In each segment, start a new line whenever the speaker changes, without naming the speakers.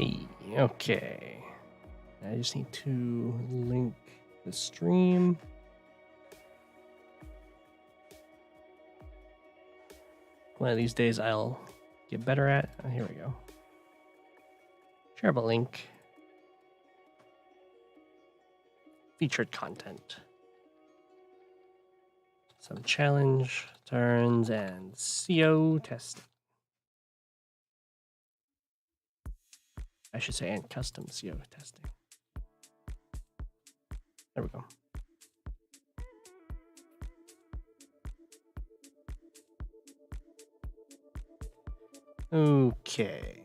Hey, okay. I just need to link the stream. One of these days I'll get better at. Oh, here we go. Shareable link. Featured content. Some challenge turns and CO testing. I should say and custom CO testing. There we go. Okay.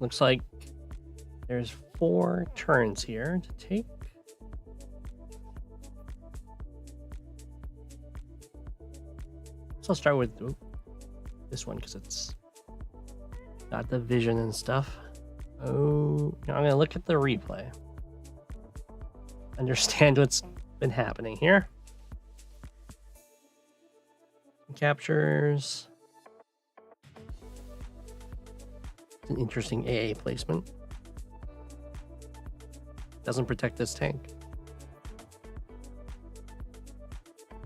Looks like there's 4 turns here to take. So I'll start with this one because it's got the vision and stuff. Oh, now I'm going to look at the replay. Understand what's been happening here. Captures. It's an interesting AA placement. Doesn't protect this tank.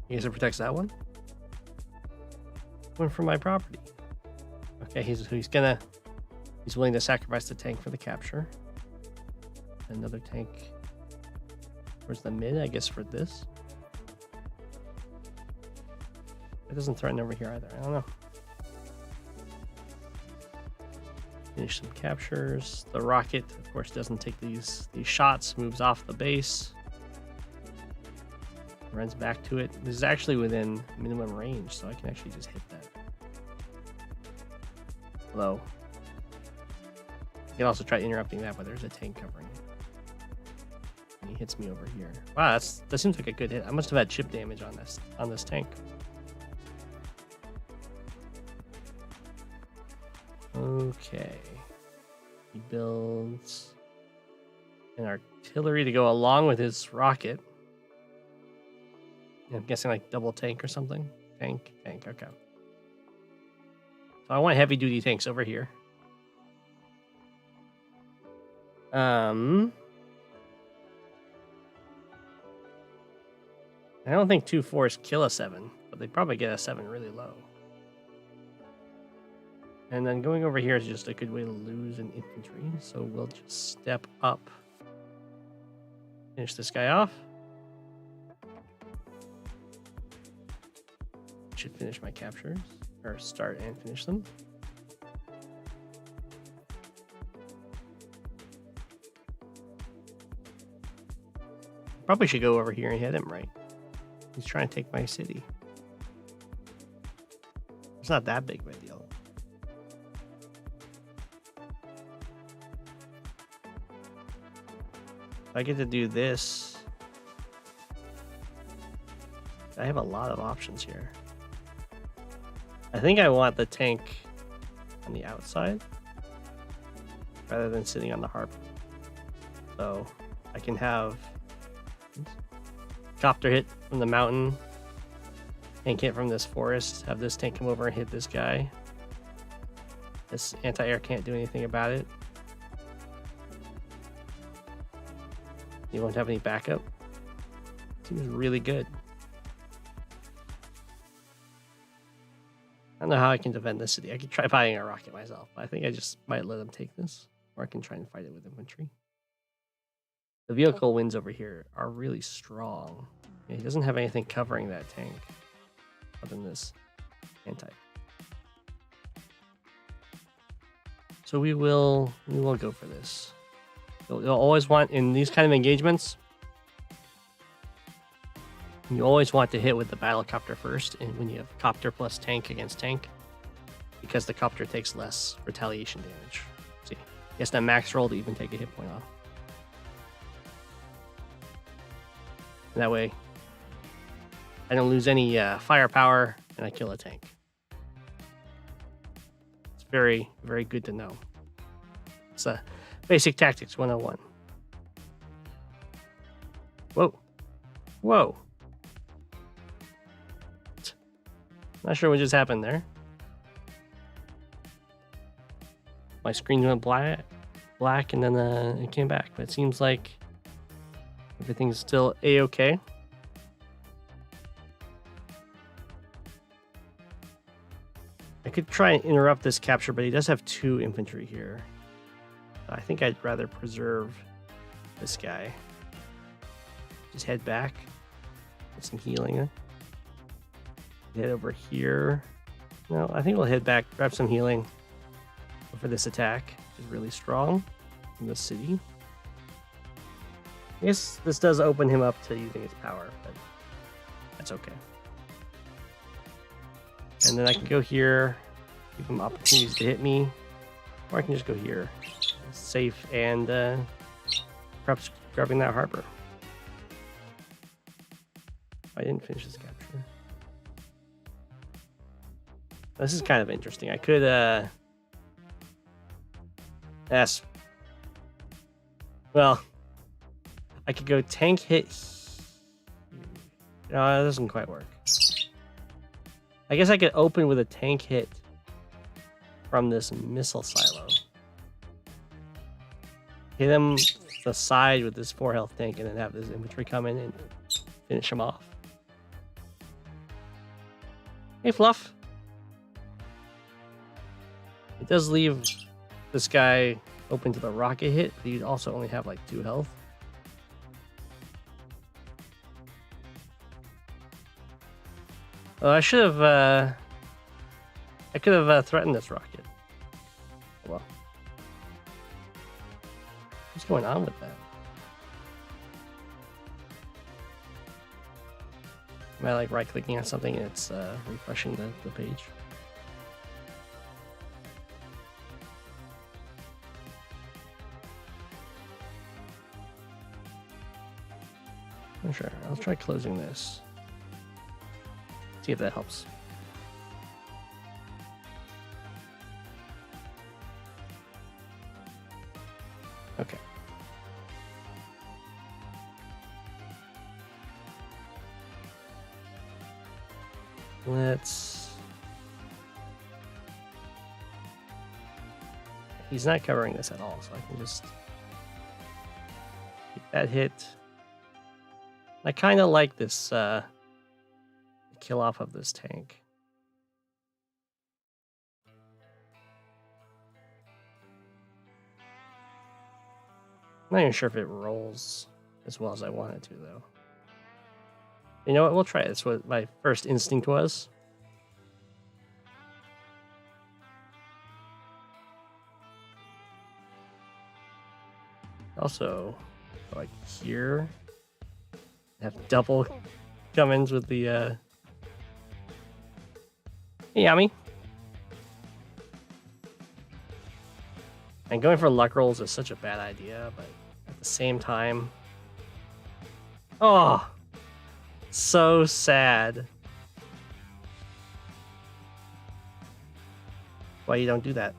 I guess it protects that one. One from my property. Okay, he's willing to sacrifice the tank for the capture. Another tank. Where's the mid? I guess for this. It doesn't threaten over here either. I don't know. Finish some captures. The rocket, of course, doesn't take these shots. Moves off the base. Runs back to it. This is actually within minimum range, so I can actually just hit that. Although, I can also try interrupting that, but there's a tank covering it. And he hits me over here. Wow, that seems like a good hit. I must have had chip damage on this tank. Okay. He builds an artillery to go along with his rocket. I'm guessing like double tank or something. Tank, okay. So I want heavy duty tanks over here. I don't think 2 4s kill a 7, but they probably get a 7 really low. And then going over here is just a good way to lose an infantry. So we'll just step up. Finish this guy off. Should finish my captures. Or start and finish them. Probably should go over here and hit him, right? He's trying to take my city. It's not that big of a deal. If I get to do this, I have a lot of options here. I think I want the tank on the outside rather than sitting on the harp. So I can have copter hit from the mountain, tank hit from this forest, have this tank come over and hit this guy. This anti-air can't do anything about it. You won't have any backup. Seems really good. I don't know how I can defend this city. I could try buying a rocket myself. But I think I just might let him take this. Or I can try and fight it with infantry. The vehicle wins over here are really strong. Yeah, he doesn't have anything covering that tank. Other than this anti. So we will go for this. You'll always want, in these kind of engagements, you always want to hit with the battlecopter first, and when you have copter plus tank against tank, because the copter takes less retaliation damage. See, he has to max roll to even take a hit point off. And that way, I don't lose any firepower, and I kill a tank. It's very, very good to know. It's a basic tactics 101. Whoa. Whoa. Not sure what just happened there. My screen went black, and then it came back. But it seems like everything's still a-okay. I could try and interrupt this capture, but he does have 2 infantry here. I think I'd rather preserve this guy. Just head back. Get some healing. Head over here. No, I think we'll head back, grab some healing for this attack. Which is really strong in the city. I guess this does open him up to using his power, but that's okay. And then I can go here, give him opportunities to hit me, or I can just go here. Safe and perhaps grabbing that harbor. I didn't finish this capture. This is kind of interesting. I could ask. Well, I could go tank hit. No, that doesn't quite work. I guess I could open with a tank hit from this missile silo. Hit him the side with this 4 health tank, and then have this infantry come in and finish him off. Hey, Fluff. It does leave this guy open to the rocket hit, but he'd also only have like 2 health. Oh, I should have. I could have threatened this rocket. Well, what's going on with that? Am I like right-clicking on something and it's refreshing the page? I'm sure. I'll try closing this. See if that helps. Okay. He's not covering this at all, so I can just get that hit. I kind of like this kill off of this tank. I'm not even sure if it rolls as well as I want it to, though. You know what? We'll try it. That's what my first instinct was. Also, like here, have double come-ins with the Yummy. And going for luck rolls is such a bad idea, but at the same time, oh, so sad. Why you don't do that?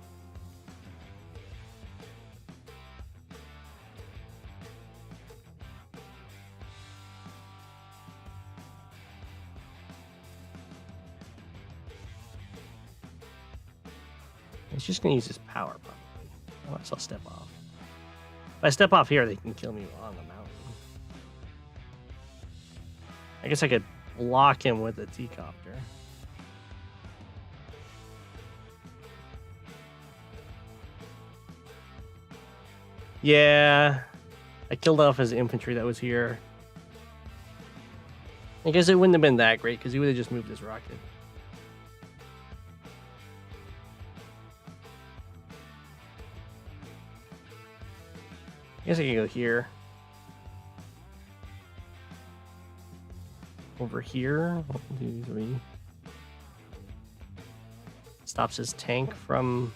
He's just gonna use his power, probably. Unless I'll step off. If I step off here, they can kill me on the mountain. I guess I could block him with a T-copter. Yeah, I killed off his infantry that was here. I guess it wouldn't have been that great because he would have just moved his rocket. I guess I can go here. Over here. 1, 2, 3. Stops his tank from...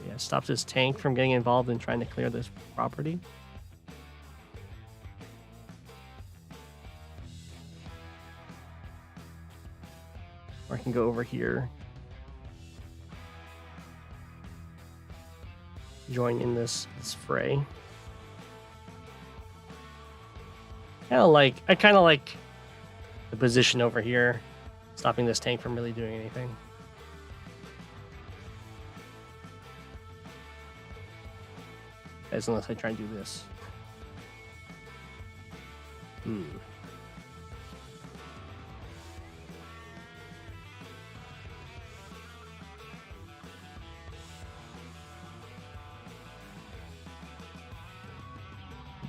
Yeah, stops his tank from getting involved in trying to clear this property. Or I can go over here. Join in this fray. I kind of like the position over here, stopping this tank from really doing anything. As unless I try and do this.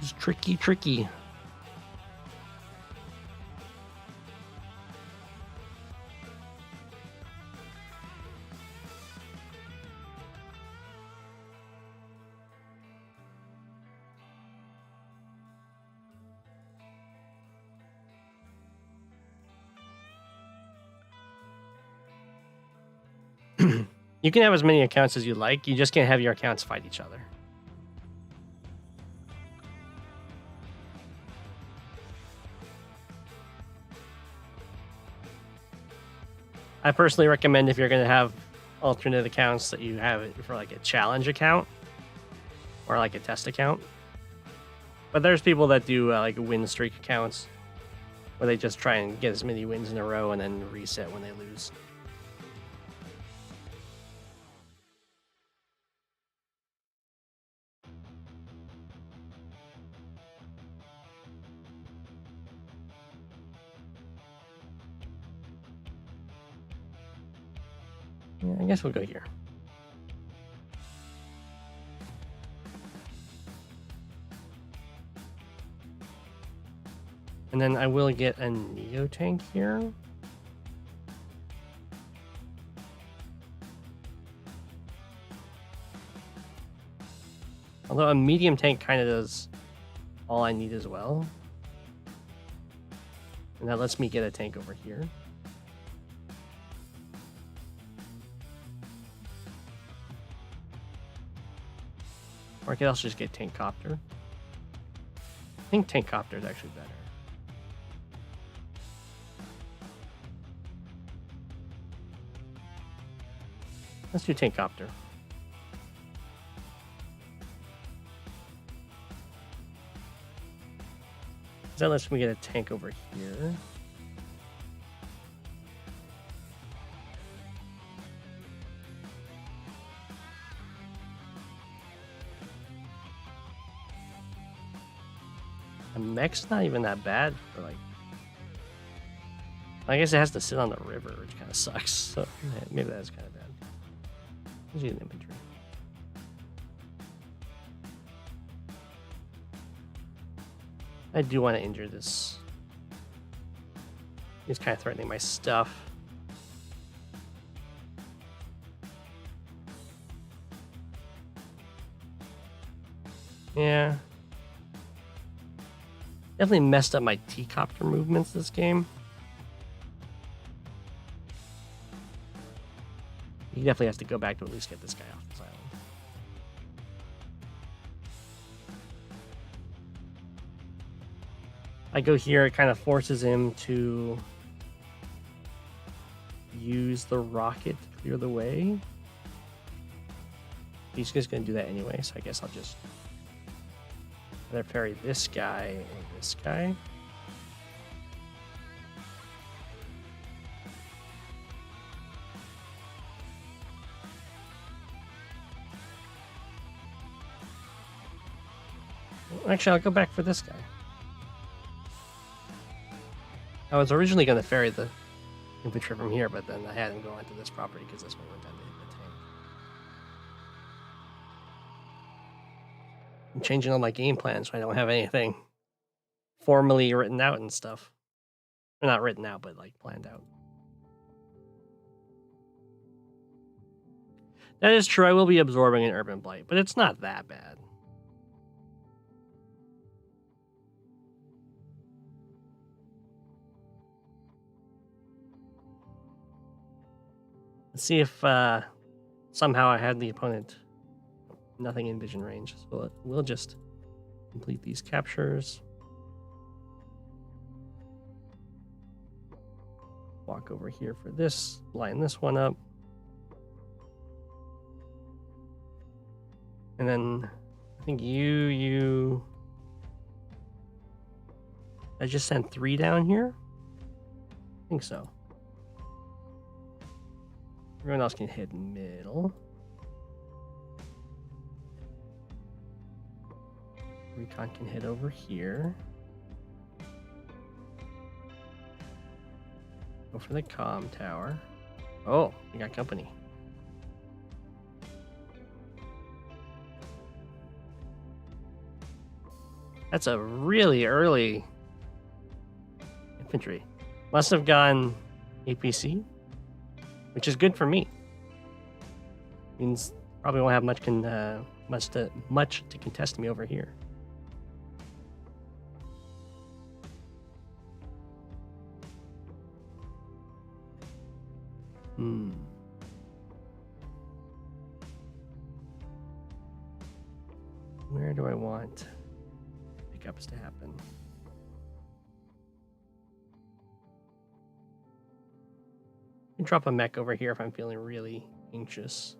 It's tricky. You can have as many accounts as you like. You just can't have your accounts fight each other. I personally recommend if you're going to have alternate accounts that you have it for like a challenge account or like a test account. But there's people that do like win streak accounts where they just try and get as many wins in a row and then reset when they lose. Yeah, I guess we'll go here. And then I will get a Neo tank here. Although a medium tank kind of does all I need as well. And that lets me get a tank over here. Or I could also just get Tank Copter. I think Tank Copter is actually better. Let's do Tank Copter. That lets me get a tank over here. The mech's not even that bad for like. I guess it has to sit on the river, which kind of sucks. So yeah, maybe that's kind of bad. Let's use infantry. I do want to injure this. He's kind of threatening my stuff. Yeah. Definitely messed up my T-copter movements this game. He definitely has to go back to at least get this guy off this island. I go here, it kind of forces him to use the rocket to clear the way. He's just going to do that anyway, so I guess I'll just either parry this guy or this guy. Actually, I'll go back for this guy. I was originally going to ferry the infantry from here, but then I had him go onto this property because that's where we went down to hit the tank. I'm changing all my game plans so I don't have anything formally written out and stuff. Or not written out, but like planned out. That is true. I will be absorbing an urban blight, but it's not that bad. Let's see if somehow I had the opponent nothing in vision range. So we'll just complete these captures. Walk over here for this, line this one up. And then I think you I just sent 3 down here? I think so. Everyone else can hit middle. Recon can hit over here. Go for the comm tower. Oh, we got company. That's a really early infantry. Must have gone APC, which is good for me. Means probably won't have much to contest me over here. Where do I want pickups to happen? I can drop a mech over here if I'm feeling really anxious.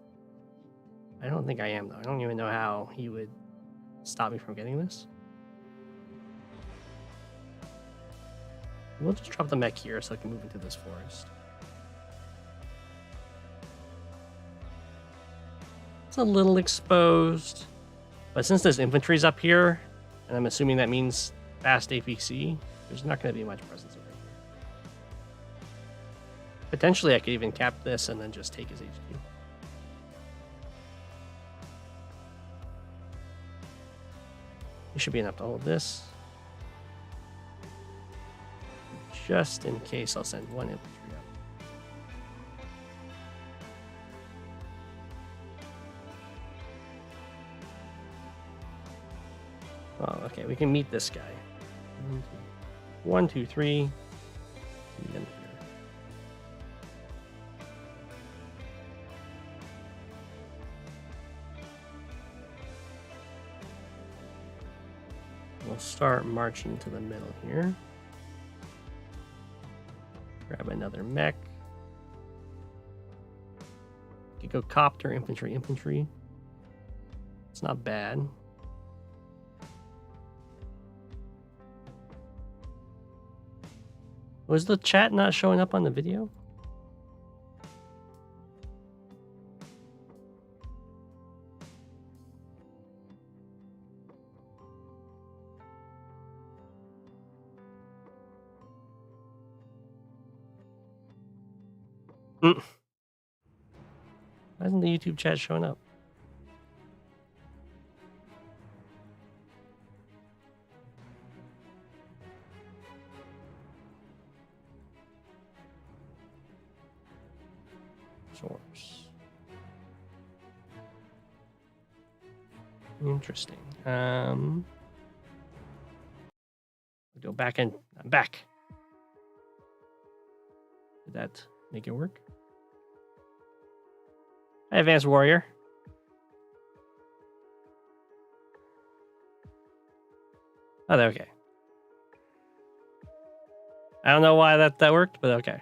I don't think I am, though. I don't even know how he would stop me from getting this. We'll just drop the mech here so I can move into this forest. It's a little exposed, but since there's infantry's up here, and I'm assuming that means fast APC, there's not going to be much presence over here. Potentially, I could even cap this and then just take his HQ. It should be enough to hold this. Just in case, I'll send 1 infantry up. Oh, okay, we can meet this guy. 1, 2, 3. And then here. We'll start marching to the middle here. Grab another mech. Could go copter, infantry, infantry. It's not bad. Was the chat not showing up on the video? Why isn't the YouTube chat showing up? Source. Interesting. I'll go back and I'm back. Did that make it work? Hi, Advanced Warrior. Oh, they're okay. I don't know why that worked, but okay.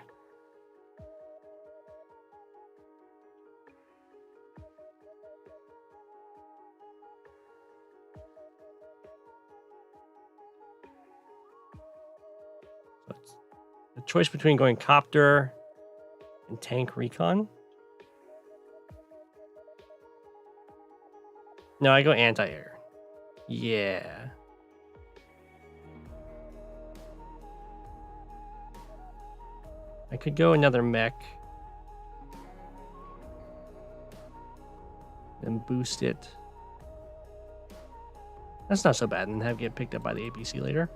So it's the choice between going copter and tank recon. No, I go anti-air. Yeah. I could go another mech. Then boost it. That's not so bad, and have it get picked up by the APC later.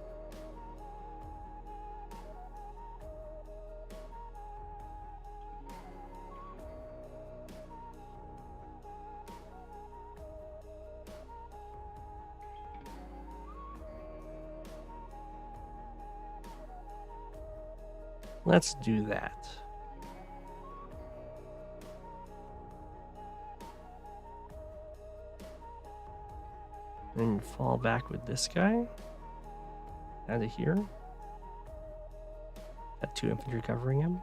Let's do that. And fall back with this guy. Down to here. Got 2 infantry covering him.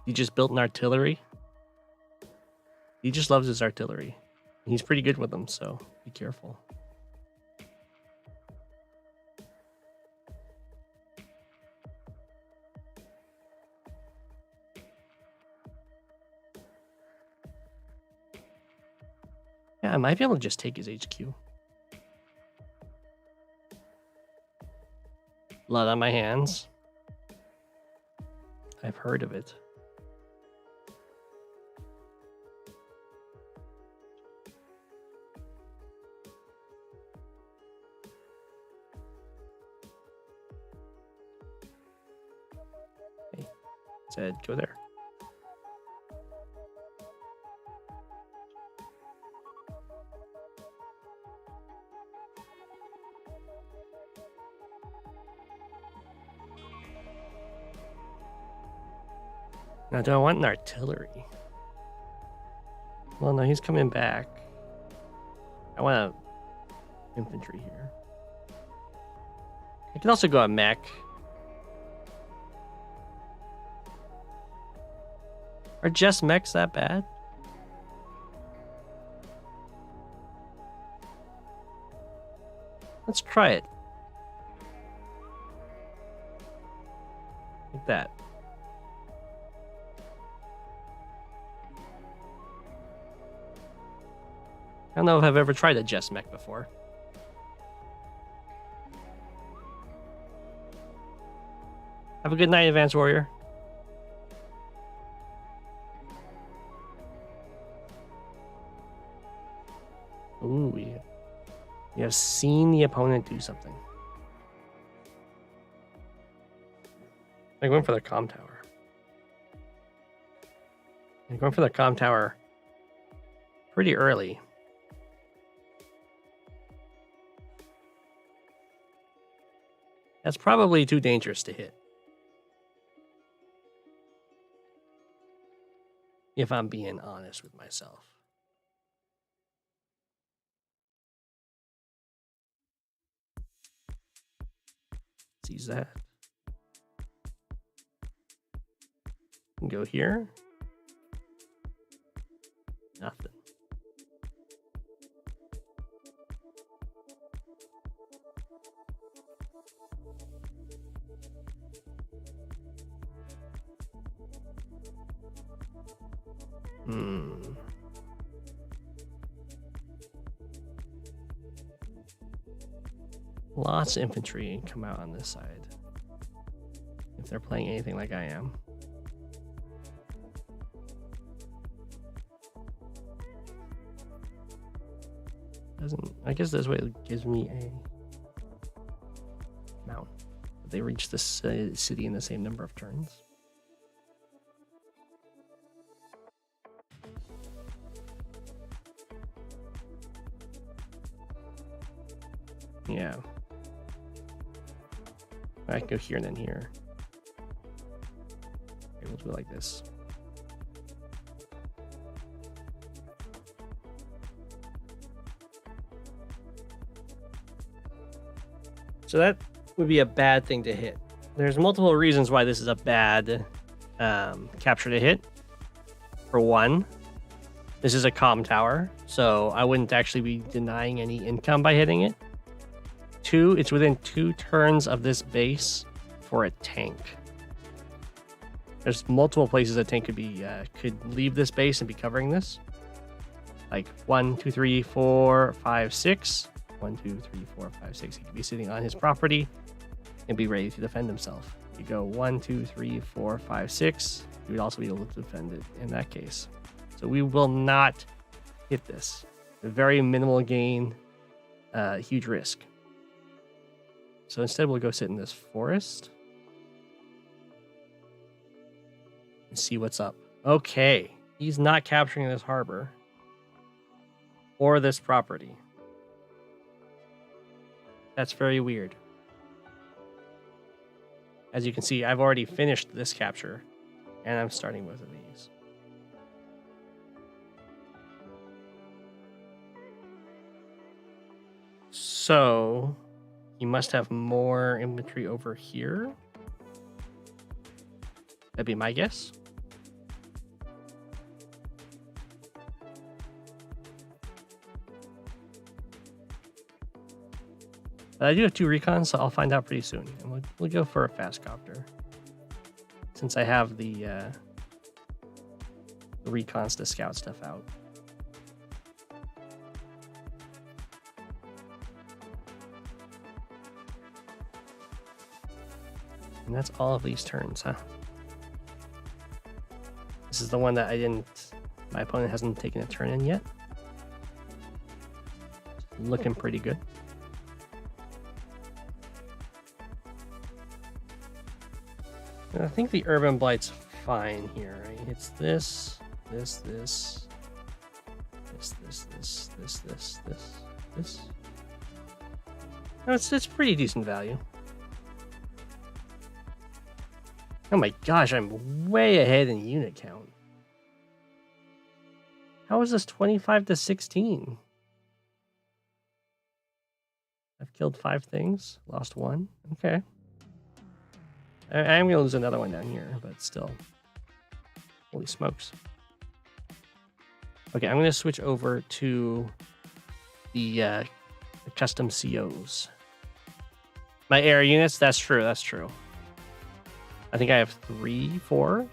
You just built an artillery? He just loves his artillery. He's pretty good with them, so be careful. Yeah, I might be able to just take his HQ. Blood on my hands. I've heard of it. Hey, said go there. Now, do I want an artillery? Well, no, he's coming back. I want infantry here. I can also go a mech. Are just mechs that bad? Let's try it. Like that. I don't know if I've ever tried a Jess mech before. Have a good night, Advanced Warrior. Ooh, you have seen the opponent do something. I'm going for the comm tower. I'm going for the comm tower pretty early. That's probably too dangerous to hit. If I'm being honest with myself. Let's use that. Go here. Nothing. Lots of infantry come out on this side. If they're playing anything like I am. I guess this way it gives me a mount. They reach the city in the same number of turns. Yeah. I can go here and then here. Okay, we'll do it like this. So that would be a bad thing to hit. There's multiple reasons why this is a bad capture to hit. For one, this is a comm tower, so I wouldn't actually be denying any income by hitting it. Two, it's within 2 turns of this base for a tank. There's multiple places a tank could leave this base and be covering this. Like 1, 2, 3, 4, 5, 6. 1, 2, 3, 4, 5, 6. He could be sitting on his property and be ready to defend himself. You go 1, 2, 3, 4, 5, 6. You would also be able to defend it in that case. So we will not hit this. A very minimal gain, huge risk. So instead we'll go sit in this forest and see what's up. Okay, he's not capturing this harbor or this property. That's very weird. As you can see, I've already finished this capture and I'm starting both of these. So you must have more infantry over here. That'd be my guess. But I do have 2 recons, so I'll find out pretty soon. And we'll go for a fast copter. Since I have the recons to scout stuff out. And that's all of these turns, huh? This is the one that my opponent hasn't taken a turn in yet. Looking pretty good. And I think the Urban Blight's fine here, right? It's this. No, it's pretty decent value. Oh my gosh, I'm way ahead in unit count. How is this 25 to 16? I've killed 5 things, lost 1. Okay. I am going to lose another one down here, but still. Holy smokes. Okay, I'm going to switch over to the custom COs. My air units, that's true. I think I have 3, 4.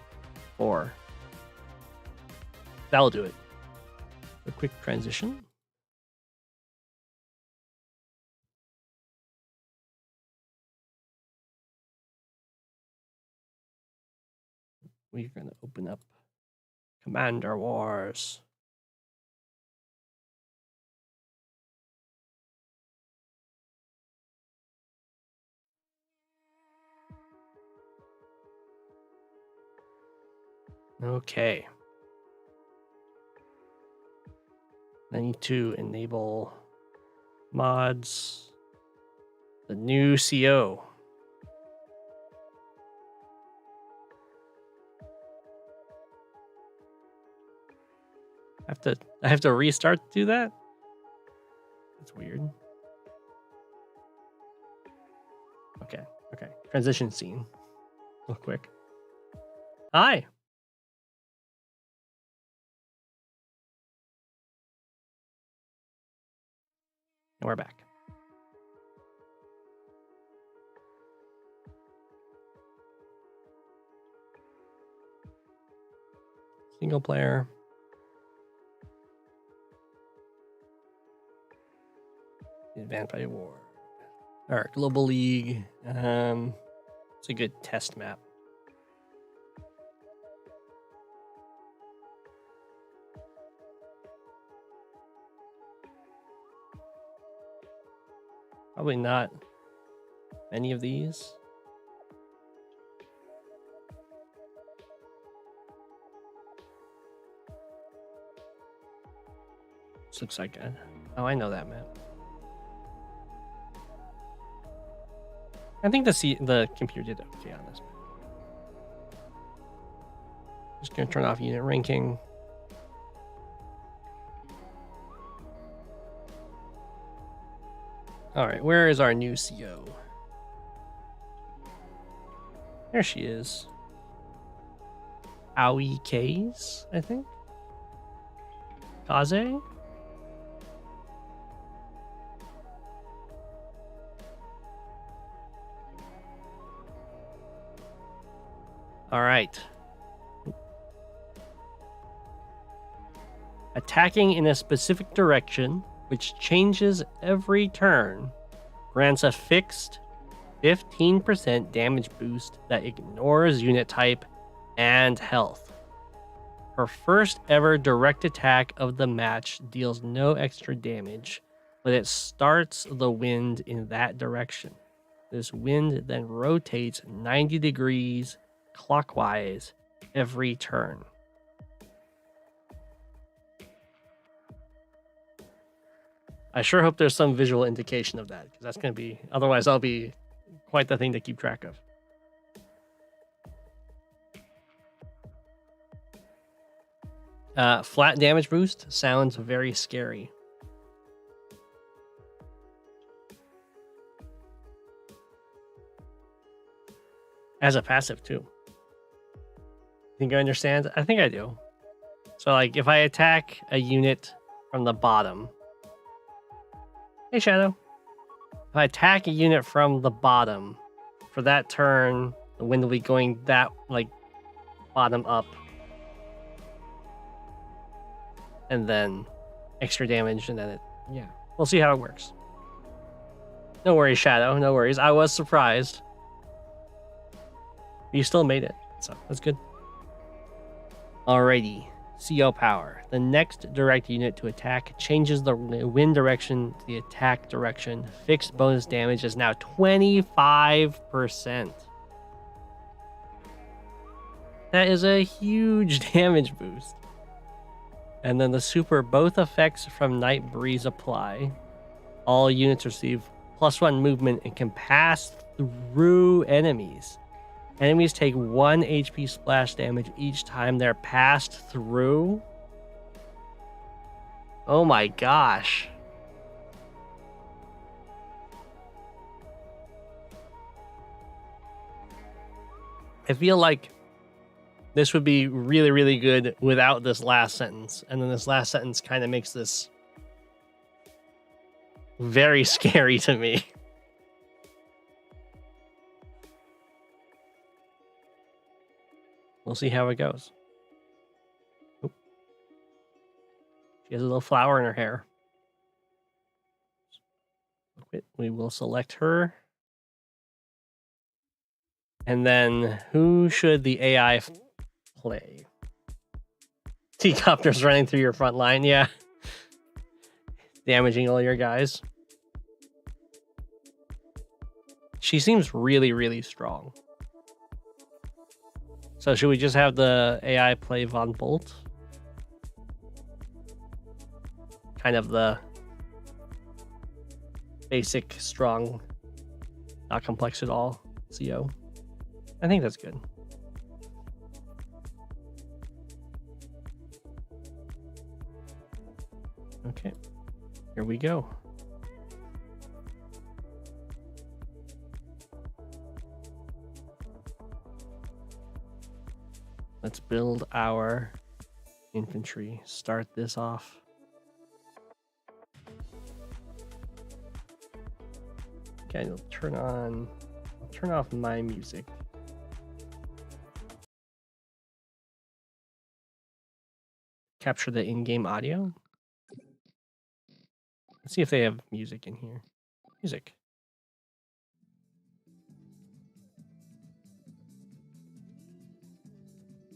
That'll do it. A quick transition. We're going to open up Commander Wars. Okay. I need to enable mods. The new CO. I have to restart to do that? That's weird. Okay. Transition scene. Real quick. Hi. And we're back. Single player. Advanced by War. Alright, Global League. It's a good test map. Probably not many of these. This looks like oh, I know that map. I think the computer did okay on this map. Just gonna turn off unit ranking. All right, where is our new CO? There she is. Aoi K's, I think. Kaze? All right. Attacking in a specific direction, which changes every turn, grants a fixed 15% damage boost that ignores unit type and health. Her first ever direct attack of the match deals no extra damage, but it starts the wind in that direction. This wind then rotates 90 degrees clockwise every turn. I sure hope there's some visual indication of that, because that's going to be, otherwise I'll be quite the thing to keep track of. Flat damage boost sounds very scary. As a passive too. Think I understand? I think I do. So like if I attack a unit from the bottom. Hey Shadow. If I attack a unit from the bottom, for that turn, the wind will be going that, like, bottom up. And then extra damage, and then it, yeah. We'll see how it works. No worries, Shadow. No worries. I was surprised. You still made it, so that's good. Alrighty. CO power. The next direct unit to attack changes the wind direction to the attack direction. Fixed bonus damage is now 25%. That is a huge damage boost. And then the super, both effects from Night Breeze apply. All units receive +1 movement and can pass through enemies. Enemies take 1 HP splash damage each time they're passed through. Oh my gosh. I feel like this would be really, really good without this last sentence. And then this last sentence kind of makes this very scary to me. We'll see how it goes. Oop. She has a little flower in her hair. We will select her. And then who should the AI play? T-copters running through your front line, yeah. Damaging all your guys. She seems really, really strong. So should we just have the AI play Von Bolt? Kind of the basic, strong, not complex at all CO. I think that's good. Okay, here we go. Let's build our infantry. Start this off. Okay, I'll turn off my music. Capture the in-game audio. Let's see if they have music in here. Music.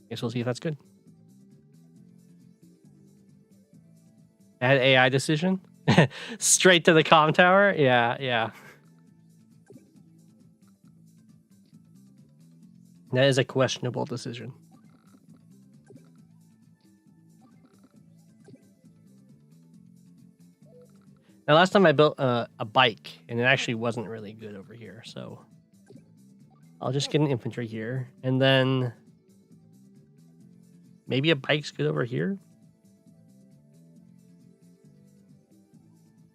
Guess we'll see if that's good. Add AI decision? Straight to the comm tower? Yeah, yeah. That is a questionable decision. Now, last time I built a bike, and it actually wasn't really good over here, so I'll just get an infantry here, and then maybe a bike's good over here?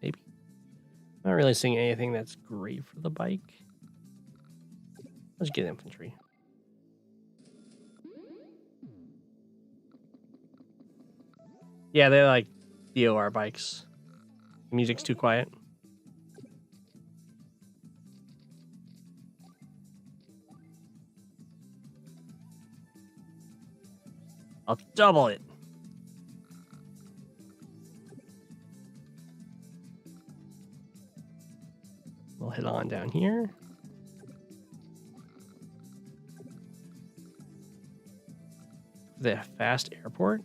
Maybe. Not really seeing anything that's great for the bike. Let's get infantry. Yeah, they're like DOR bikes. The music's too quiet. I'll double it. We'll head on down here. The fast airport?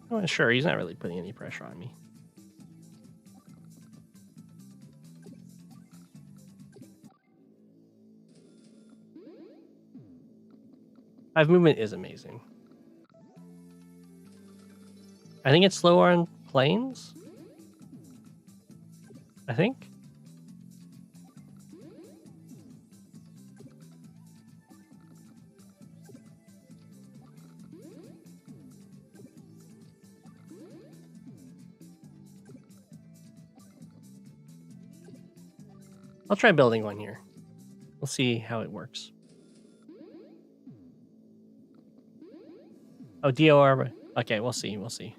Oh, sure, he's not really putting any pressure on me. 5 movement is amazing. I think it's slower on planes. I think. I'll try building one here. We'll see how it works. Oh, DOR. Okay, we'll see. We'll see.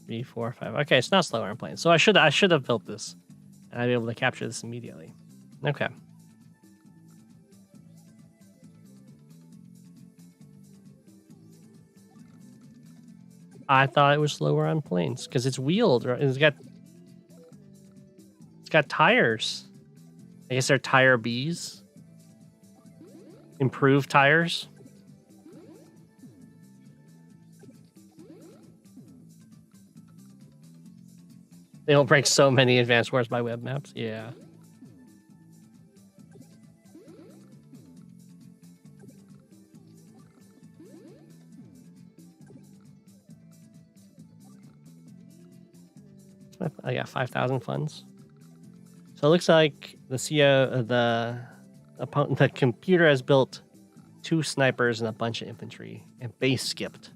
3, 4, 5. Okay, it's not slower on planes. So I should have built this, and I'd be able to capture this immediately. Okay. I thought it was slower on planes because it's wheeled. Right? It's got tires. I guess they're tire Bs. Improved tires. They don't break so many advanced wars by web maps. Yeah. I got 5,000 funds. So it looks like the the computer has built 2 snipers and a bunch of infantry and base skipped.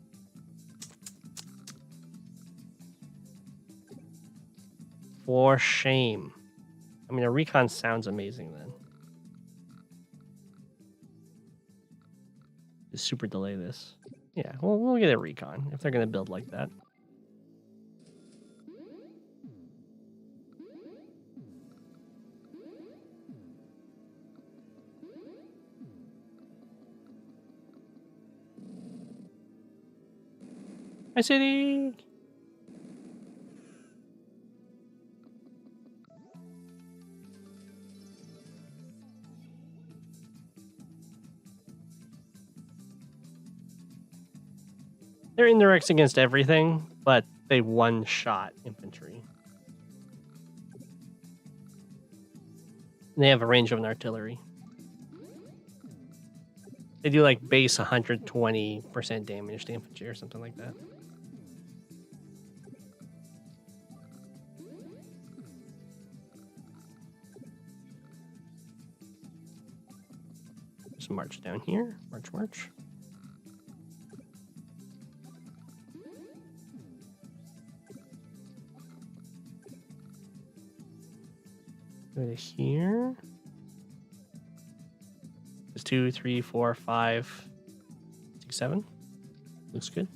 For shame. I mean, a recon sounds amazing then. Just super delay this. Yeah, we'll get a recon if they're going to build like that. Hi, city! They're indirects against everything, but they one-shot infantry. And they have a range of an artillery. They do like base 120% damage to infantry or something like that. Just march down here. March, march. Go to here. There's 2, 3, 4, 5, 6, 7. Looks good.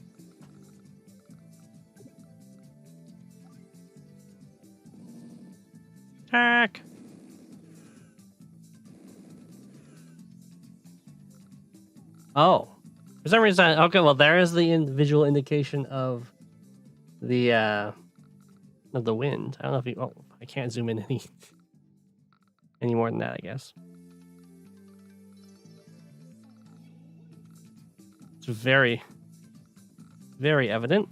Attack! Oh. For some reason, okay, well, there is the visual indication of the wind. I don't know if you... Oh, I can't zoom in any more than that, I guess. It's very, very evident.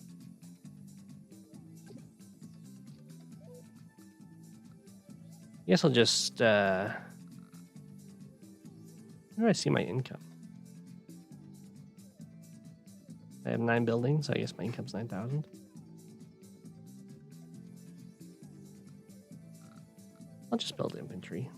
I guess I'll just... Where do I see my income? I have 9 buildings, so I guess my income's 9,000. I'll just build infantry.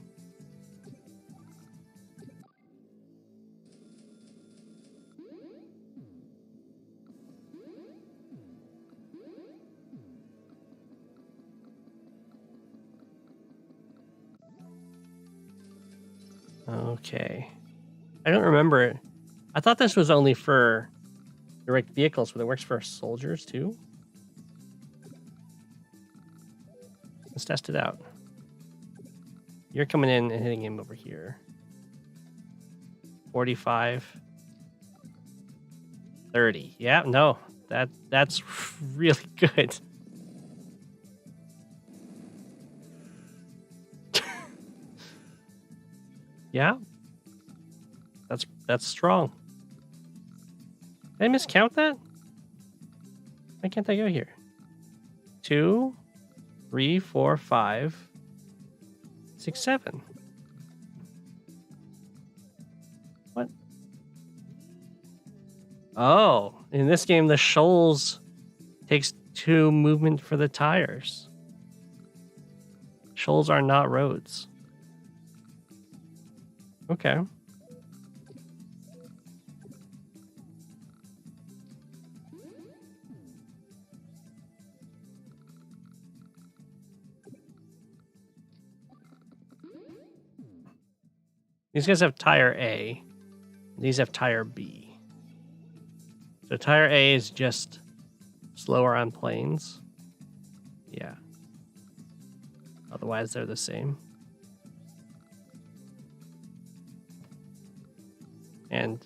Okay. I don't remember it. I thought this was only for direct vehicles, but it works for soldiers too. Let's test it out. You're coming in and hitting him over here. 45. 30. Yeah, no. That's really good. Yeah. That's strong. Did I miscount that? Why can't I go here? 2, 3, 4, 5, 6, 7. What? Oh, in this game, the shoals takes 2 movement for the tires. Shoals are not roads. Okay. These guys have tire A. These have tire B. So tire A is just slower on planes. Yeah. Otherwise, they're the same. And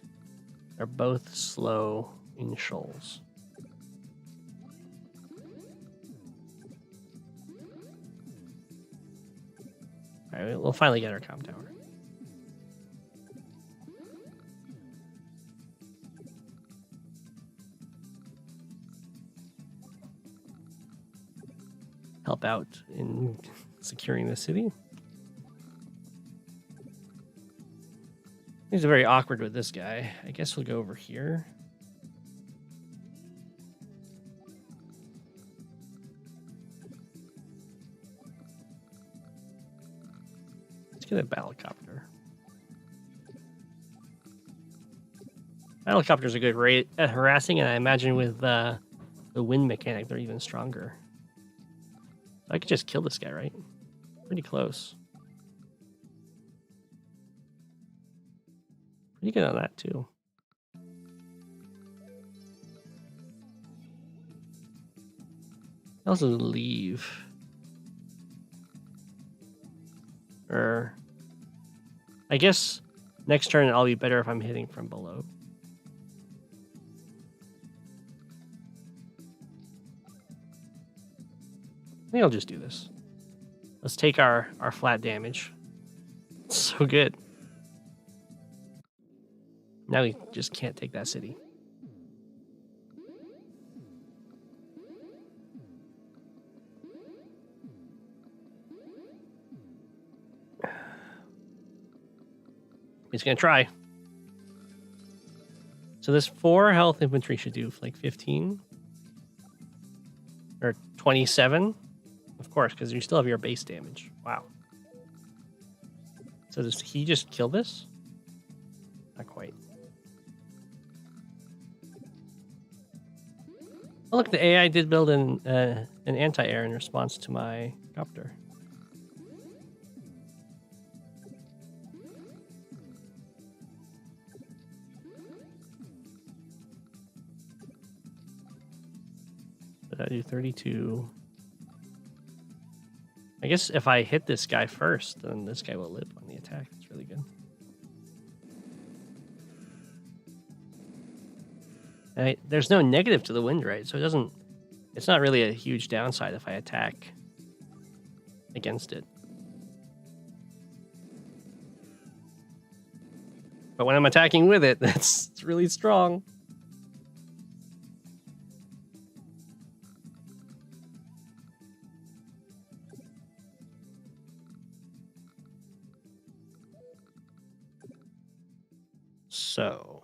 they're both slow in shoals. All right, we'll finally get our comm tower. Help out in securing the city. Things are very awkward with this guy. I guess we'll go over here. Let's get a battlecopter. Battlecopters are good rate at harassing, and I imagine with the wind mechanic, they're even stronger. I could just kill this guy, right? Pretty close. Pretty good on that, too. I also leave. I guess next turn I'll be better if I'm hitting from below. I think I'll just do this. Let's take our flat damage. It's so good. Now we just can't take that city. He's gonna try. So this 4 health infantry should do like 15 or 27. Of course, because you still have your base damage. Wow. So does he just kill this? Not quite. Oh, look, the AI did build an anti-air in response to my copter. Did I do 32? I guess if I hit this guy first, then this guy will live on the attack. That's really good. There's no negative to the wind, right? So it's not really a huge downside if I attack against it. But when I'm attacking with it, it's really strong. So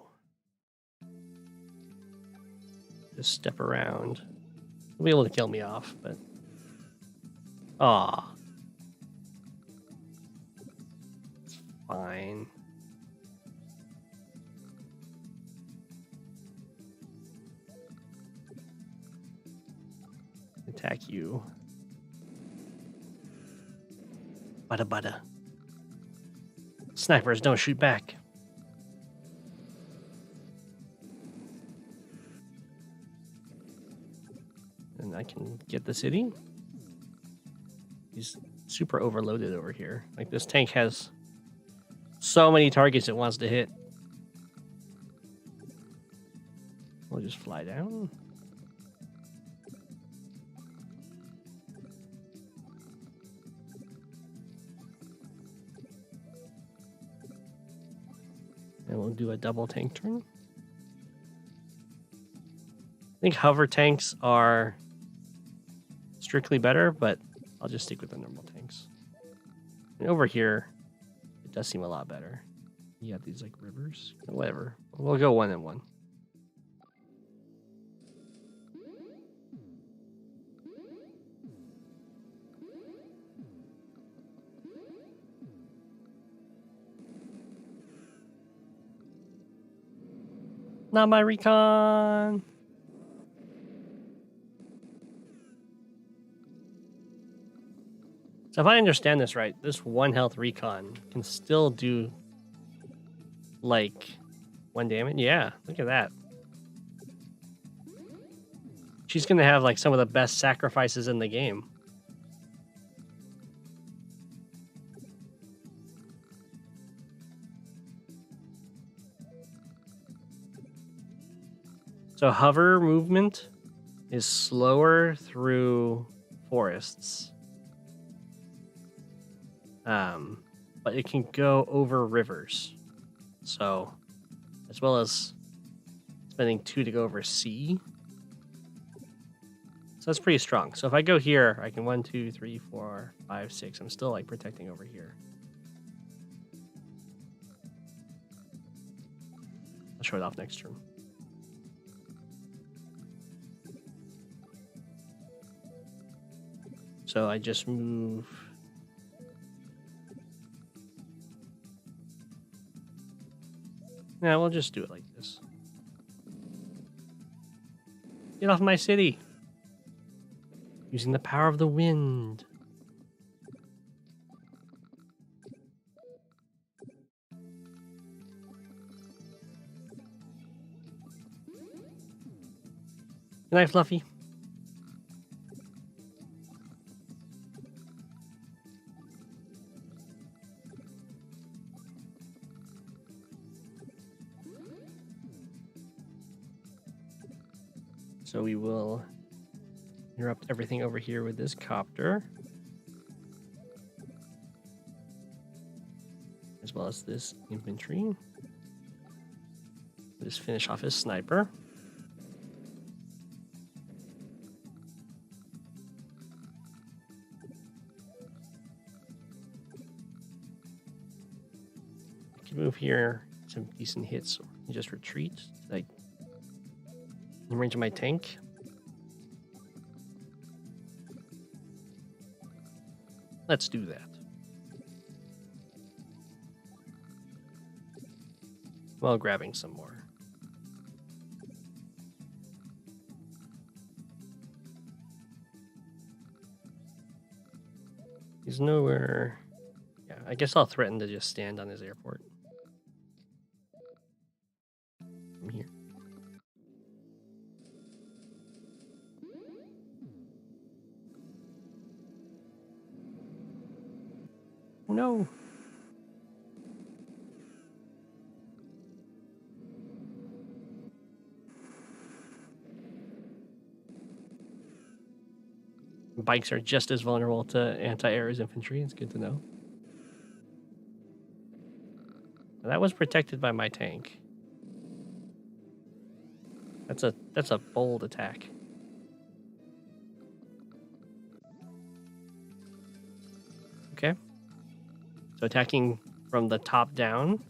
just step around. He'll be able to kill me off, but it's fine. Attack you. Bada. Snipers don't shoot back. And I can get the city. He's super overloaded over here. Like, this tank has so many targets it wants to hit. We'll just fly down. And we'll do a double tank turn. I think hover tanks are strictly better, but I'll just stick with the normal tanks. And over here, it does seem a lot better. You got these like rivers, whatever. We'll go 1 and 1. Not my recon. So if I understand this right, this 1 health recon can still do like 1 damage. Yeah, look at that. She's gonna have like some of the best sacrifices in the game. So hover movement is slower through forests. But it can go over rivers. So, as well as spending 2 to go over sea. So that's pretty strong. So if I go here, I can 1, 2, 3, 4, 5, 6. I'm still like protecting over here. I'll show it off next turn. So I just move. Yeah, we'll just do it like this. Get off my city. Using the power of the wind. Good night, Fluffy. So we will interrupt everything over here with this copter. As well as this infantry. We'll just finish off his sniper. I can move here, some decent hits, and just retreat. Like in range of my tank. Let's do that. While grabbing some more. He's nowhere. Yeah, I guess I'll threaten to just stand on his airport. From here. No. Bikes are just as vulnerable to anti-air as infantry. It's good to know. That was protected by my tank. That's a bold attack. Okay. So attacking from the top down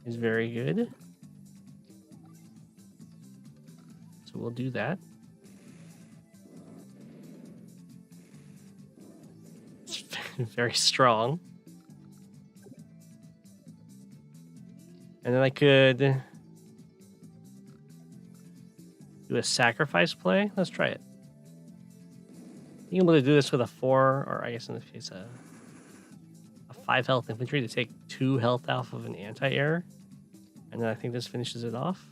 is very good. So we'll do that. It's very strong. And then I could do a sacrifice play. Let's try it. Being able to do this with a 4, or I guess in this case a 5 health infantry to take 2 health off of an anti-air. And then I think this finishes it off.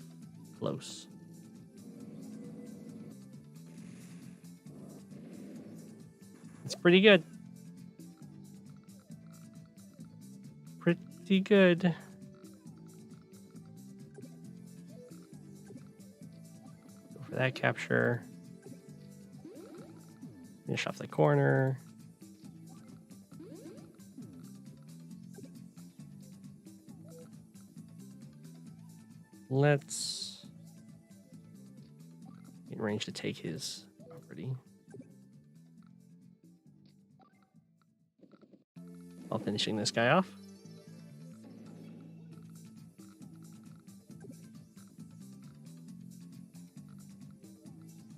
Close. It's pretty good. Pretty good. Go for that capture. Finish off the corner. Let's get in range to take his property. While finishing this guy off.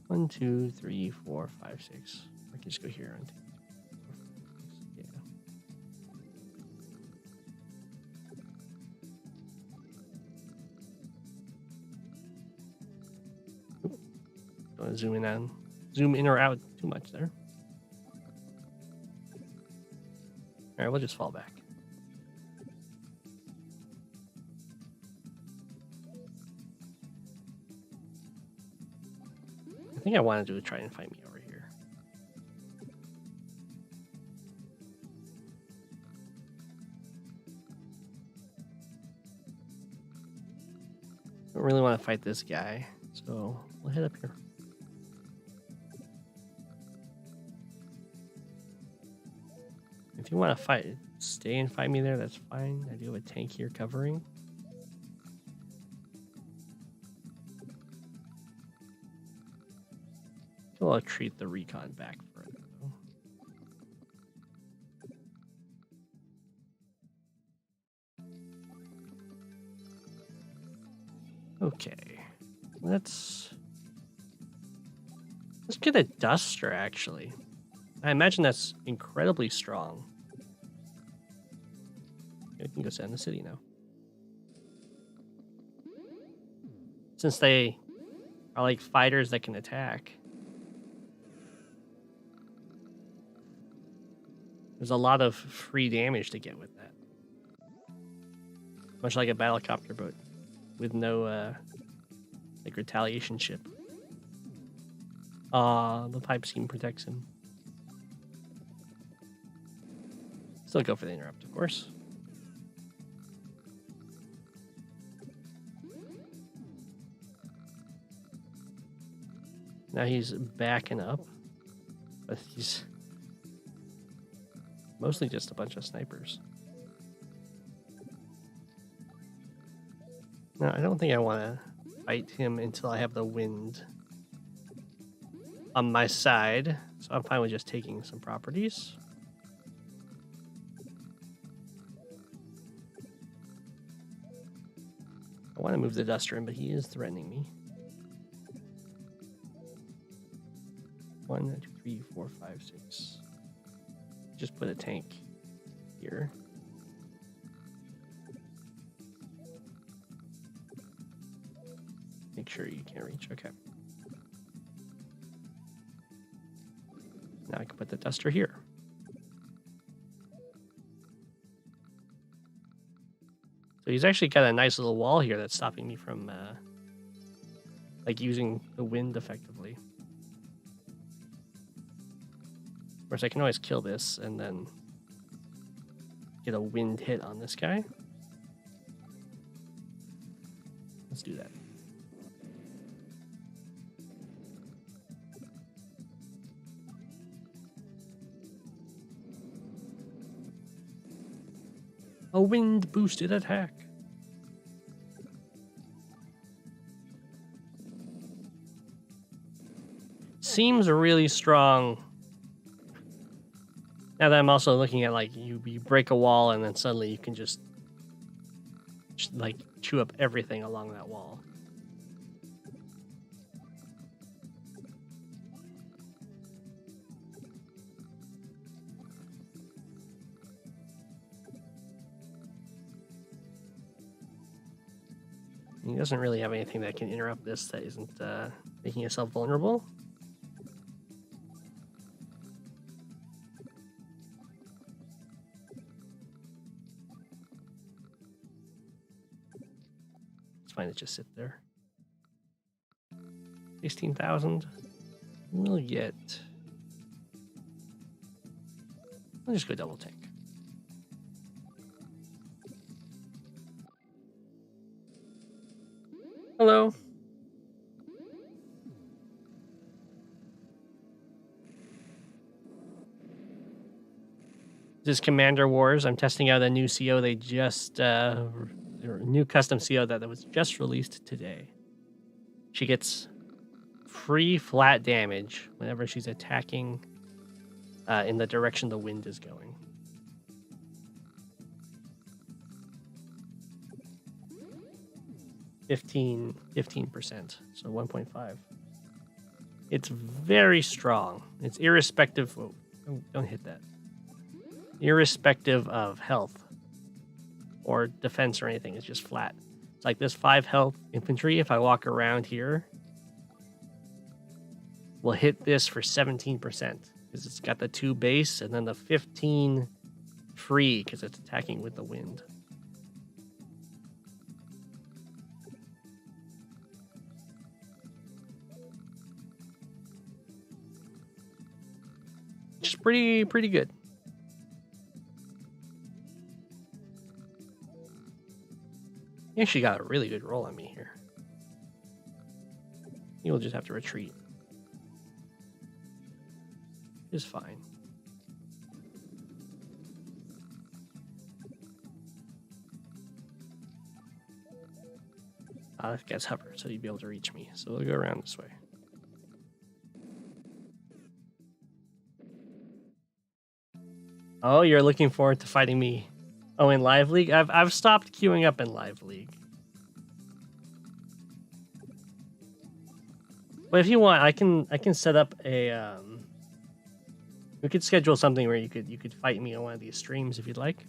One, 2, 3, 4, 5, 6. I can just go here and yeah. Don't want to zoom in or out too much there. All right, we'll just fall back. I think I wanted to try and find me over here. Don't really want to fight this guy, so So we'll head up here. If you want to fight, stay and fight me there, that's fine. I do have a tank here covering. I'll treat the recon back for it, though. Okay. Let's get a duster, actually. I imagine that's incredibly strong. We can go set in the city now. Since they are like fighters that can attack. There's a lot of free damage to get with that. Much like a battlecopter, but with no like retaliation ship. The pipe scheme protects him. Still go for the interrupt, of course. Now he's backing up, but he's mostly just a bunch of snipers. No, I don't think I want to fight him until I have the wind on my side, so I'm fine with just taking some properties. I want to move the duster in, but he is threatening me. 1, 2, 3, 4, 5, 6. Just put a tank here. Make sure you can't reach. Okay. Now I can put the duster here. So he's actually got a nice little wall here that's stopping me from like using the wind effectively. Of course, I can always kill this and then get a wind hit on this guy. Let's do that. A wind boosted attack. Seems really strong. Now that I'm also looking at like you break a wall and then suddenly you can just like chew up everything along that wall. He doesn't really have anything that can interrupt this that isn't making himself vulnerable. It's fine to just sit there. 16,000. We'll get... I'll just go double tank. Hello. This is Commander Wars. I'm testing out a new CO they just, new custom CO that was just released today. She gets free flat damage whenever she's attacking in the direction the wind is going. Fifteen percent, so 1.5. It's very strong. It's irrespective. Oh, don't hit that. Irrespective of health or defense or anything, it's just flat. It's like this 5 health infantry. If I walk around here, will hit this for 17% because it's got the 2 base and then the 15 free because it's attacking with the wind. Which is pretty good. He actually got a really good roll on me here. You'll just have to retreat. It's fine. That guy's hover, so you'd be able to reach me. So we'll go around this way. Oh, you're looking forward to fighting me. Oh, in Live League? I've stopped queuing up in Live League. But if you want, I can set up a we could schedule something where you could fight me on one of these streams if you'd like.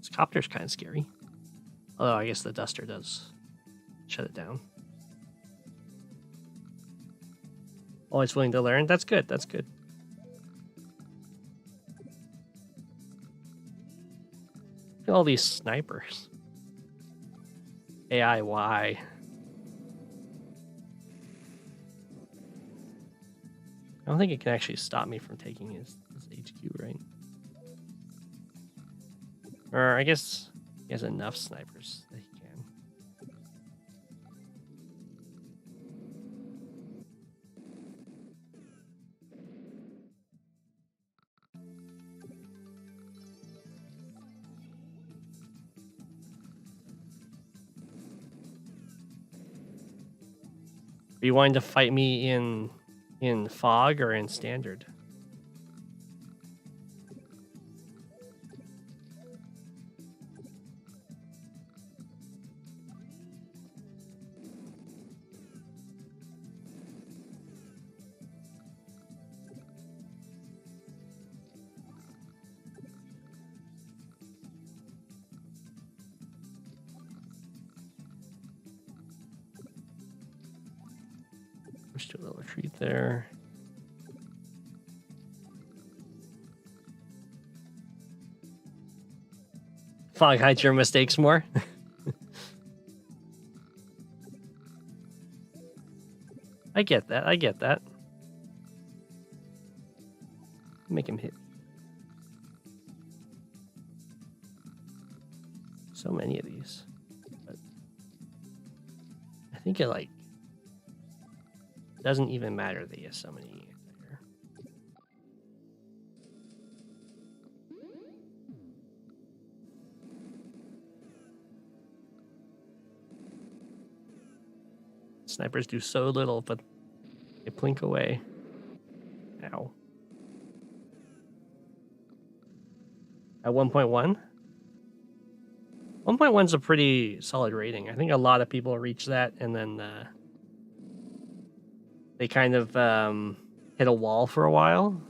This copter's kind of scary. Although I guess the duster does shut it down. Always willing to learn. That's good. That's good. Look at all these snipers. AI, why? I don't think it can actually stop me from taking his HQ, right? Or I guess he has enough snipers that he can. Are you wanting to fight me in fog or in standard? Just do a little retreat there. Fog hides your mistakes more. I get that. I get that. Make him hit. So many of these. But I think it like doesn't even matter that he has so many there. Snipers do so little, but they blink away. Ow. At 1.1? 1.1 is a pretty solid rating. I think a lot of people reach that and then they kind of hit a wall for a while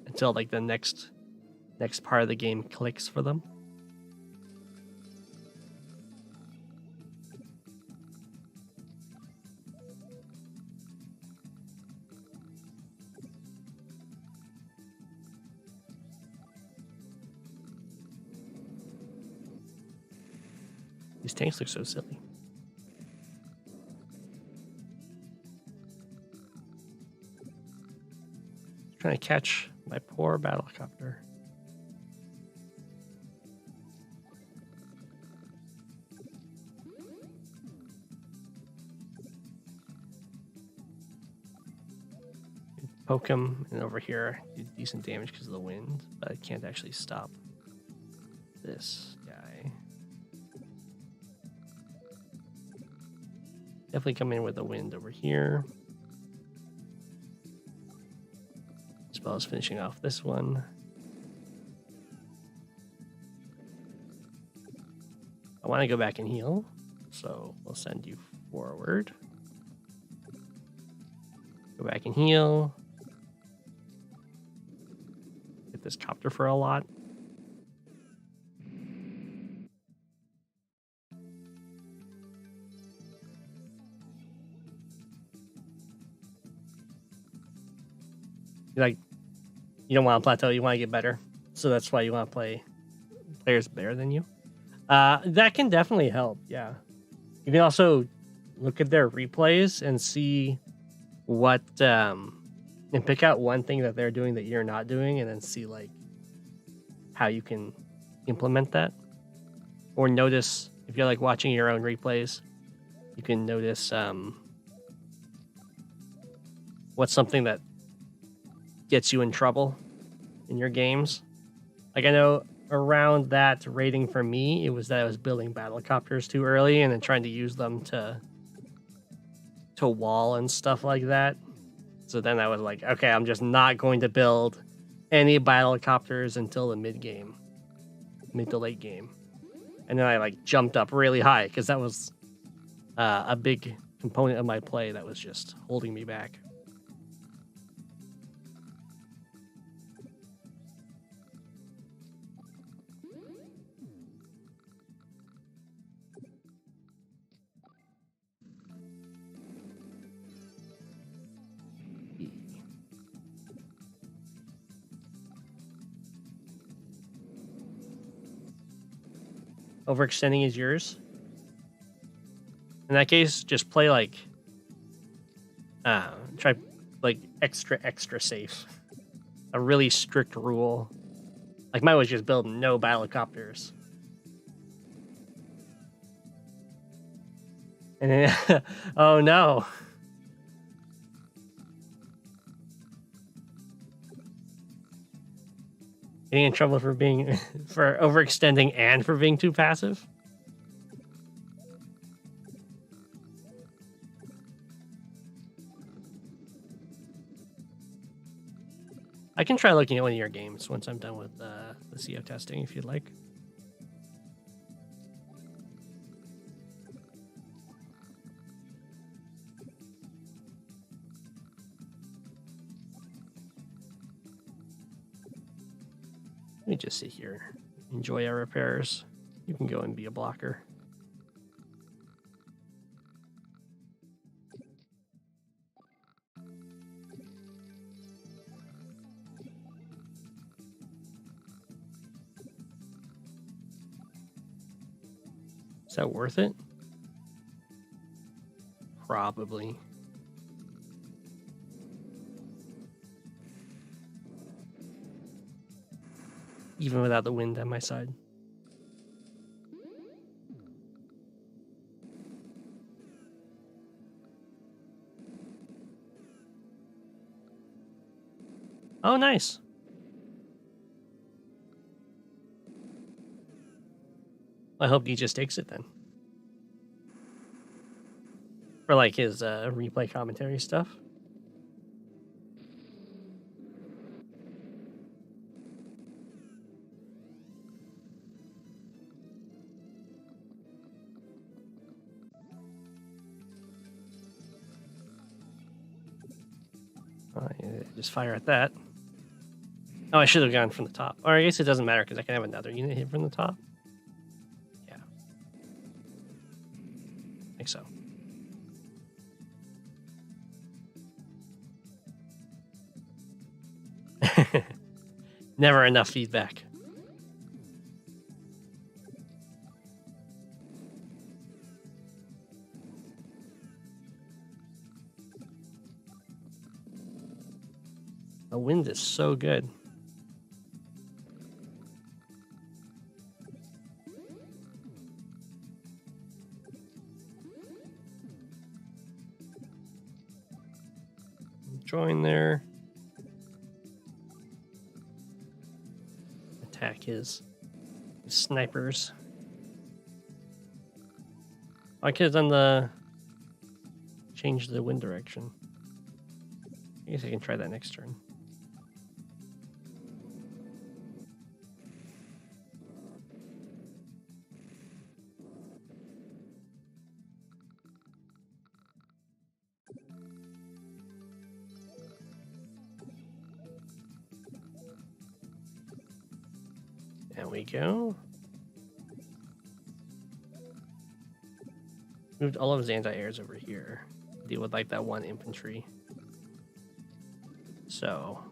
until like the next part of the game clicks for them. These tanks look so silly. Trying to catch my poor battlecopter. Poke him, and over here, do decent damage because of the wind, but I can't actually stop this guy. Definitely come in with the wind over here. As well as finishing off this one. I want to go back and heal, so we'll send you forward. Go back and heal. Get this copter for a lot. Like, you don't want to plateau, you want to get better. So that's why you want to play players better than you. That can definitely help, yeah. You can also look at their replays and see what and pick out one thing that they're doing that you're not doing, and then see like how you can implement that. Or notice if you're like watching your own replays, you can notice what's something that gets you in trouble in your games. Like I know around that rating for me, it was that I was building battlecopters too early and then trying to use them to wall and stuff like that. So then I was like, okay, I'm just not going to build any battlecopters until the mid to late game. And then I like jumped up really high because that was a big component of my play that was just holding me back. Overextending is yours. In that case, just play like try like extra safe. A really strict rule. Like mine was just build no battlecopters. And then oh no. Getting in trouble for being for overextending and for being too passive. I can try looking at one of your games once I'm done with the CO testing, if you'd like. Let me just sit here, enjoy our repairs. You can go and be a blocker. Is that worth it? Probably. Even without the wind on my side. Oh, nice. I hope he just takes it then. For like his replay commentary stuff. Just fire at that. Oh, I should have gone from the top. Or I guess it doesn't matter because I can have another unit hit from the top. Yeah. I think so. Never enough feedback. The wind is so good. Join there. Attack his snipers. I could have done the change the wind direction. I guess I can try that next turn. There we go. Moved all of his anti-airs over here. Deal with like that one infantry. So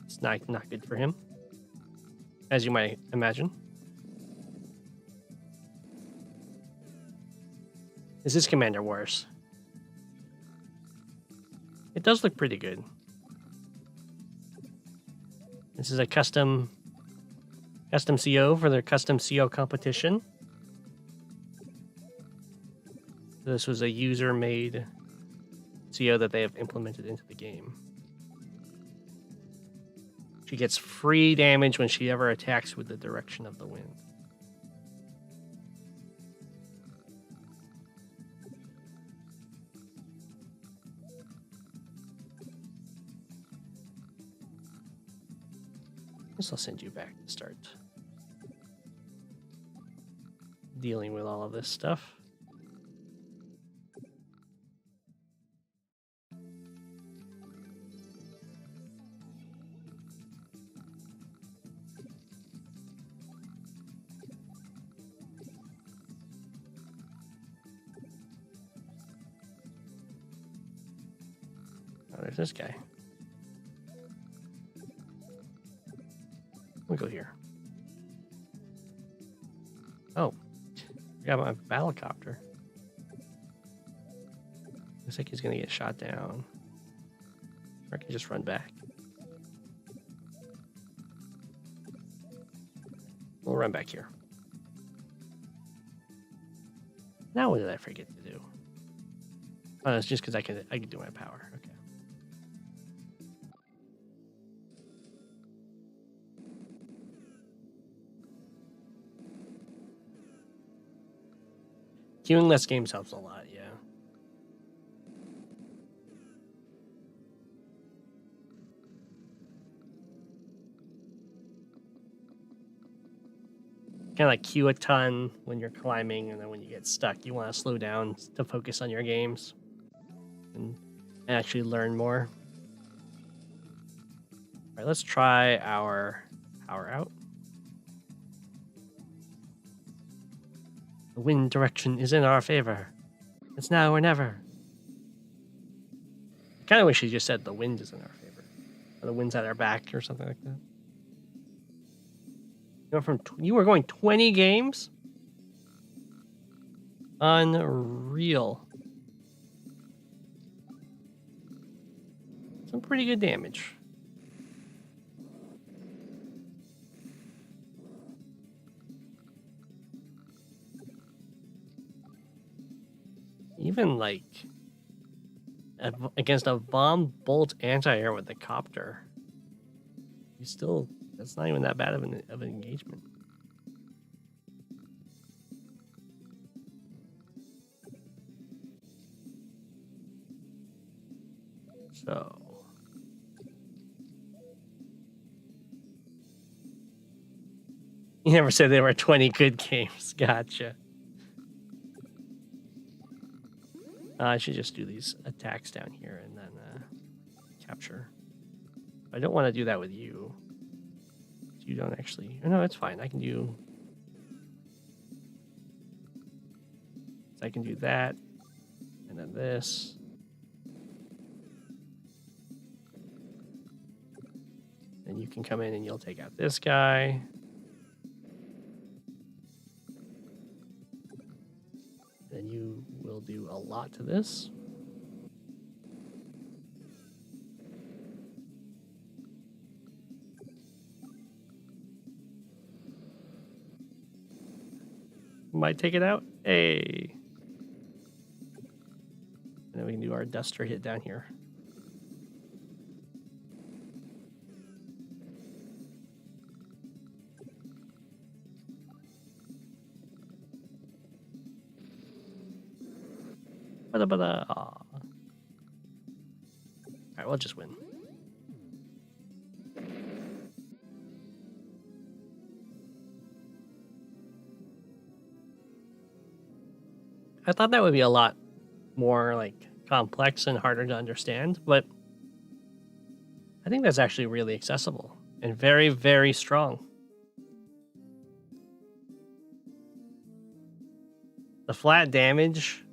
it's not good for him, as you might imagine. Is this Commander Wars? It does look pretty good. This is a custom CO for their custom CO competition. This was a user-made CO that they have implemented into the game. She gets free damage when she ever attacks with the direction of the wind. I guess I'll send you back to start dealing with all of this stuff. Oh, there's this guy. We'll go here. Oh, I got my battlecopter. Looks like he's gonna get shot down. Or I can just run back. We'll run back here. Now what did I forget to do? Oh, it's just because I can do my power. Okay. Queuing less games helps a lot, yeah. Kind of like queue a ton when you're climbing, and then when you get stuck, you want to slow down to focus on your games and actually learn more. All right, let's try our power out. The wind direction is in our favor. It's now or never. I kind of wish he just said the wind is in our favor. Or the wind's at our back or something like that. You were going 20 games? Unreal. Some pretty good damage. Even like against a bomb bolt anti-air with the copter, you still, that's not even that bad of an engagement. So you never said there were 20 good games. Gotcha. I should just do these attacks down here and then capture. I don't want to do that with you. You don't actually... Oh, no, it's fine. I can do... I can do that. And then this. Then you can come in and you'll take out this guy. Then you will do a lot to this. Might take it out. Hey. And then we can do our duster hit down here. Bada. All right, we'll just win. I thought that would be a lot more like complex and harder to understand, but I think that's actually really accessible and very, very strong. The flat damage,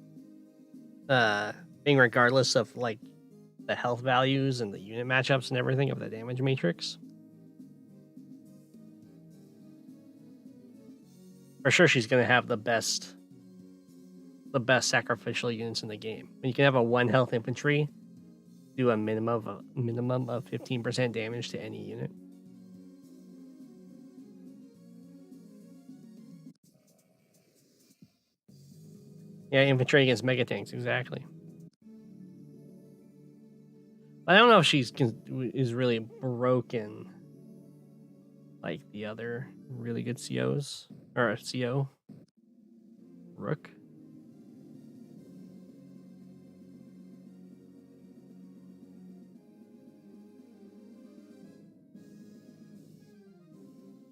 being regardless of like the health values and the unit matchups and everything of the damage matrix. For sure she's going to have the best the best sacrificial units in the game. When you can have a 1 health infantry do a minimum of 15% damage to any unit. Yeah, infantry against mega tanks, exactly. I don't know if is really broken like the other really good COs or a CO Rook.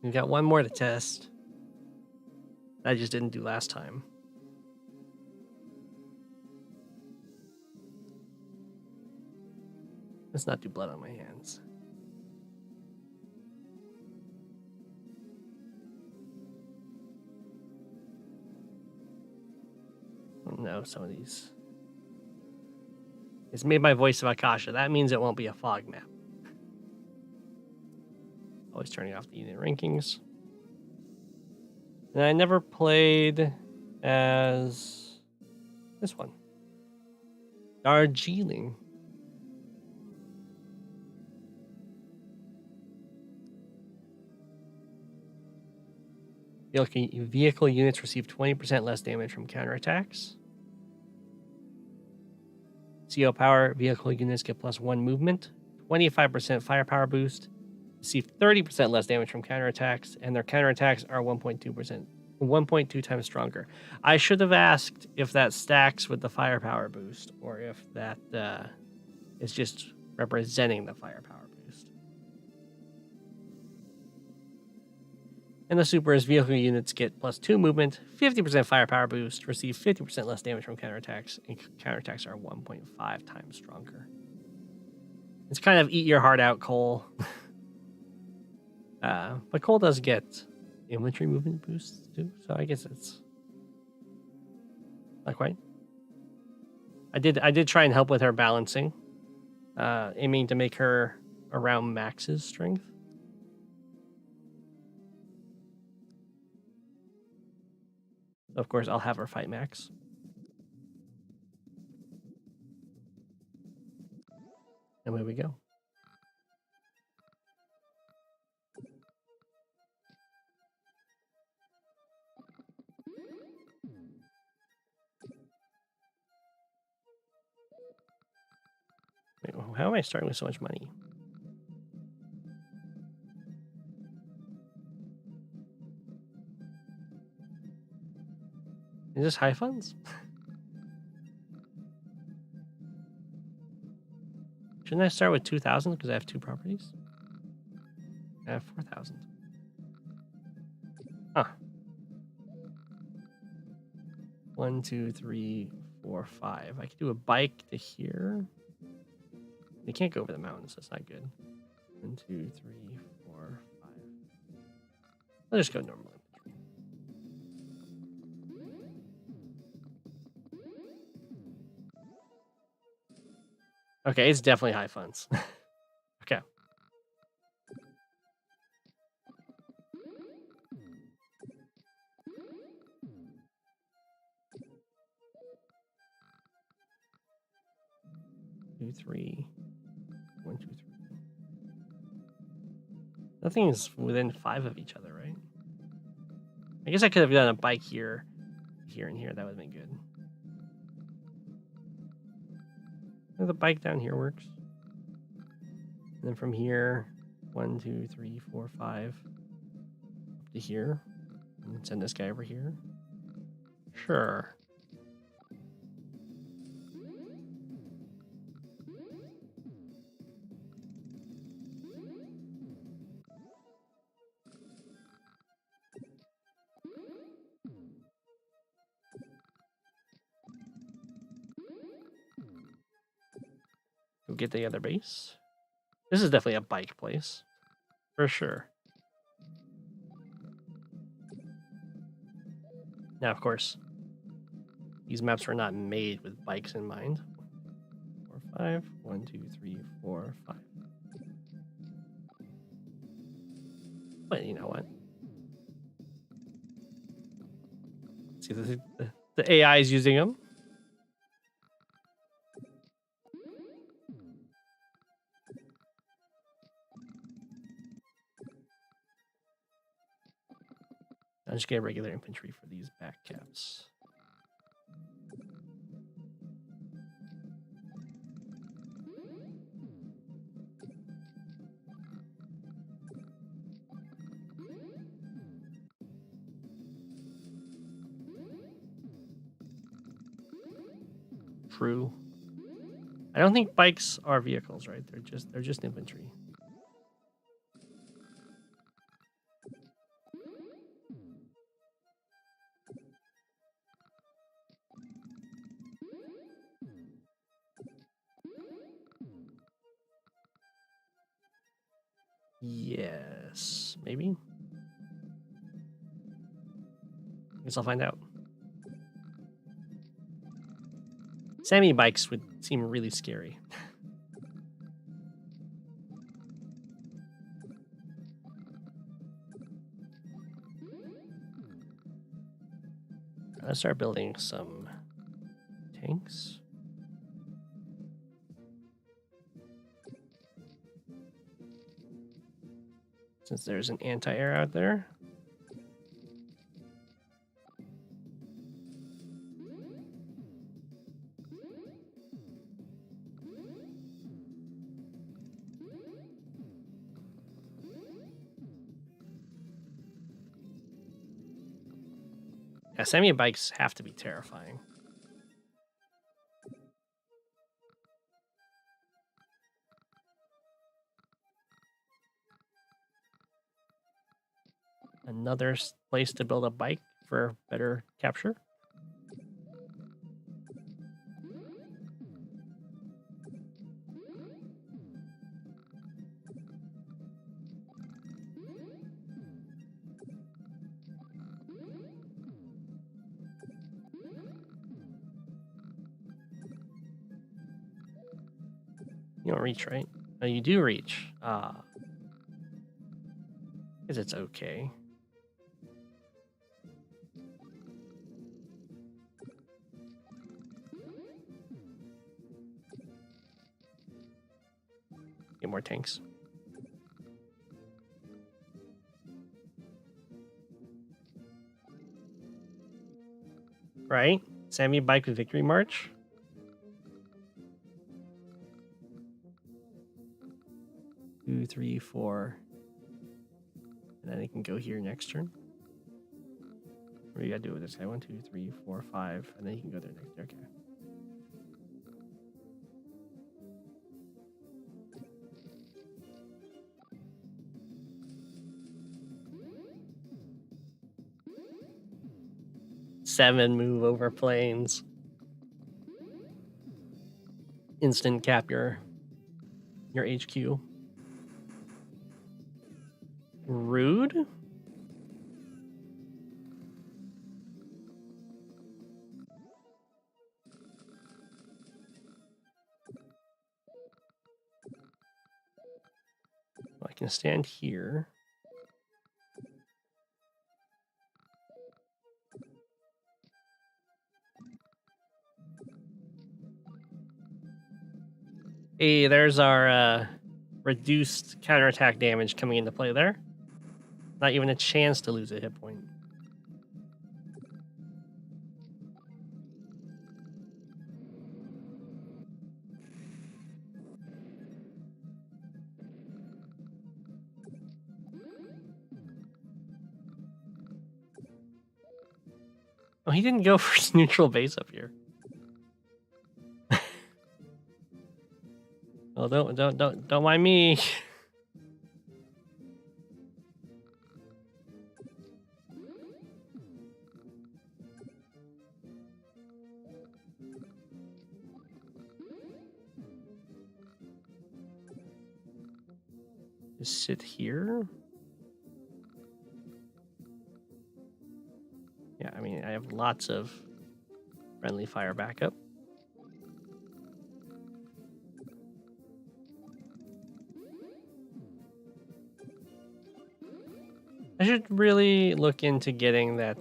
We've got one more to test. I just didn't do last time. Let's not do blood on my hands. Oh no, some of these. It's made by Voice of Akasha. That means it won't be a fog map. Always turning off the unit rankings. And I never played as this one. Darjeeling. Vehicle units receive 20% less damage from counterattacks. CO power vehicle units get +1 movement, 25% firepower boost, receive 30% less damage from counterattacks, and their counterattacks are 1.2 times stronger. I should have asked if that stacks with the firepower boost or if that is just representing the firepower boost. And the super is vehicle units get +2 movement, 50% firepower boost, receive 50% less damage from counterattacks, and counterattacks are 1.5 times stronger. It's kind of eat your heart out, Cole. But Cole does get infantry movement boosts too, so I guess it's not quite. I did try and help with her balancing, aiming to make her around Max's strength. Of course, I'll have her fight Max. And away we go. Wait, how am I starting with so much money? Is this high funds? Shouldn't I start with 2,000 because I have 2 properties? I have 4,000. Huh. 1, 2, 3, 4, 5. I could do a bike to here. They can't go over the mountains. That's not good. 1, 2, 3, 4, 5. I'll just go normally. Okay, it's definitely high funds. Okay. Two, 3. 1, 2, 3. Nothing's within 5 of each other, right? I guess I could have done a bike here, here, and here. That would have been good. The bike down here works. And then from here, 1, 2, 3, 4, 5, up to here. And then send this guy over here. Sure. Go get the other base. This is definitely a bike place. For sure. Now, of course, these maps were not made with bikes in mind. 4, 5. 1, 2, 3, 4, 5. But you know what? See, the The AI is using them. I'm just getting regular infantry for these back caps. True. I don't think bikes are vehicles, right? They're just infantry. Yes, maybe. Guess I'll find out. Sammy bikes would seem really scary. Let's start building some tanks. Since there's an anti-air out there. Yeah, semi bikes have to be terrifying. Another place to build a bike for better capture. You don't reach, right? No, you do reach. Because it's okay. Get more tanks. Right? Sammy bike with victory march. Two, three, four. And then it can go here next turn. What do you gotta do with this guy? 1, 2, 3, 4, 5. And then you can go there next. Okay. Seven move over planes. Instant cap your HQ. Rude? Well, I can stand here. Hey, there's our reduced counterattack damage coming into play there. Not even a chance to lose a hit point. Oh, he didn't go for his neutral base up here. Oh, don't mind me. Just sit here. Yeah, I mean, I have lots of friendly fire backup. I should really look into getting that,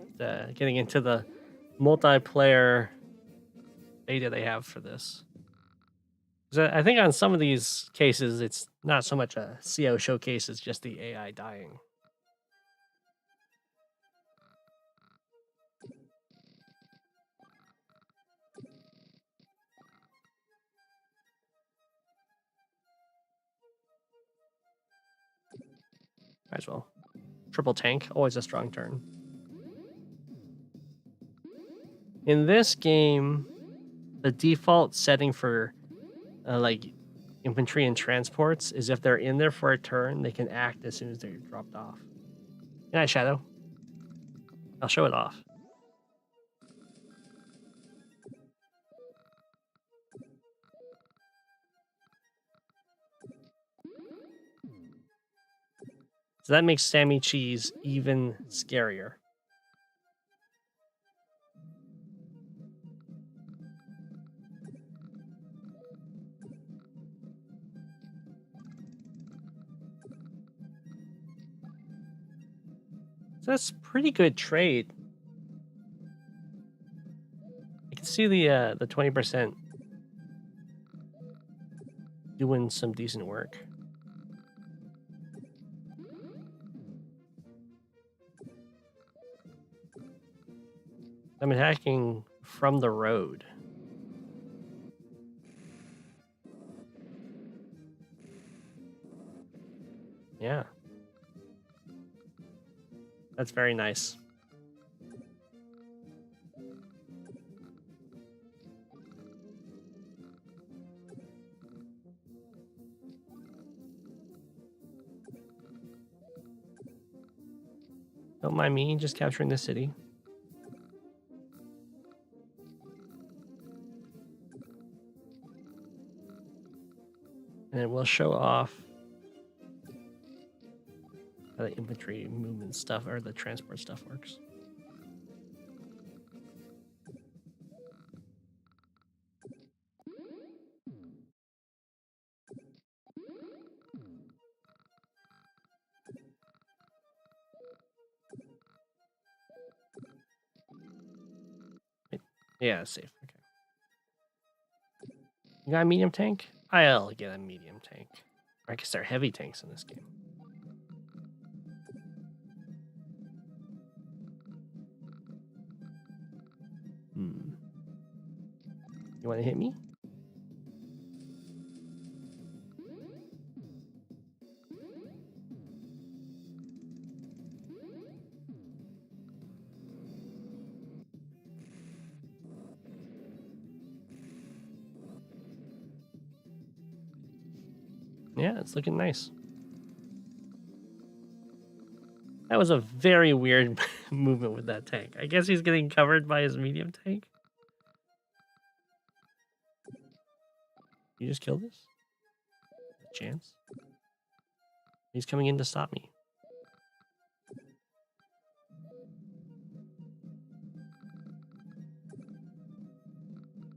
getting into the multiplayer data they have for this. 'Cause I think on some of these cases, it's not so much a CO showcase, it's just the AI dying. Might as well. Triple tank, always a strong turn. In this game, the default setting for like infantry and transports is if they're in there for a turn, they can act as soon as they're dropped off. Good night, Shadow. I'll show it off. So that makes Sammy Cheese even scarier. So that's pretty good trade. I can see the 20% doing some decent work. I'm attacking from the road. Yeah. That's very nice. Don't mind me just capturing the city. And then we'll show off how the infantry movement stuff or the transport stuff works. Yeah, it's safe. Okay. You got a medium tank? I'll get a medium tank. Or I guess they're heavy tanks in this game. You want to hit me? Yeah, it's looking nice. That was a very weird movement with that tank. I guess he's getting covered by his medium tank. You just killed this? A chance? He's coming in to stop me.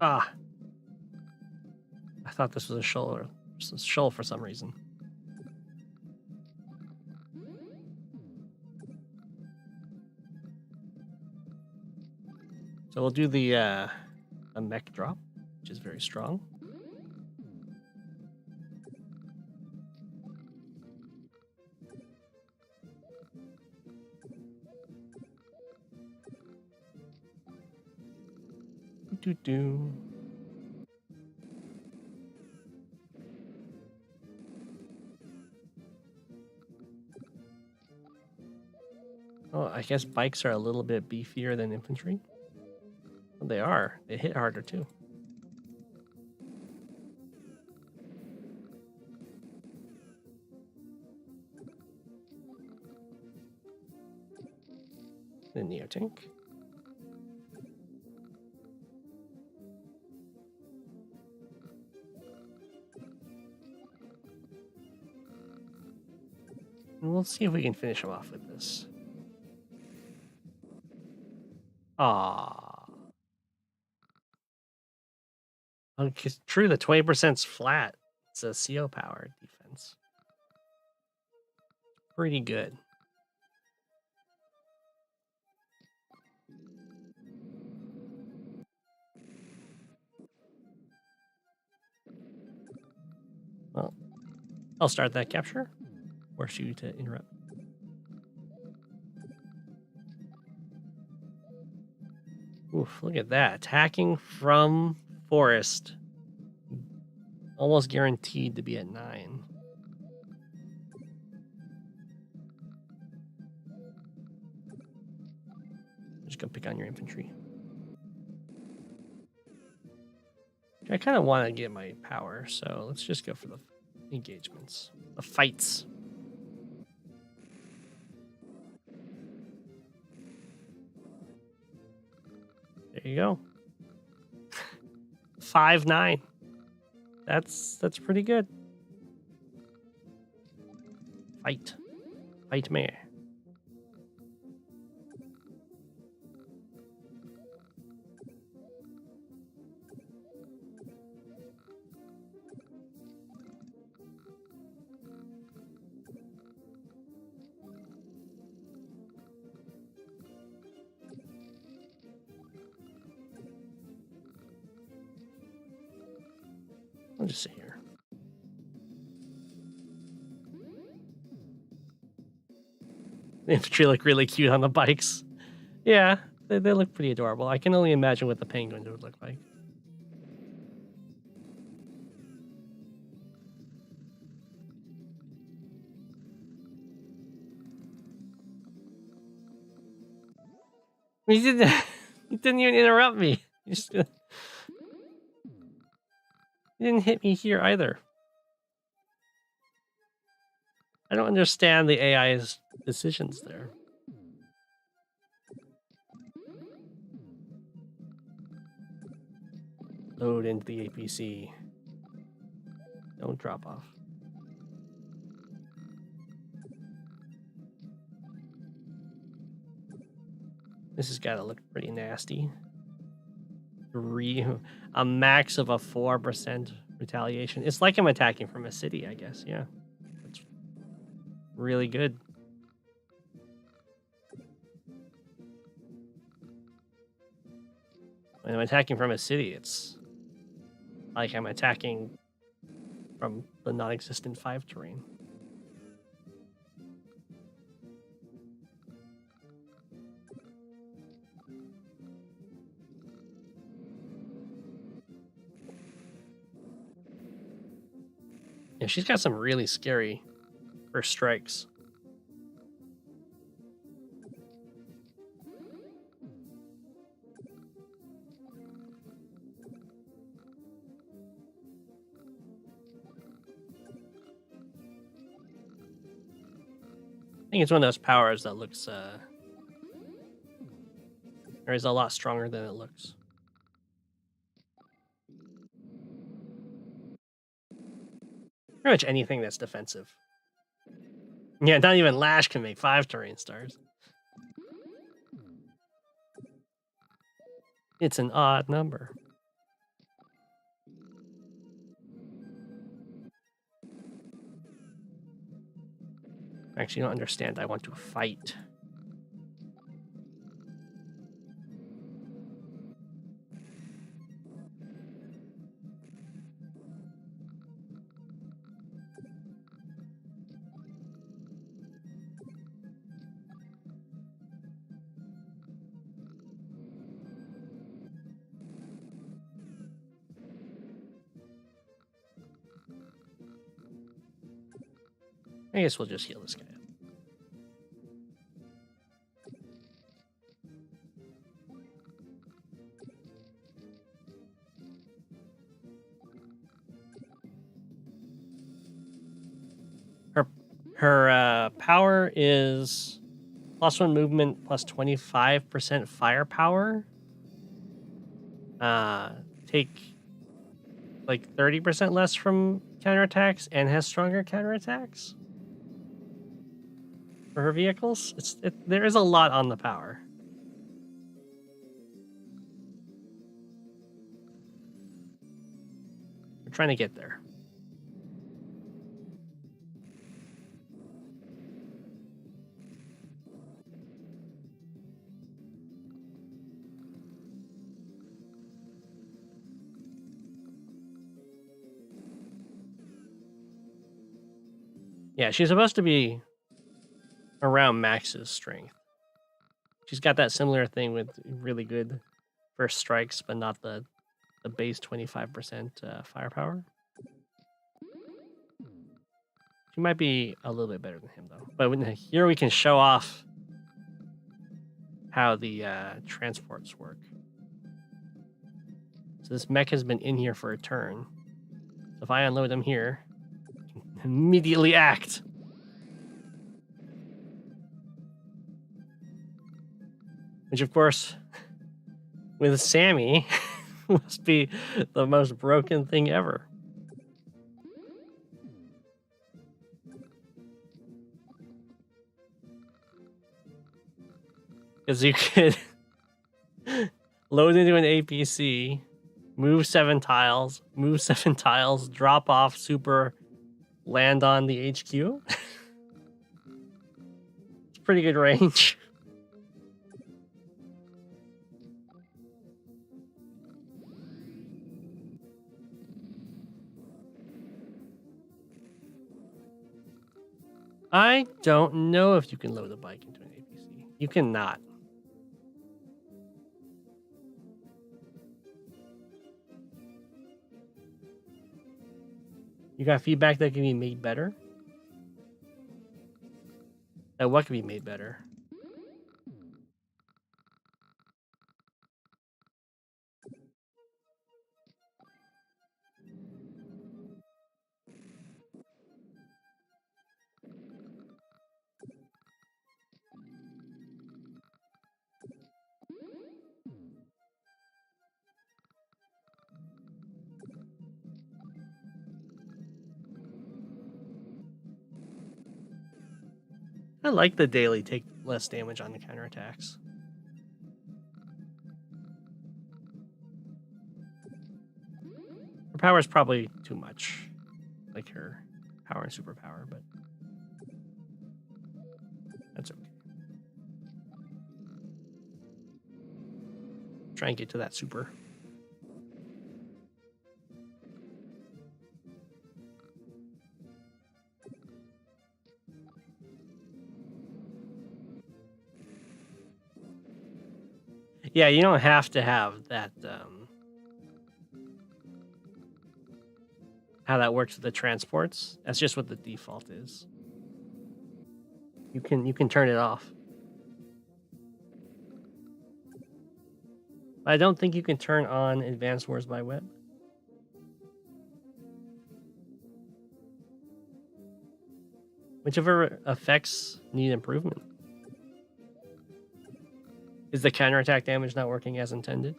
Ah. I thought this was a shoal for some reason. So we'll do the a mech drop, which is very strong. Do. Oh, I guess bikes are a little bit beefier than infantry. Well, they are. They hit harder too. The Neo tank. And we'll see if we can finish him off with this. Ah. Okay, true. The 20%'s flat. It's a CO power defense. Pretty good. Well, I'll start that capture. Force you to interrupt. Oof, look at that. Attacking from forest. Almost guaranteed to be at 9. Just go pick on your infantry. I kind of want to get my power, so let's just go for the engagements. The fights. There you go. 5-9. That's pretty good. Fight. Fight me. I'll just sit here. The infantry look really cute on the bikes. Yeah, they look pretty adorable. I can only imagine what the penguins would look like. You didn't even interrupt me. You didn't hit me here either. I don't understand the AI's decisions there. Load into the APC. Don't drop off. This has got to look pretty nasty. A max of a 4% retaliation. It's like I'm attacking from a city, I guess. Yeah. That's really good. When I'm attacking from a city, it's like I'm attacking from the non-existent 5 terrain. Yeah, she's got some really scary first strikes. I think it's one of those powers that looks or is a lot stronger than it looks. Pretty much anything that's defensive. Yeah, not even Lash can make 5 terrain stars. It's an odd number. Actually, you don't understand. I want to fight. I guess we'll just heal this guy up. Her power is +1 movement, plus 25% firepower. Take like 30% less from counterattacks and has stronger counterattacks for her vehicles. There is a lot on the power. We're trying to get there. Yeah, she's supposed to be around Max's strength. She's got that similar thing with really good first strikes, but not the base 25% firepower. She might be a little bit better than him, though. But here we can show off how the transports work. So this mech has been in here for a turn. So if I unload them here, I can immediately act. Which, of course, with Sammy, must be the most broken thing ever. Because you could load into an APC, move 7 tiles, drop off super, land on the HQ. It's pretty good range. I don't know if you can load a bike into an APC. You cannot. You got feedback that can be made better? What can be made better? I like the daily take less damage on the counterattacks. Her power is probably too much, like her power and superpower, but that's okay. Try and get to that super. Yeah, you don't have to have that. How that works with the transports. That's just what the default is. You can turn it off. I don't think you can turn on Advanced Wars by Web. Whichever effects need improvement. Is the counterattack damage not working as intended?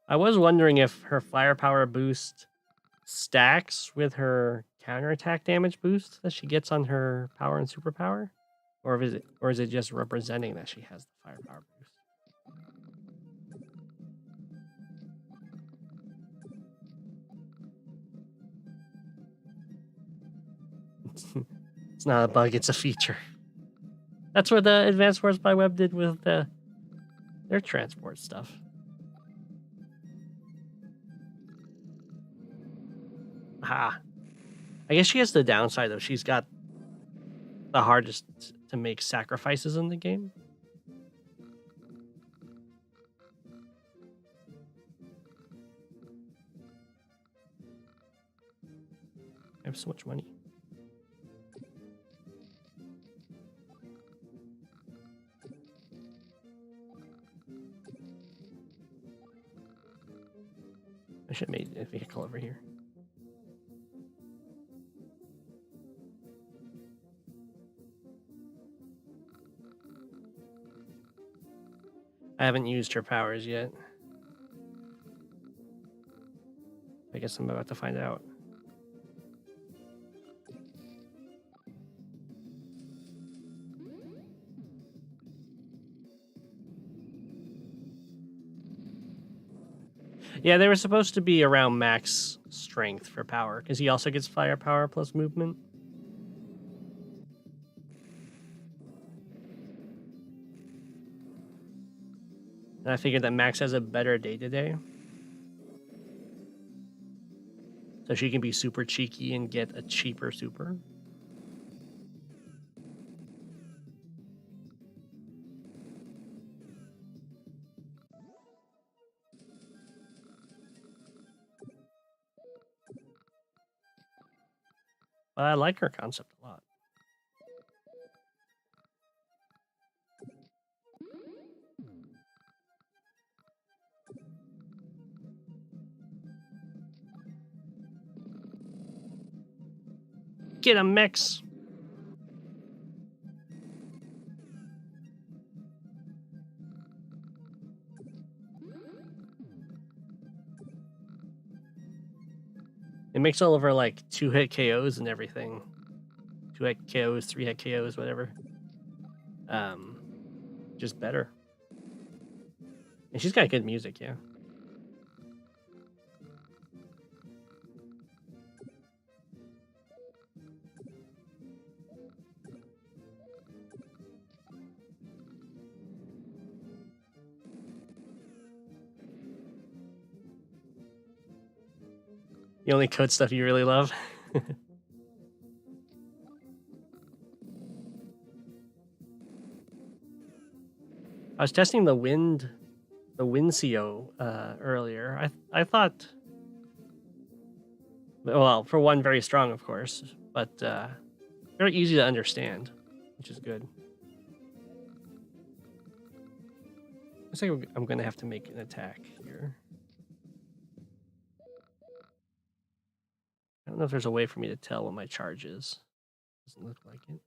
I was wondering if her firepower boost stacks with her counterattack damage boost that she gets on her power and superpower, or is it just representing that she has the firepower boost? It's not a bug, it's a feature. That's what the Advanced Wars by Web did with their transport stuff. Ah, I guess she has the downside though. She's got the hardest to make sacrifices in the game. I have so much money. I should have made a vehicle over here. I haven't used her powers yet. I guess I'm about to find out. Yeah, they were supposed to be around max strength for power, because he also gets firepower plus movement. And I figured that Max has a better day today. So she can be super cheeky and get a cheaper super. But I like her concept a lot. Get a mix. It makes all of her like 2-hit KOs and everything. 2-hit KOs, 3-hit KOs, whatever. Just better. And she's got good music, yeah. The only code stuff you really love. I was testing the wind CO earlier. I thought, well, for one, very strong, of course, but very easy to understand, which is good. Looks like I'm gonna have to make an attack here. I don't know if there's a way for me to tell what my charge is. Doesn't look like it.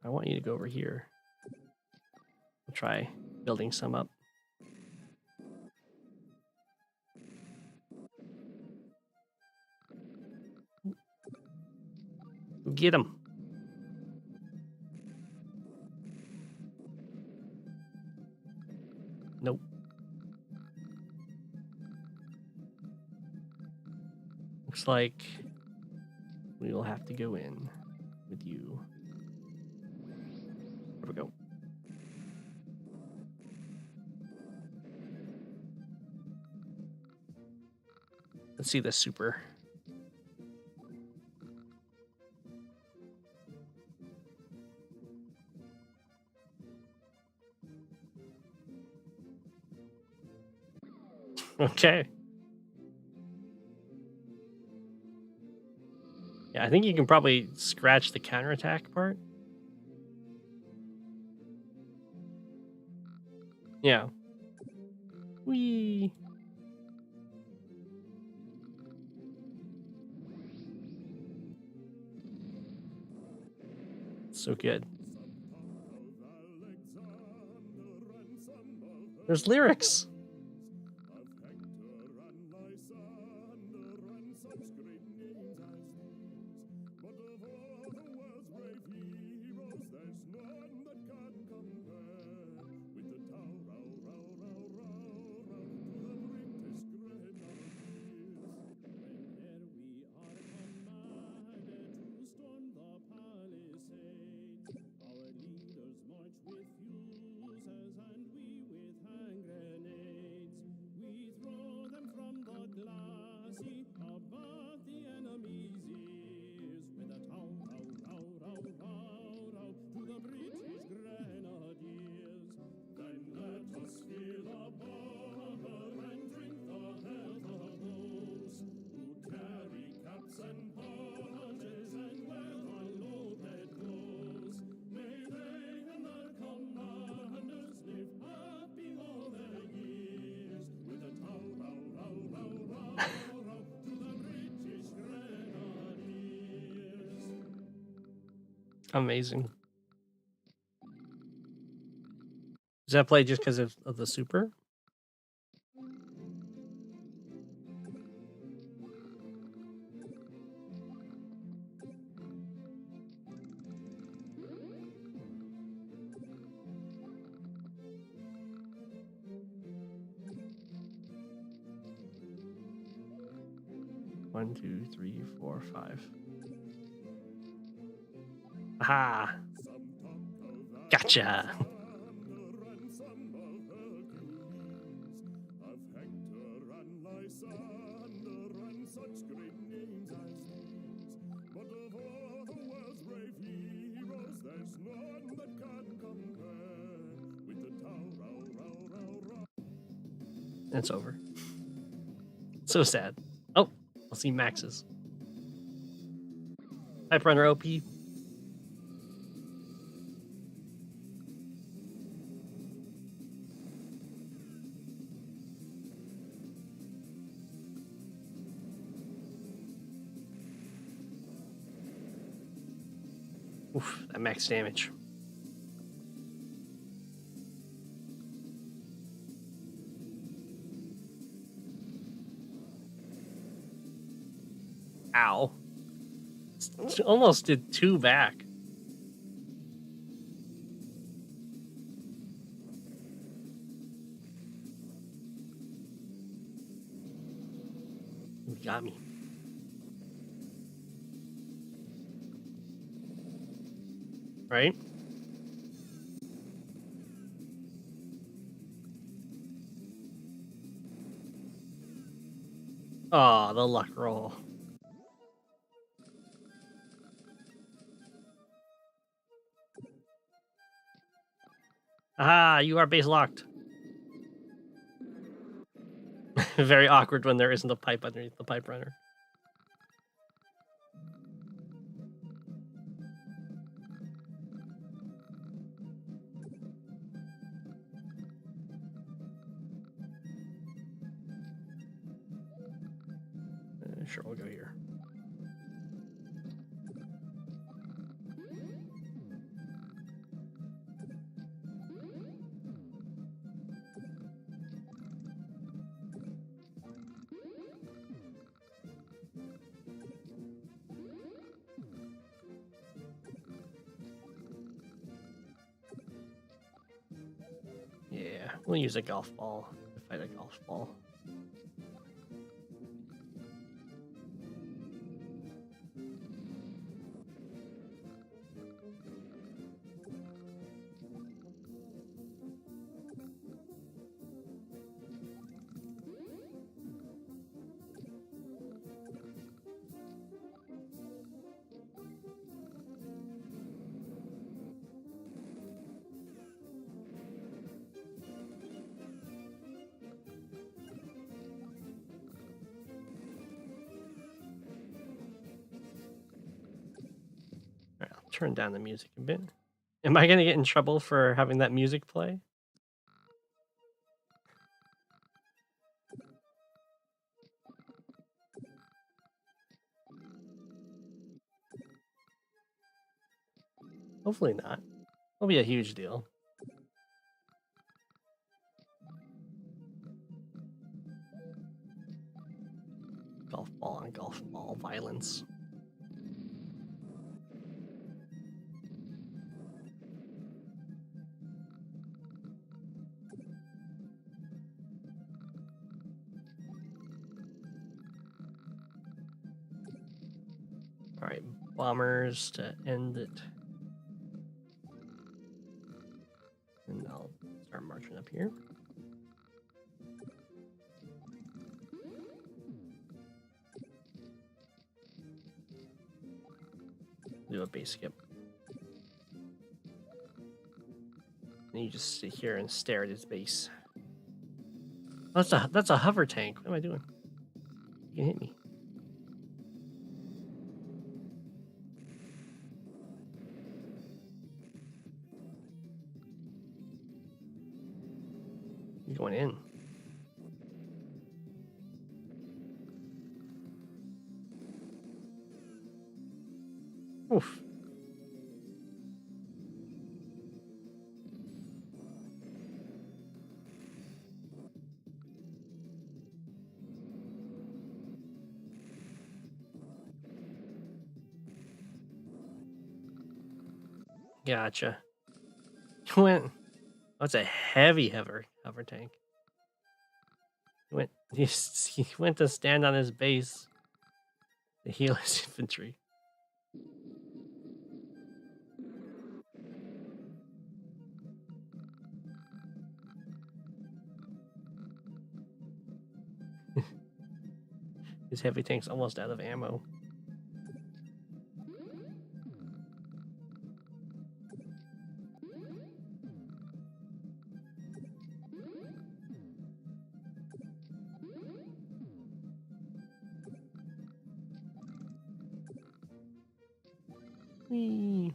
I want you to go over here. I'll try building some up. Get him. Nope. Looks like we will have to go in with you. There we go. Let's see this super. Okay. Yeah, I think you can probably scratch the counterattack part. Yeah. Whee. So good. There's lyrics. Amazing. Does that play just because of the super? One, two, three, four, five. Aha! Gotcha! It's over. So sad. Oh, I'll see Max's. Pipe Runner OP. Oof, that max damage. Ow. Almost did 2 back. You got me. Right? Oh, the luck roll. Ah, you are base locked. Very awkward when there isn't a pipe underneath the pipe runner. Sure, we'll go here. Yeah, we'll use a golf ball to fight a golf ball. Turn down the music a bit. Am I going to get in trouble for having that music play? Hopefully not. It'll be a huge deal. Golf ball on golf ball violence. All right, bombers to end it. And I'll start marching up here. Do a base skip. And you just sit here and stare at his base. That's a hover tank. What am I doing? You can hit me. You're going in. Oof. Gotcha. You went. That's a heavy hover tank. He went to stand on his base to heal his infantry. His heavy tank's almost out of ammo. Whee.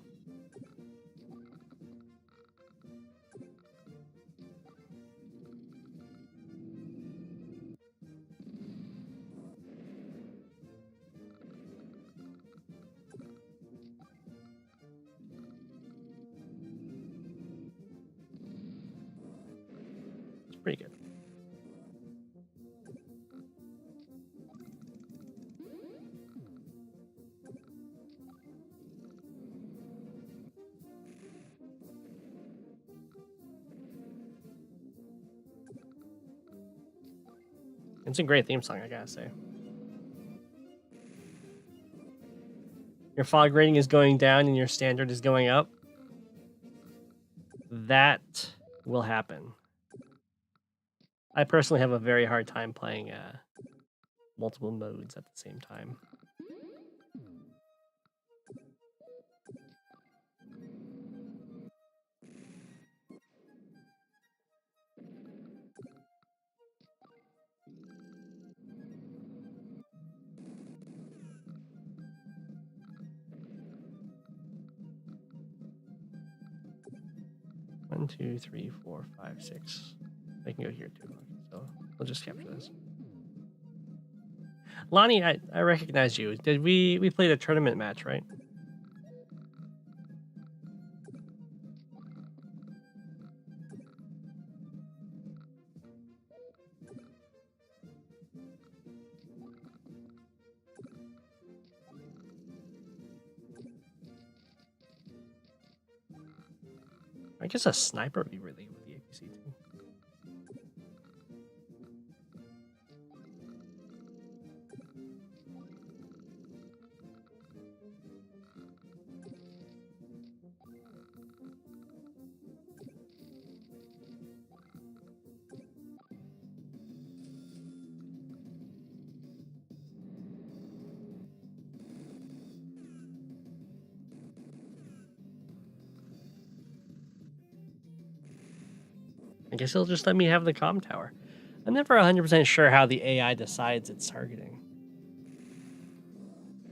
It's pretty good. It's a great theme song, I gotta say. Your fog rating is going down and your standard is going up. That will happen. I personally have a very hard time playing multiple modes at the same time. One, two, three, four, five, six. I can go here too. So we'll just capture this. Lonnie, I recognize you. Did we played a tournament match, right? I guess a sniper would be really good with the APC too. I guess it'll just let me have the comm tower. I'm never 100% sure how the AI decides it's targeting.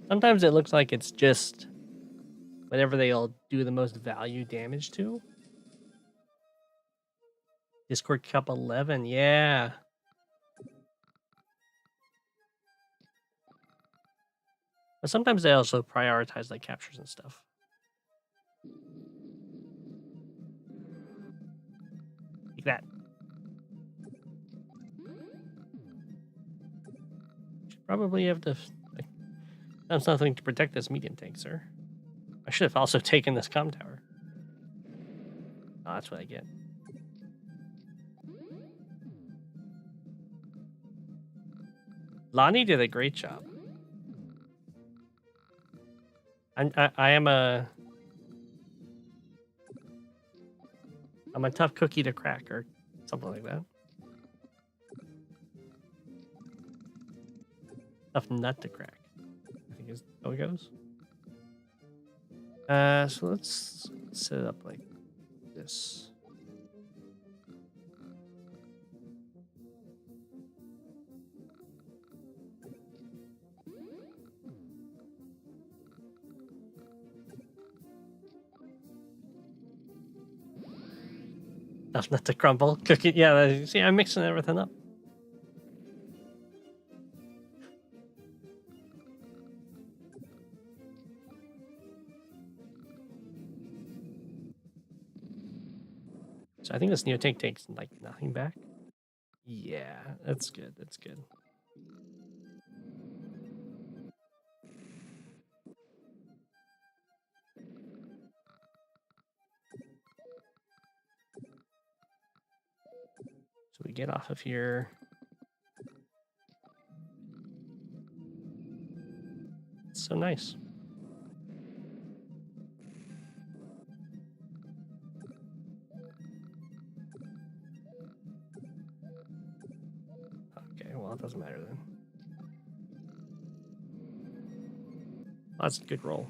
Sometimes it looks like it's just whatever they'll do the most value damage to. Discord Cup 11, yeah. But sometimes they also prioritize like captures and stuff. Like that. Should probably have to. That's nothing to protect this medium tank, sir. I should have also taken this comm tower. Oh, that's what I get. Lonnie did a great job. I am I'm a tough cookie to crack or something like that. Tough nut to crack, I think is how it goes. So let's set it up like this. Tough nut to crumble. Cookie, yeah. See, I'm mixing everything up. So I think this neo tank takes like nothing back. Yeah, that's good. That's good. So we get off of here. It's so nice. Okay, well, it doesn't matter then. Oh, that's a good roll.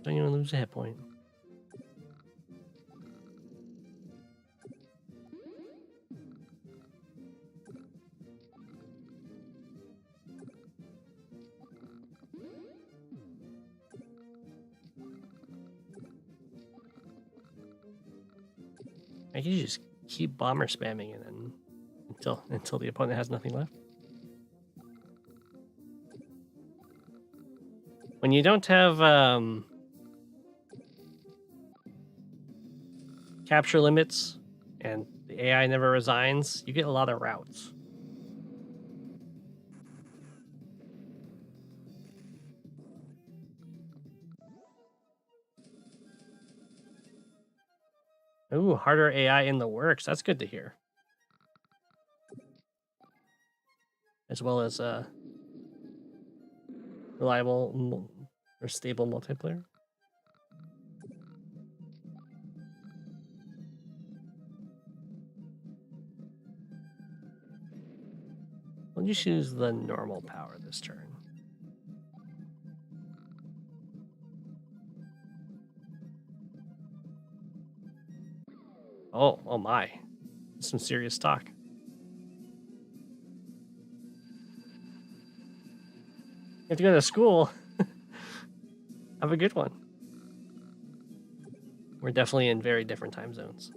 Don't even lose a hit point. I can just keep bomber spamming and then until the opponent has nothing left. When you don't have capture limits and the AI never resigns, you get a lot of routes. Ooh, harder AI in the works. That's good to hear. As well as reliable or stable multiplayer. We'll just use the normal power this turn. Oh my. Some serious talk. You have to go to school. Have a good one. We're definitely in very different time zones.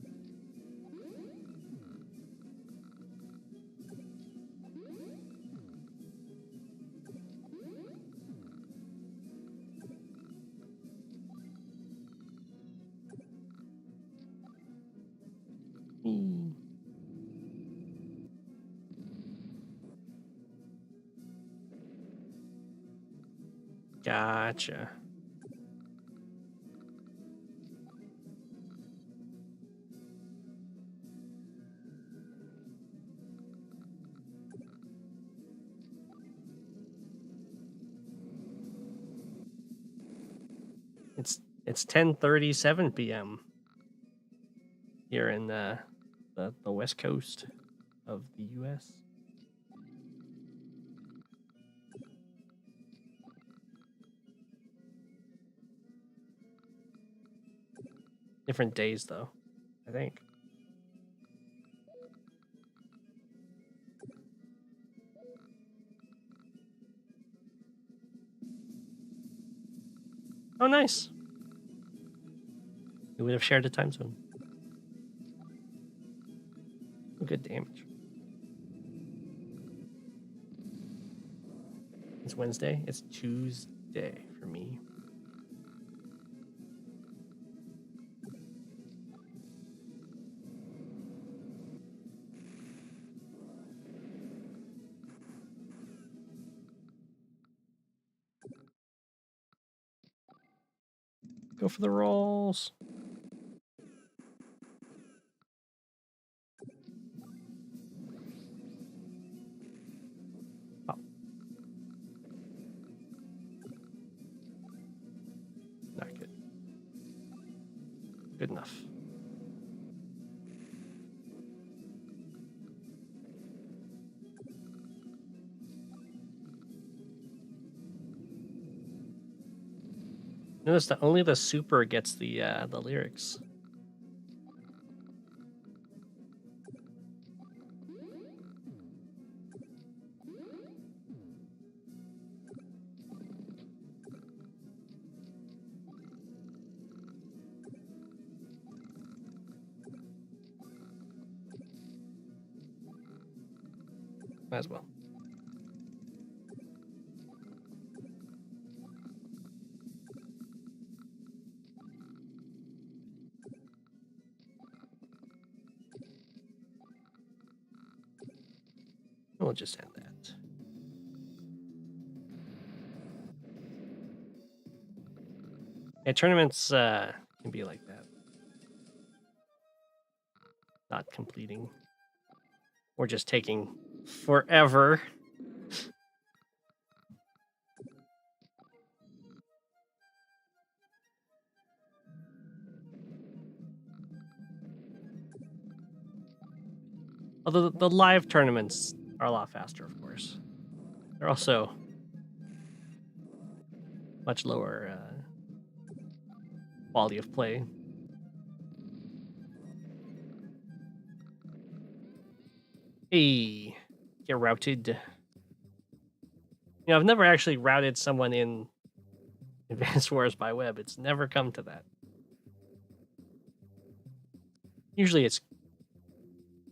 Gotcha. It's 10:37 p.m. here in the west coast of the U.S. Different days, though, I think. Oh, nice. We would have shared a time zone. Good damage. It's Wednesday. It's Tuesday for me. Go for the rolls. Oh. Not good. Good enough. Notice that only the super gets the lyrics. Might as well. We'll just end that. Yeah, tournaments can be like that. Not completing. Or just taking forever. Although the live tournaments are a lot faster, of course. They're also much lower quality of play. Hey, get routed. You know, I've never actually routed someone in Advanced Wars by Web. It's never come to that. Usually it's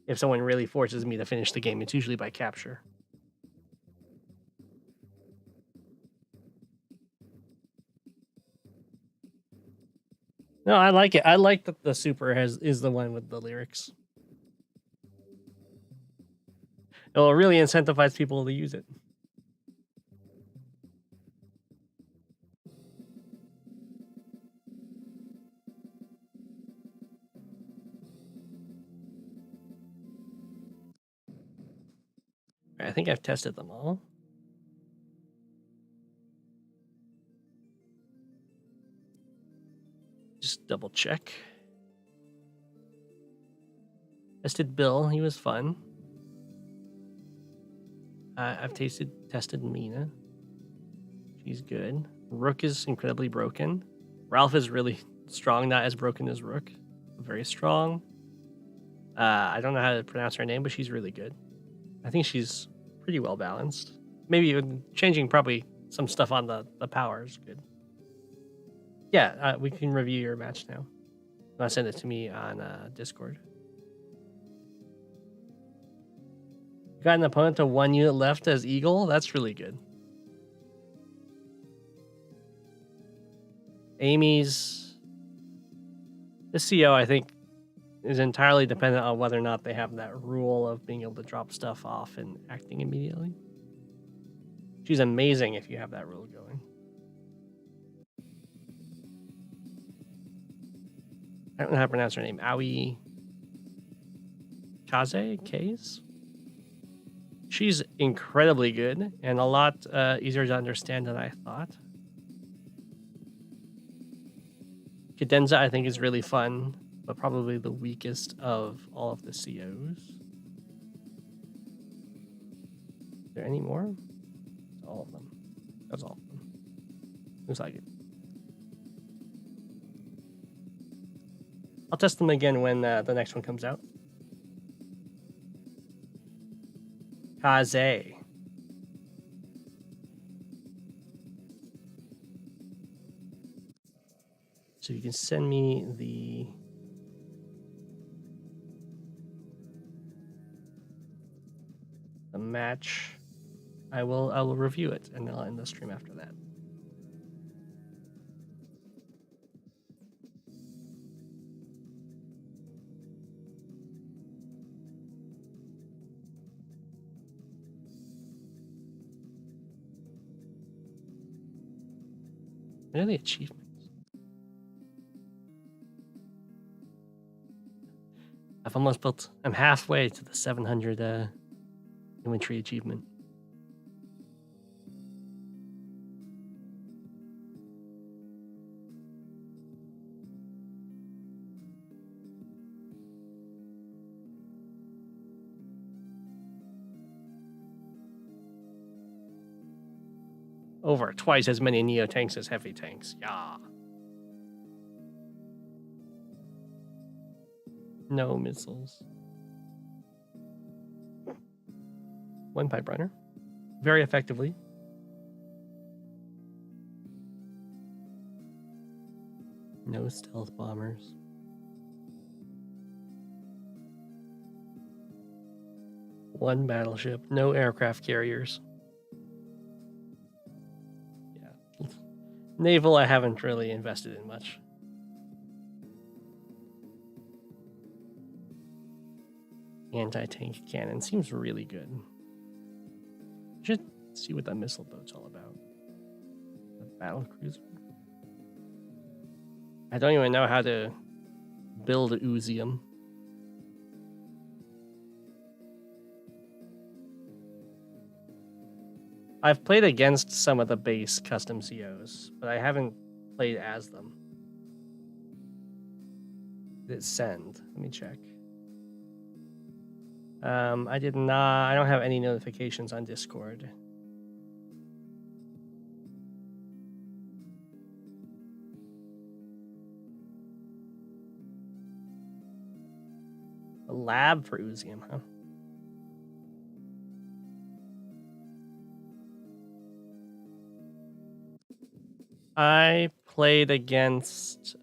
if someone really forces me to finish the game, it's usually by capture. No, I like it. I like that the super is the one with the lyrics. It'll really incentivize people to use it. I think I've tested them all. Just double check. Tested Bill. He was fun. I've tested Mina. She's good. Rook is incredibly broken. Ralph is really strong, not as broken as Rook. Very strong. I don't know how to pronounce her name, but she's really good. I think she's pretty well balanced. Maybe even changing probably some stuff on the power is good. Yeah, we can review your match now. Send it to me on Discord. You got an opponent to 1 unit left as Eagle? That's really good. Amy's... The CO, I think, is entirely dependent on whether or not they have that rule of being able to drop stuff off and acting immediately. She's amazing if you have that rule going. I don't know how to pronounce her name. Aoi Kaze? She's incredibly good and a lot easier to understand than I thought. Cadenza, I think, is really fun, but probably the weakest of all of the COs. Is there any more? All of them. That's all of them. Looks like it. I'll test them again when the next one comes out. Kaze. So you can send me the match. I will review it and I'll end the stream after that. What are the achievements? I've almost built. I'm halfway to the 700 infantry achievement. Over twice as many Neo tanks as heavy tanks. Yeah. No missiles. One pipe runner. Very effectively. No stealth bombers. One battleship. No aircraft carriers. Yeah. Naval, I haven't really invested in much. Anti-tank cannon seems really good. Should see what that missile boat's all about. The battle cruiser. I don't even know how to build an Uzium. I've played against some of the base custom COs, but I haven't played as them. Did it send? Let me check. I did not. I don't have any notifications on Discord. A lab for Uzium, huh? I played against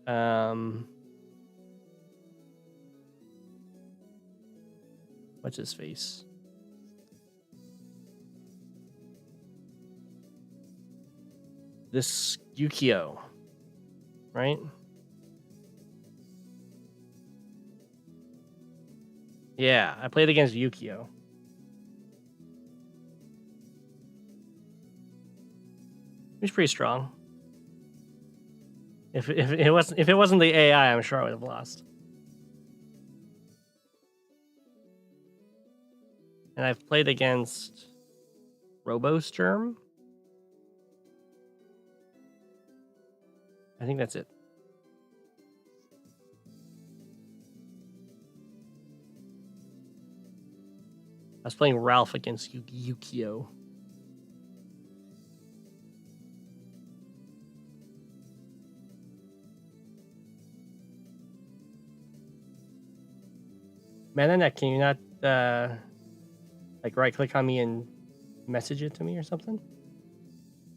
What's his face? This Yukio, right? Yeah, I played against Yukio. He's pretty strong. If it wasn't the AI, I'm sure I would have lost. And I've played against RoboSturm. I think that's it. I was playing Ralph against Yukio. Mananek, can you not like right click on me and message it to me or something?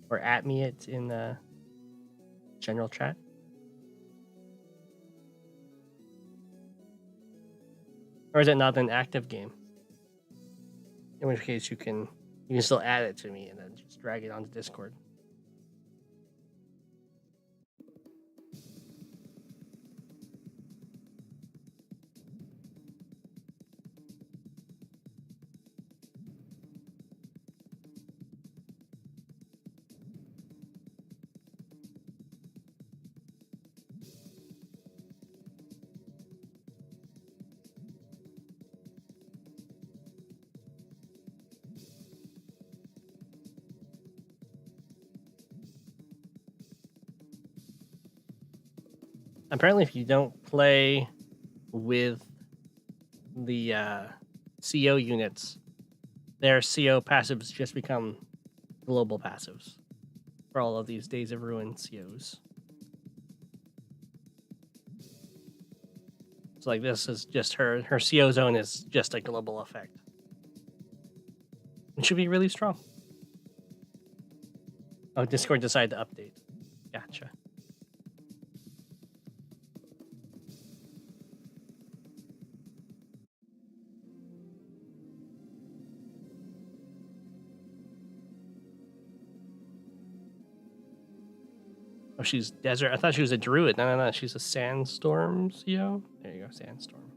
Or at me it in the general chat? Or is it not an active game? In which case you can still add it to me and then just drag it onto Discord. Apparently, if you don't play with the CO units, their CO passives just become global passives for all of these Days of Ruin COs. So like this is just her CO zone is just a global effect. It should be really strong. Oh, Discord decided to update. Gotcha. Oh, she's desert. I thought she was a druid. No. She's a sandstorm CO. There you go, sandstorm.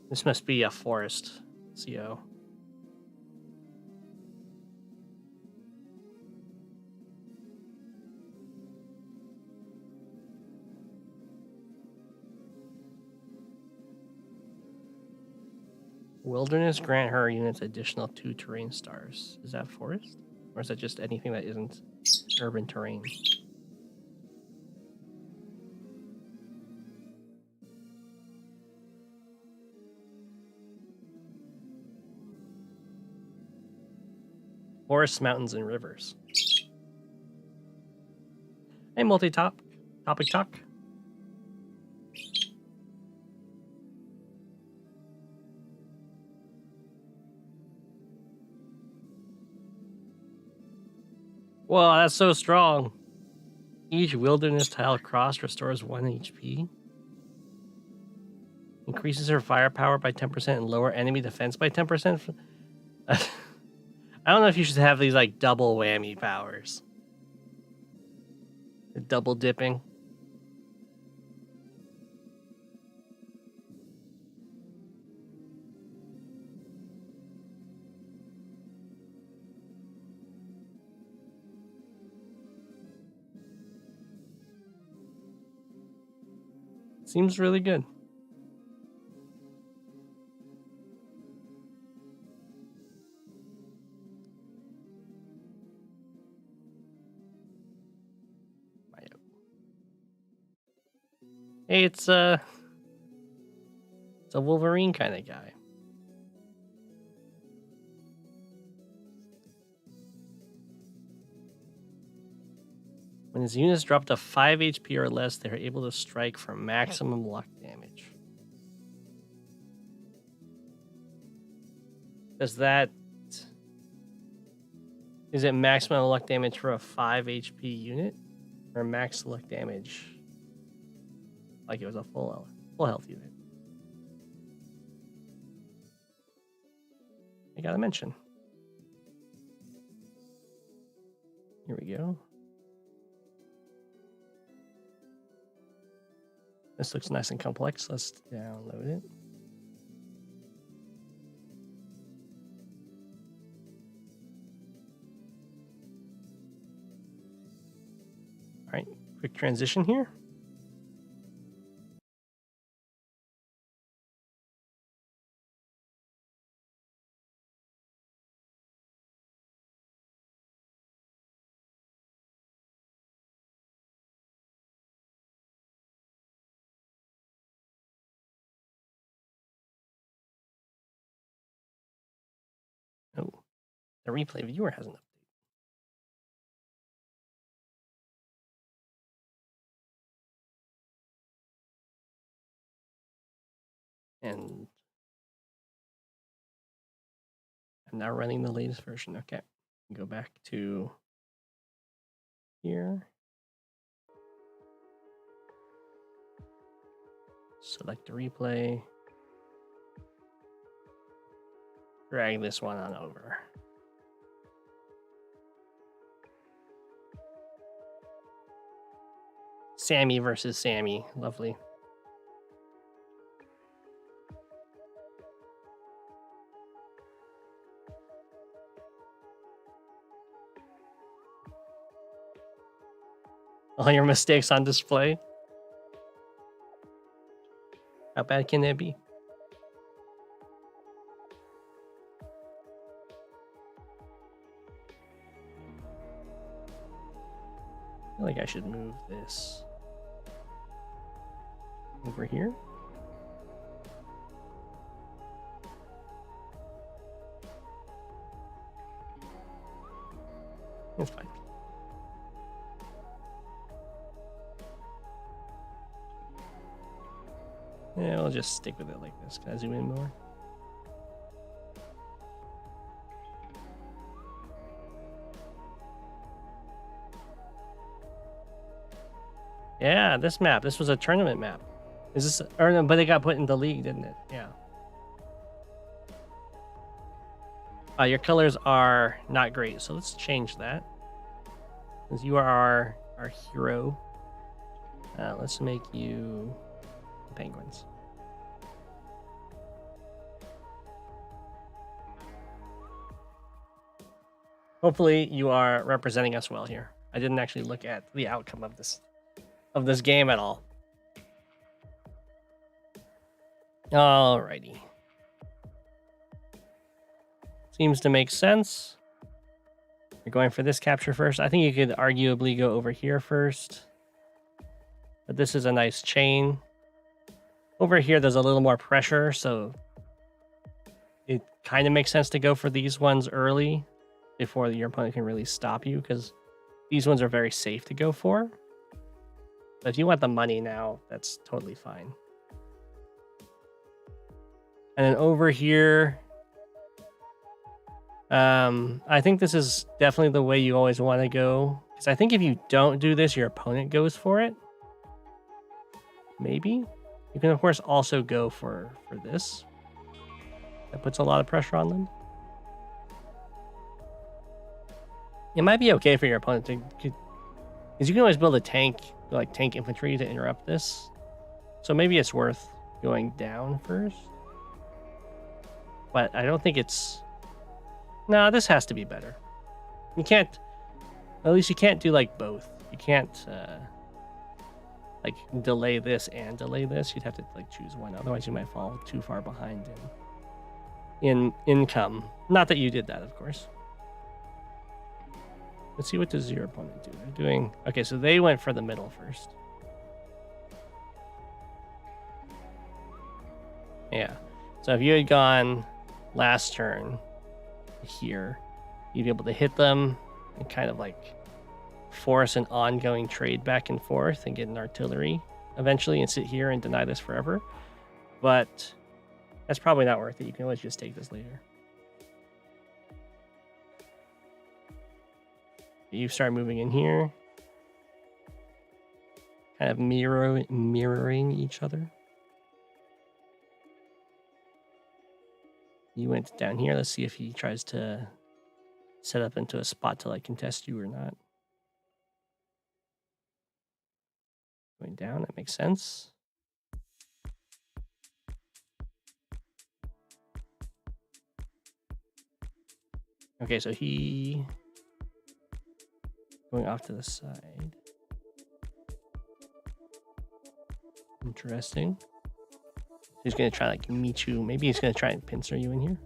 This must be a forest CO. Wilderness grant her units additional 2 terrain stars. Is that forest? Or is that just anything that isn't urban terrain? Forests, mountains, and rivers. Hey, multi-top. Topic talk. Whoa, that's so strong. Each wilderness tile crossed restores 1 HP. Increases her firepower by 10% and lower enemy defense by 10%. I don't know if you should have these like double whammy powers. Double dipping. Seems really good. Hey, it's a Wolverine kind of guy. When his units drop to 5 HP or less, they are able to strike for maximum luck damage. Is it maximum luck damage for a 5 HP unit? Or max luck damage? like it was a full health unit. I gotta mention. Here we go. This looks nice and complex. Let's download it. All right, quick transition here. Oh, the replay viewer has an update. And I'm now running the latest version. Okay, go back to here. Select the replay. Drag this one on over. Sammy versus Sammy. Lovely. All your mistakes on display. How bad can it be? I feel like I should move this over here. It's fine. Yeah, we'll just stick with it like this. Can I zoom in more? Yeah, this map. This was a tournament map. Is this? Or no, but it got put in the league, didn't it? Yeah. Your colors are not great, so let's change that. Because you are our hero. Let's make you penguins. Hopefully you are representing us well here. I didn't actually look at the outcome of this game at all. Alrighty. Seems to make sense. You're going for this capture first. I think you could arguably go over here first. But this is a nice chain. Over here, there's a little more pressure, so it kind of makes sense to go for these ones early before your opponent can really stop you, because these ones are very safe to go for. But if you want the money now, that's totally fine. And then over here, I think this is definitely the way you always want to go. Because I think if you don't do this, your opponent goes for it. Maybe. You can, of course, also go for this. That puts a lot of pressure on them. It might be okay for your opponent to... Because you can always build a tank, like tank infantry, to interrupt this. So maybe it's worth going down first. But I don't think it's... No, this has to be better. You can't... At least you can't do like both. You can't like delay this and delay this. You'd have to like choose one. Otherwise you might fall too far behind in income. Not that you did that, of course. Let's see what does your opponent do. They're doing... Okay, so they went for the middle first. Yeah. So if you had gone last turn here, you'd be able to hit them and kind of like force an ongoing trade back and forth and get an artillery eventually and sit here and deny this forever. But that's probably not worth it. You can always just take this later. You start moving in here. kind of mirroring each other. You went down here. Let's see if he tries to set up into a spot to like contest you or not. Going down, that makes sense. Okay, so he going off to the side. Interesting. He's gonna try like meet you. Maybe he's gonna try and pincer you in here.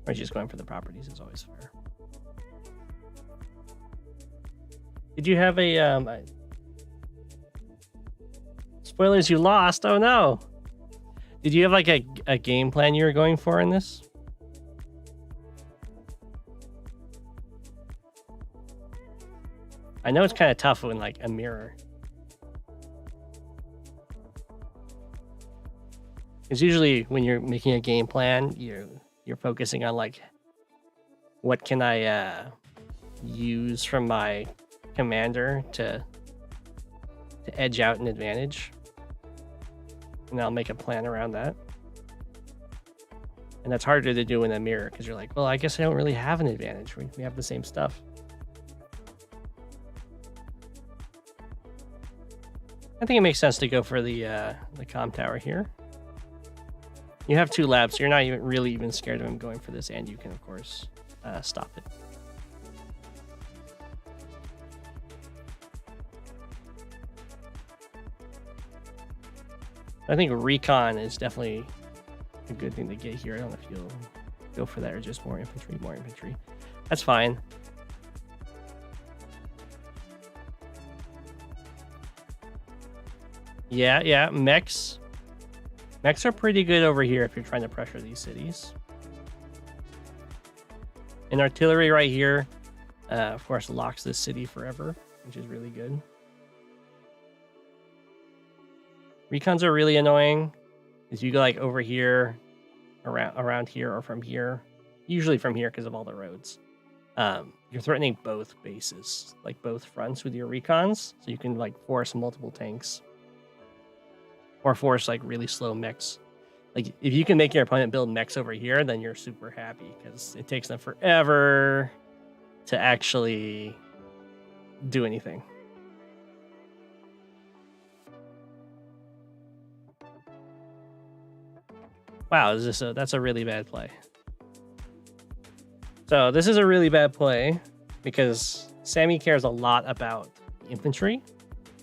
Or he's just going for the properties. Is always fair. Did you have a spoilers? You lost. Oh no. Did you have like a game plan you were going for in this? I know it's kind of tough when like a mirror. Because usually when you're making a game plan, you're focusing on like what can I use from my commander to edge out an advantage. And I'll make a plan around that. And that's harder to do in a mirror because you're like, well, I guess I don't really have an advantage. We have the same stuff. I think it makes sense to go for the comm tower here. You have 2 labs, so you're not even scared of him going for this, and you can, of course, stop it. I think recon is definitely a good thing to get here. I don't know if you'll go for that or just more infantry. That's fine. Yeah, mechs. Mechs are pretty good over here if you're trying to pressure these cities. And artillery right here, of course, locks this city forever, which is really good. Recons are really annoying. Is you go like over here, around here, or from here. Usually from here because of all the roads. You're threatening both bases, like both fronts with your recons, so you can like force multiple tanks. Or force like really slow mechs. Like if you can make your opponent build mechs over here, then you're super happy because it takes them forever to actually do anything. Wow, that's a really bad play. So this is a really bad play because Sammy cares a lot about infantry.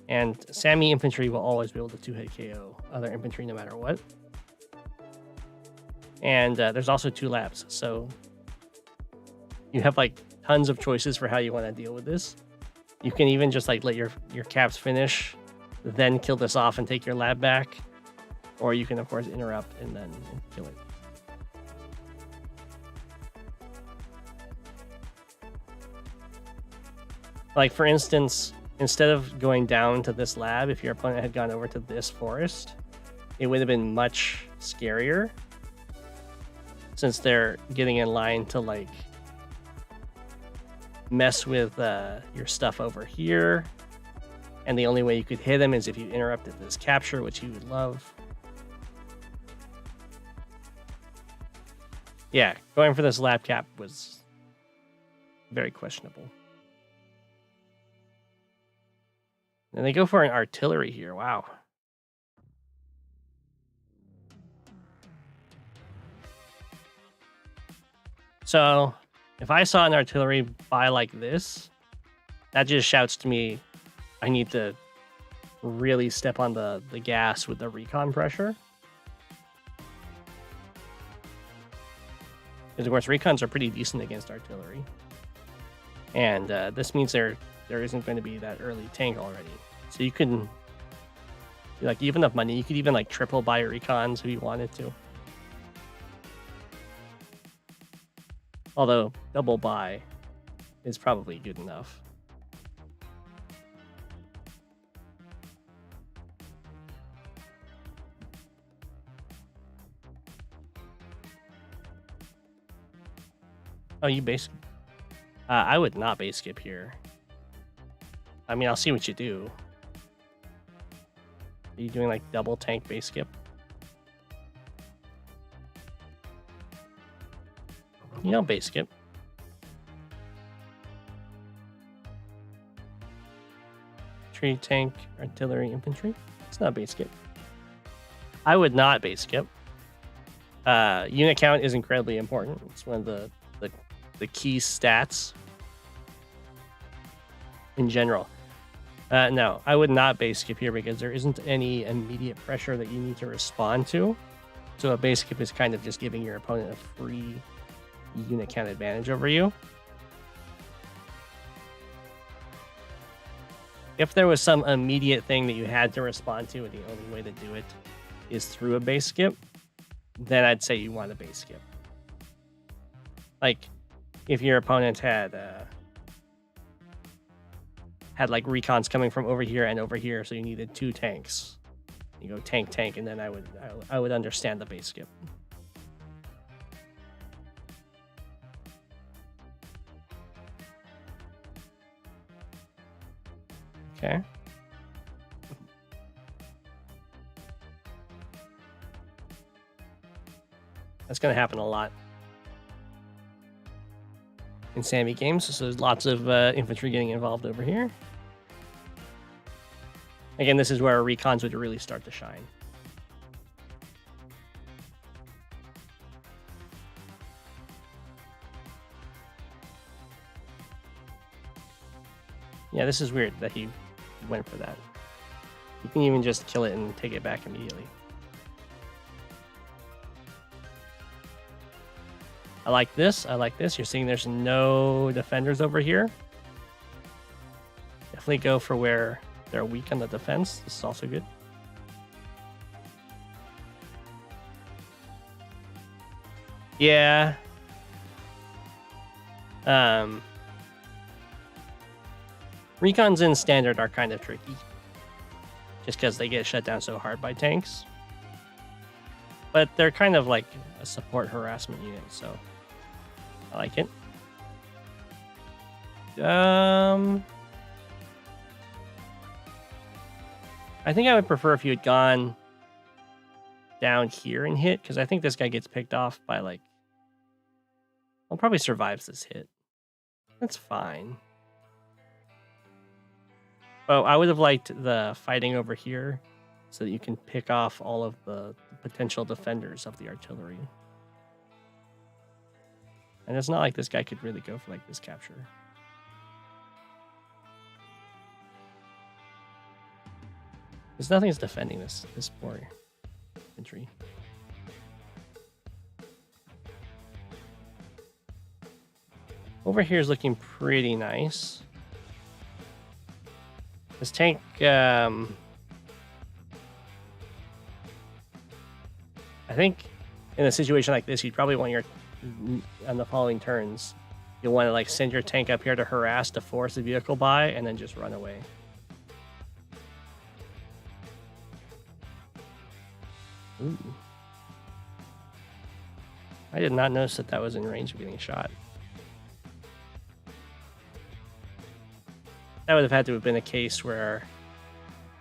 And Sammy infantry will always be able to 2-hit KO other infantry no matter what. And there's also 2 labs, so you have like tons of choices for how you want to deal with this. You can even just like let your caps finish, then kill this off and take your lab back. Or you can, of course, interrupt and then kill it. Like, for instance, instead of going down to this lab, if your opponent had gone over to this forest, it would have been much scarier. Since they're getting in line to, like, mess with your stuff over here. And the only way you could hit them is if you interrupted this capture, which you would love. Yeah, going for this lab cap was very questionable. And they go for an artillery here. Wow. So, if I saw an artillery buy like this, that just shouts to me, I need to really step on the gas with the recon pressure. Because, of course, recons are pretty decent against artillery. And this means there isn't going to be that early tank already. So you can, like, you have enough money. You could even, like, triple buy recons if you wanted to. Although, double buy is probably good enough. Oh, you base... I would not base skip here. I mean, I'll see what you do. Are you doing like double tank base skip? You know, base skip. Tree, tank, artillery, infantry. It's not base skip. I would not base skip. Unit count is incredibly important. It's one of the key stats in general. No, I would not base skip here because there isn't any immediate pressure that you need to respond to. So a base skip is kind of just giving your opponent a free unit count advantage over you. If there was some immediate thing that you had to respond to, and the only way to do it is through a base skip, then I'd say you want a base skip. Like, if your opponent had like recons coming from over here and over here, so you needed 2 tanks. You go tank, tank, and then I would understand the base skip. Okay. That's going to happen a lot in Sammy games, so there's lots of infantry getting involved over here. Again, this is where recons would really start to shine. Yeah, this is weird that he went for that. You can even just kill it and take it back immediately. I like this. I like this. You're seeing there's no defenders over here. Definitely go for where they're weak on the defense. This is also good. Yeah. Recons in standard are kind of tricky. Just because they get shut down so hard by tanks. But they're kind of like a support harassment unit, so I like it. I think I would prefer if you had gone down here and hit, because I think this guy gets picked off by like... Well, probably survives this hit. That's fine. Oh, I would have liked the fighting over here so that you can pick off all of the potential defenders of the artillery. And it's not like this guy could really go for like this capture. Because nothing's defending this poor infantry. Over here is looking pretty nice. This tank, I think in a situation like this, you'd probably want your, on the following turns, you'll want to like send your tank up here to harass, to force the vehicle by, and then just run away. Ooh. I did not notice that was in range of getting shot. That would have had to have been a case where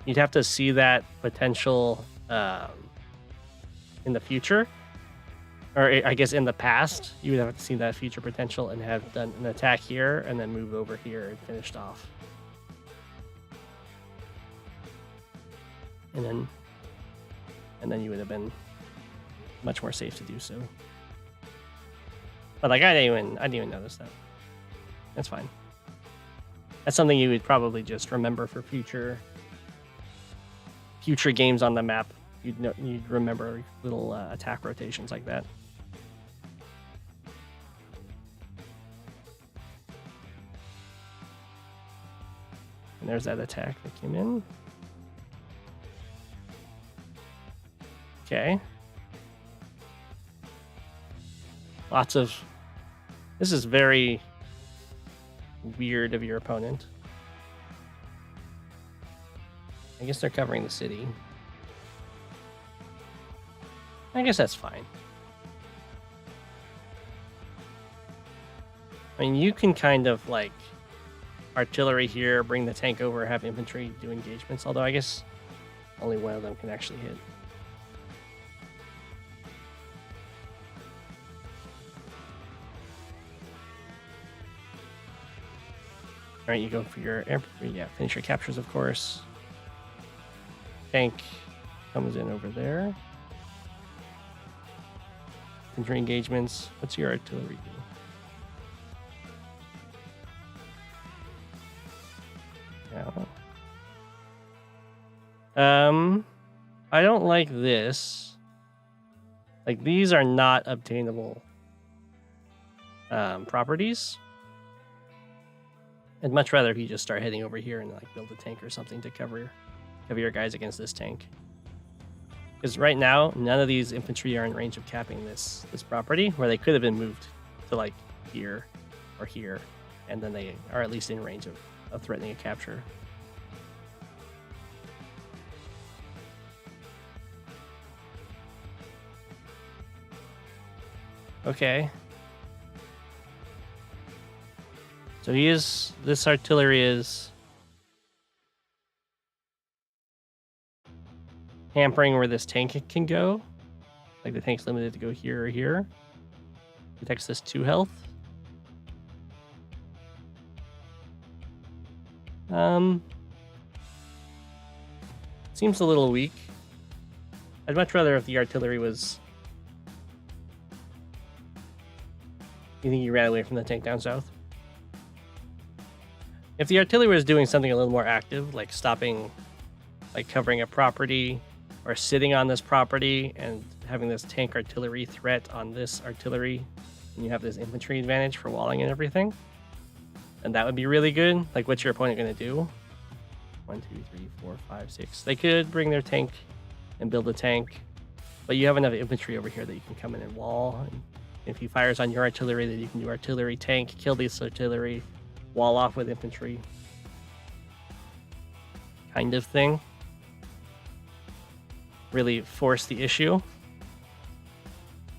you'd have to see that potential in the future, or I guess in the past, you would have to see that future potential and have done an attack here and then move over here and finished off. And then you would have been much more safe to do so. But like I didn't even notice that. That's fine. That's something you would probably just remember for future games on the map. You'd remember little attack rotations like that. And there's that attack that came in. Okay. Lots of... This is very weird of your opponent. I guess they're covering the city. I guess that's fine. I mean, you can kind of like artillery here, bring the tank over, have infantry do engagements. Although I guess only one of them can actually hit. All right, you go for your air. Yeah, finish your captures, of course. Tank comes in over there. Infantry engagements. What's your artillery do? Yeah. I don't like this. Like, these are not obtainable properties. I'd much rather if you just start heading over here and like build a tank or something to cover your guys against this tank. Because right now, none of these infantry are in range of capping this property, where they could have been moved to like here or here, and then they are at least in range of threatening a capture. Okay. So this artillery is hampering where this tank can go. Like the tank's limited to go here or here. Protects this 2 health. Seems a little weak. I'd much rather if the artillery was... You think you ran away from the tank down south? If the artillery was doing something a little more active, like stopping, like covering a property, or sitting on this property and having this tank artillery threat on this artillery, and you have this infantry advantage for walling and everything, and that would be really good. Like, what's your opponent going to do? 1, 2, 3, 4, 5, 6. They could bring their tank and build a tank, but you have enough infantry over here that you can come in and wall. And if he fires on your artillery, then you can do artillery tank, kill this artillery, wall off with infantry, kind of thing. Really force the issue,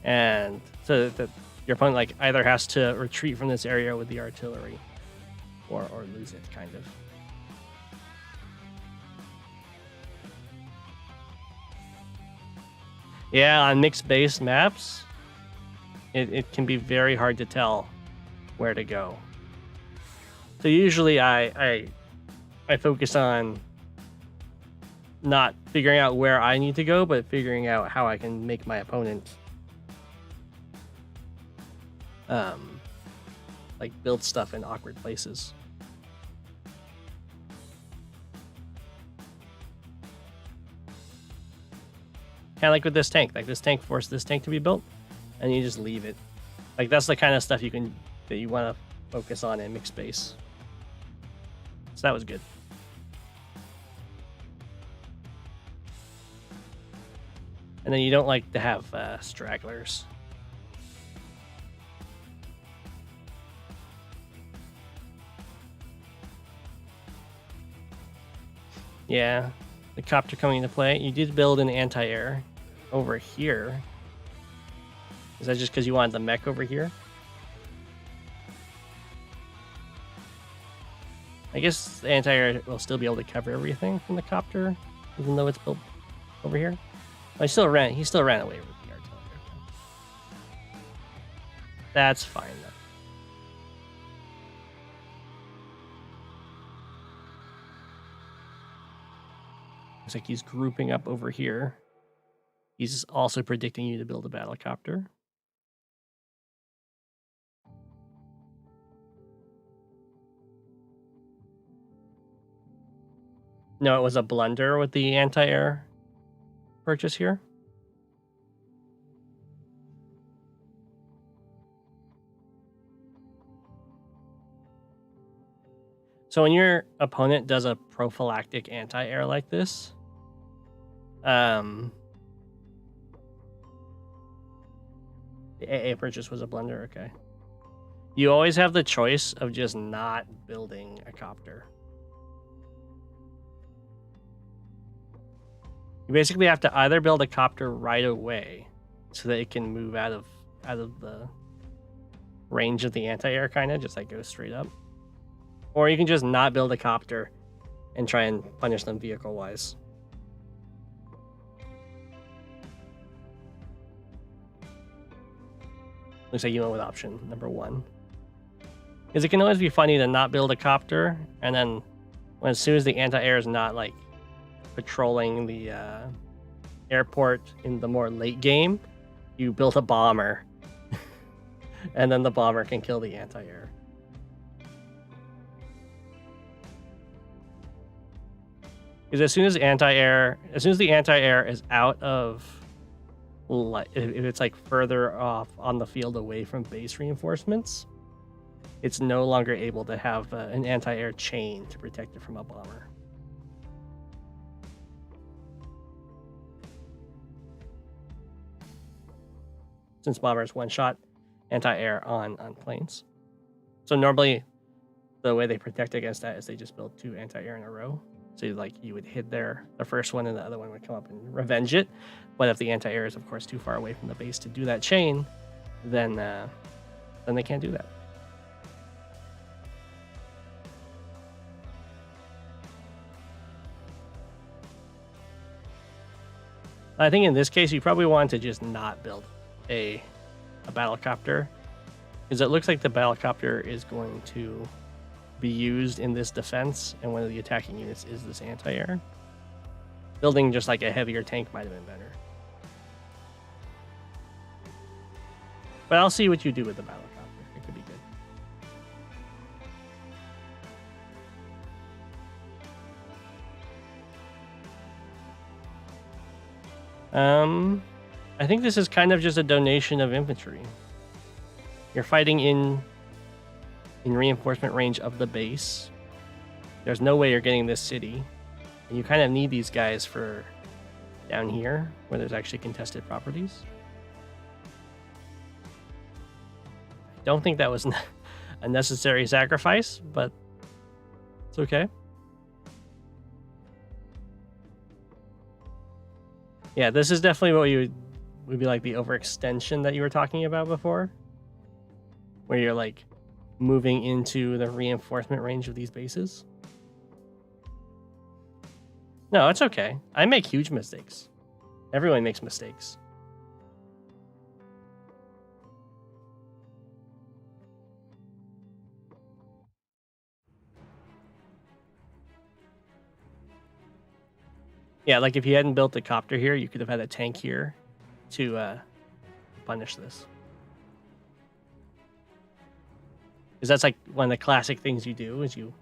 and so that your opponent like either has to retreat from this area with the artillery, or lose it, kind of. Yeah, on mixed base maps, it can be very hard to tell where to go. So usually I focus on not figuring out where I need to go, but figuring out how I can make my opponent like build stuff in awkward places. Kind of like with this tank. Like, this tank forced this tank to be built, and you just leave it. Like, that's the kind of stuff that you want to focus on in mixed base. So that was good. And then you don't like to have stragglers. Yeah, the copter coming into play. You did build an anti-air over here. Is that just because you wanted the mech over here? I guess the anti-air will still be able to cover everything from the copter, even though it's built over here. He still ran away with the artillery. That's fine though. Looks like he's grouping up over here. He's also predicting you to build a battlecopter. No, it was a blunder with the anti-air purchase here. So when your opponent does a prophylactic anti-air like this, the AA purchase was a blunder, okay. You always have the choice of just not building a copter. You basically have to either build a copter right away so that it can move out of the range of the anti-air, kind of just like go straight up, or you can just not build a copter and try and punish them vehicle wise. Looks like you went with option number 1. Because it can always be funny to not build a copter, and then as soon as the anti-air is not like patrolling the airport in the more late game, you build a bomber, and then the bomber can kill the anti-air. Because as soon as the anti-air is out of, if it's like further off on the field away from base reinforcements, it's no longer able to have an anti-air chain to protect it from a bomber. Since bombers one-shot anti-air on planes. So normally, the way they protect against that is they just build 2 anti-air in a row. So you would hit the first one and the other one would come up and revenge it. But if the anti-air is, of course, too far away from the base to do that chain, then they can't do that. I think in this case, you probably want to just not build a battlecopter, because it looks like the battlecopter is going to be used in this defense, and one of the attacking units is this anti-air. Building just like a heavier tank might have been better. But I'll see what you do with the battlecopter. It could be good. I think this is kind of just a donation of infantry. You're fighting in reinforcement range of the base. There's no way you're getting this city. And you kind of need these guys for down here, where there's actually contested properties. Don't think that was a necessary sacrifice, but it's okay. Yeah, this is definitely what would be like the overextension that you were talking about before, where you're like moving into the reinforcement range of these bases. No, it's okay. I make huge mistakes. Everyone makes mistakes. Yeah, like if you hadn't built a copter here, you could have had a tank here to punish this. Because that's like one of the classic things you do is you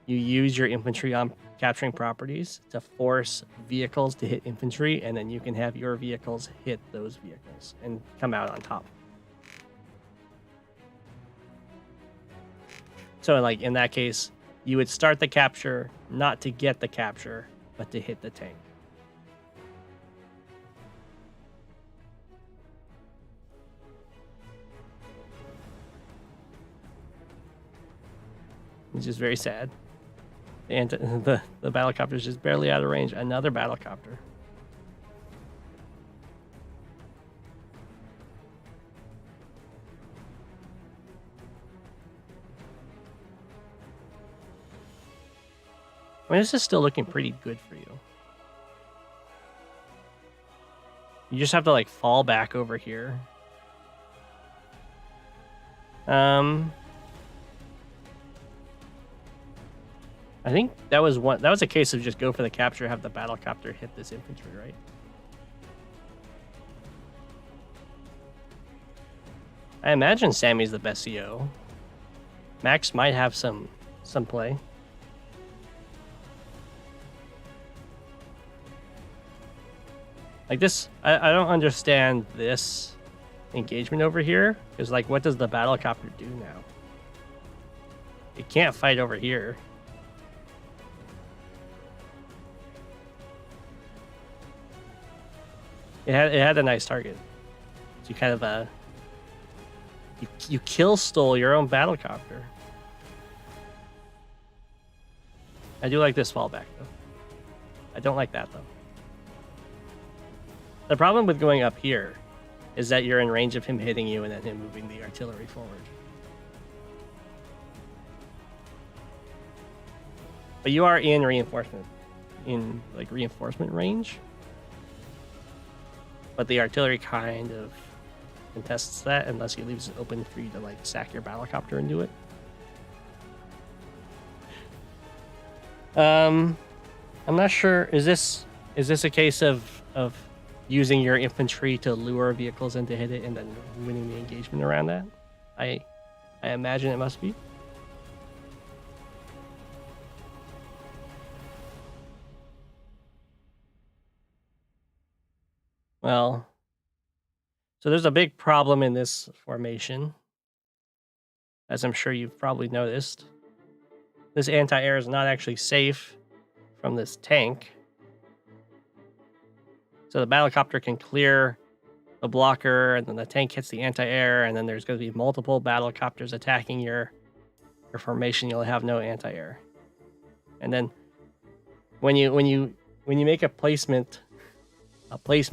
use your infantry on capturing properties to force vehicles to hit infantry, and then you can have your vehicles hit those vehicles and come out on top. So like in that case, you would start the capture not to get the capture, but to hit the tank. Which is very sad. And the battlecopter is just barely out of range. Another battlecopter. I mean, this is still looking pretty good for you. You just have to like fall back over here. I think that was a case of just go for the capture, have the battlecopter hit this infantry, right? I imagine Sammy's the best CO. Max might have some play. Like this, I don't understand this engagement over here, because like what does the battlecopter do now? It can't fight over here. It had a nice target. So you kind of you kill stole your own battlecopter. I do like this fallback though. I don't like that though. The problem with going up here is that you're in range of him hitting you and then him moving the artillery forward. But you are in reinforcement range. But the artillery kind of contests that unless he leaves it open for you to like sack your battlecopter and do it. I'm not sure. Is this a case of using your infantry to lure vehicles in to hit it and then winning the engagement around that? I imagine it must be. Well, so there's a big problem in this formation, as I'm sure you've probably noticed. This anti-air is not actually safe from this tank. So the battlecopter can clear the blocker, and then the tank hits the anti-air, and then there's going to be multiple battlecopters attacking your formation. You'll have no anti-air. And then when you make a placement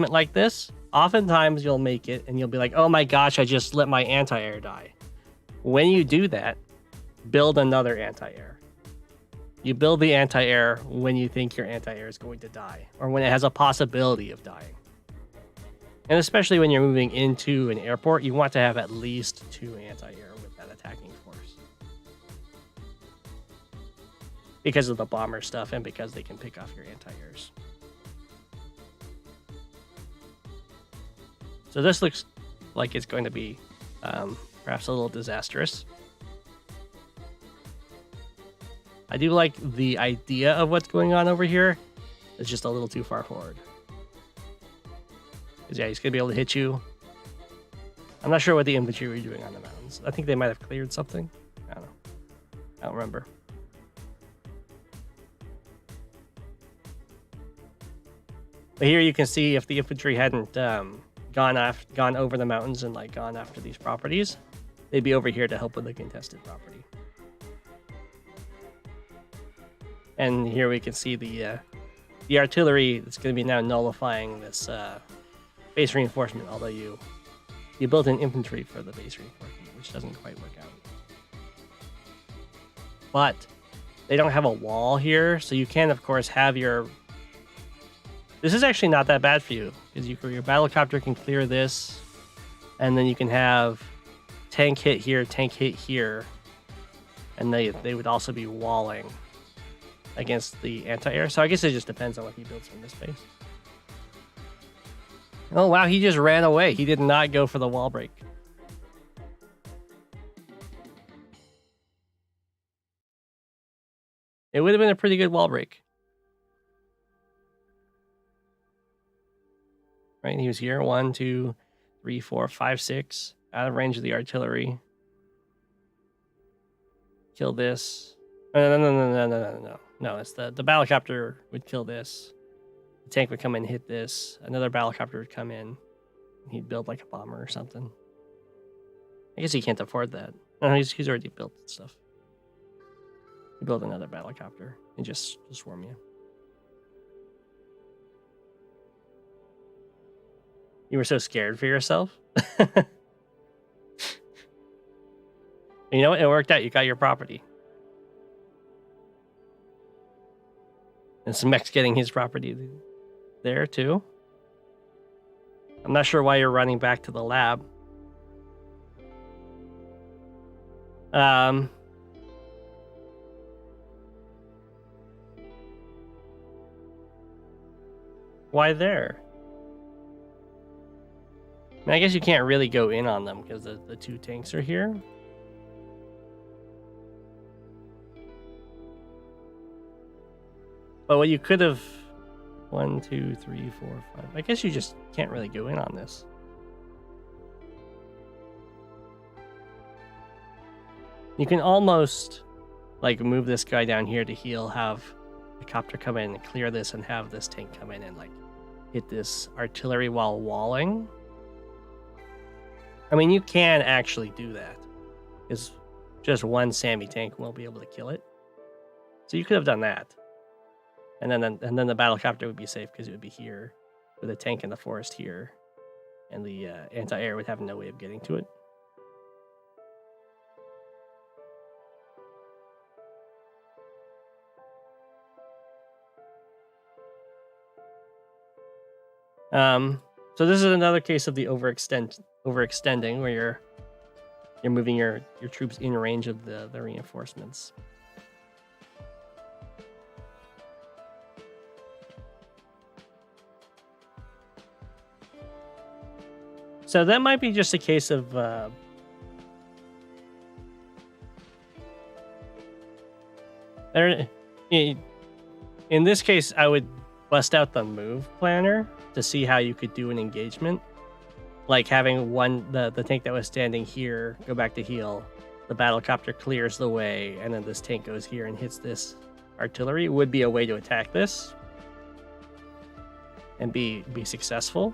like this, oftentimes you'll make it and you'll be like, oh my gosh, I just let my anti-air die. When you do that, build another anti-air. You build the anti-air when you think your anti-air is going to die, or when it has a possibility of dying. And especially when you're moving into an airport, you want to have at least 2 anti-air with that attacking force. Because of the bomber stuff and because they can pick off your anti-airs. So this looks like it's going to be perhaps a little disastrous. I do like the idea of what's going on over here. It's just a little too far forward. Because yeah, he's going to be able to hit you. I'm not sure what the infantry were doing on the mountains. I think they might have cleared something. I don't know. I don't remember. But here you can see if the infantry hadn't gone over the mountains and like gone after these properties, they'd be over here to help with the contested property. And here we can see the artillery that's going to be now nullifying this base reinforcement, although you built an infantry for the base reinforcement, which doesn't quite work out. But they don't have a wall here, so you can, of course, have your... This is actually not that bad for you, because your battlecopter can clear this, and then you can have tank hit here, and they would also be walling against the anti-air. So I guess it just depends on what he builds from this base. Oh wow, he just ran away. He did not go for the wall break. It would have been a pretty good wall break. Right, he was here. 1, 2, 3, 4, 5, 6. Out of range of the artillery. Kill this. No. No, it's the battlecopter would kill this. The tank would come in and hit this. Another battlecopter would come in. And he'd build like a bomber or something. I guess he can't afford that. No, he's already built stuff. He built another battlecopter and just swarm you. You were so scared for yourself. You know what? It worked out. You got your property. And Smek's getting his property there too. I'm not sure why you're running back to the lab. Why there? I mean, I guess you can't really go in on them because the 2 tanks are here. But what you could have... 1, 2, 3, 4, 5. I guess you just can't really go in on this. You can almost like move this guy down here to heal, have the copter come in and clear this, and have this tank come in and like hit this artillery while walling. I mean, you can actually do that. Because just one Sammy tank won't be able to kill it. So you could have done that. And then the battlecopter would be safe because it would be here with a tank in the forest here. And the anti-air would have no way of getting to it. So this is another case of the overextending, where you're moving your troops in range of the reinforcements. So that might be just a case of in this case, I would bust out the move planner to see how you could do an engagement. Like having the tank that was standing here go back to heal, the battlecopter clears the way, and then this tank goes here and hits this artillery would be a way to attack this and be successful.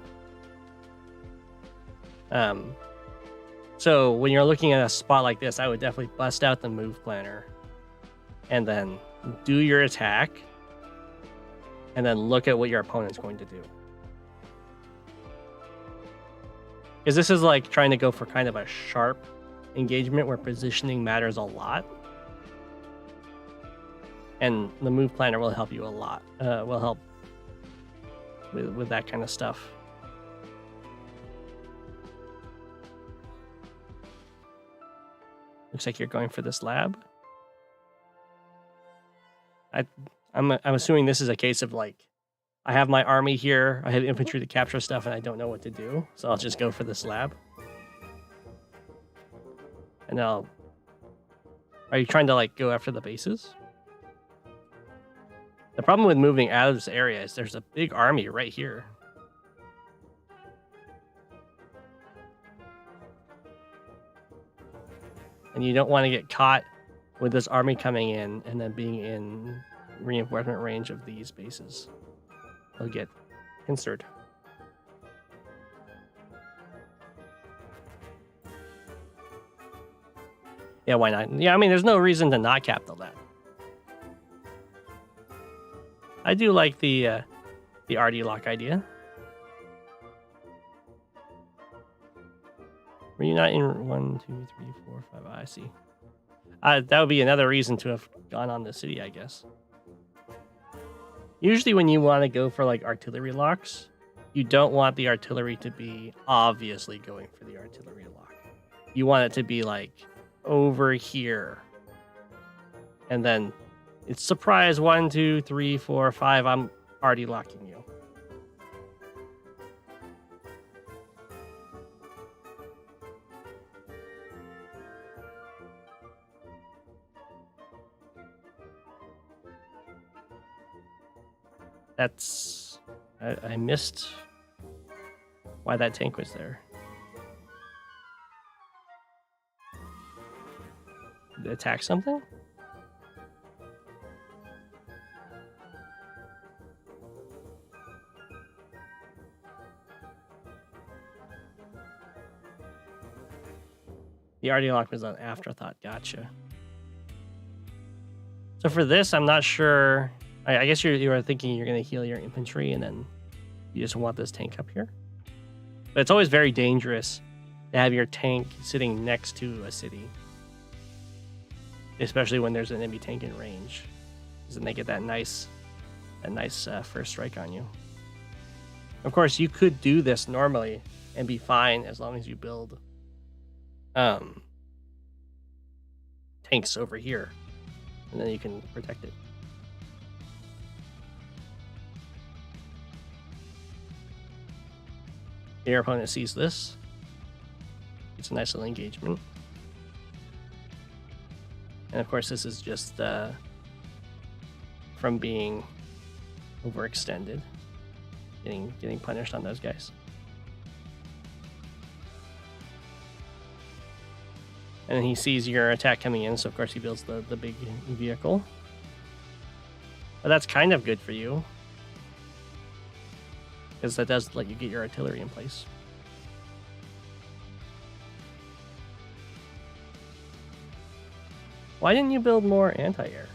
So when you're looking at a spot like this, I would definitely bust out the move planner and then do your attack and then look at what your opponent's going to do. Because this is like trying to go for kind of a sharp engagement where positioning matters a lot. And the move planner will help you a lot. Will help with that kind of stuff. Looks like you're going for this lab. I'm assuming this is a case of like, I have my army here, I have infantry to capture stuff, and I don't know what to do, so I'll just go for this lab. And are you trying to like go after the bases? The problem with moving out of this area is there's a big army right here. And you don't want to get caught with this army coming in and then being in reinforcement range of these bases. They'll get pincered. Yeah, why not? Yeah, I mean, there's no reason to not cap the lab. I do like the RD lock idea. Were you not in 1, 2, 3, 4, 5? I see. That would be another reason to have gone on the city, I guess. Usually when you want to go for like artillery locks, you don't want the artillery to be obviously going for the artillery lock. You want it to be like over here. And then it's surprise 1, 2, 3, 4, 5. I'm already locking you. That's... I missed why that tank was there. Did it attack something? The RD lock was an afterthought. Gotcha. So for this, I'm not sure... I guess you were thinking you're going to heal your infantry and then you just want this tank up here. But it's always very dangerous to have your tank sitting next to a city. Especially when there's an enemy tank in range. Because then they get that nice first strike on you. Of course, you could do this normally and be fine as long as you build tanks over here. And then you can protect it. Your opponent sees this. It's a nice little engagement. And of course, this is just from being overextended, getting punished on those guys. And then he sees your attack coming in, so of course he builds the big vehicle. But that's kind of good for you, because that does let you get your artillery in place. Why didn't you build more anti-air?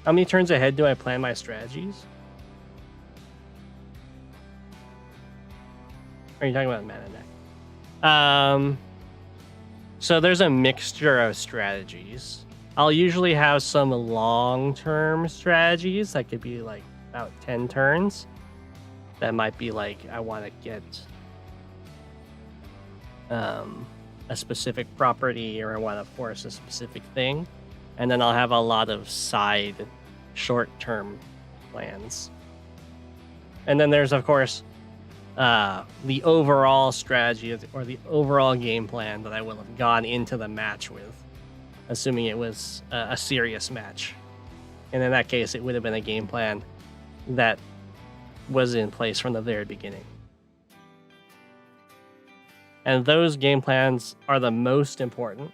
How many turns ahead do I plan my strategies? Are you talking about mana neck? So there's a mixture of strategies. I'll usually have some long-term strategies that could be like about 10 turns. that might be like, I want to get a specific property, or I want to force a specific thing. And then I'll have a lot of side short-term plans. And then there's, of course, the overall strategy or the overall game plan that I will have gone into the match with, assuming it was a serious match. And in that case, it would have been a game plan that was in place from the very beginning. And those game plans are the most important,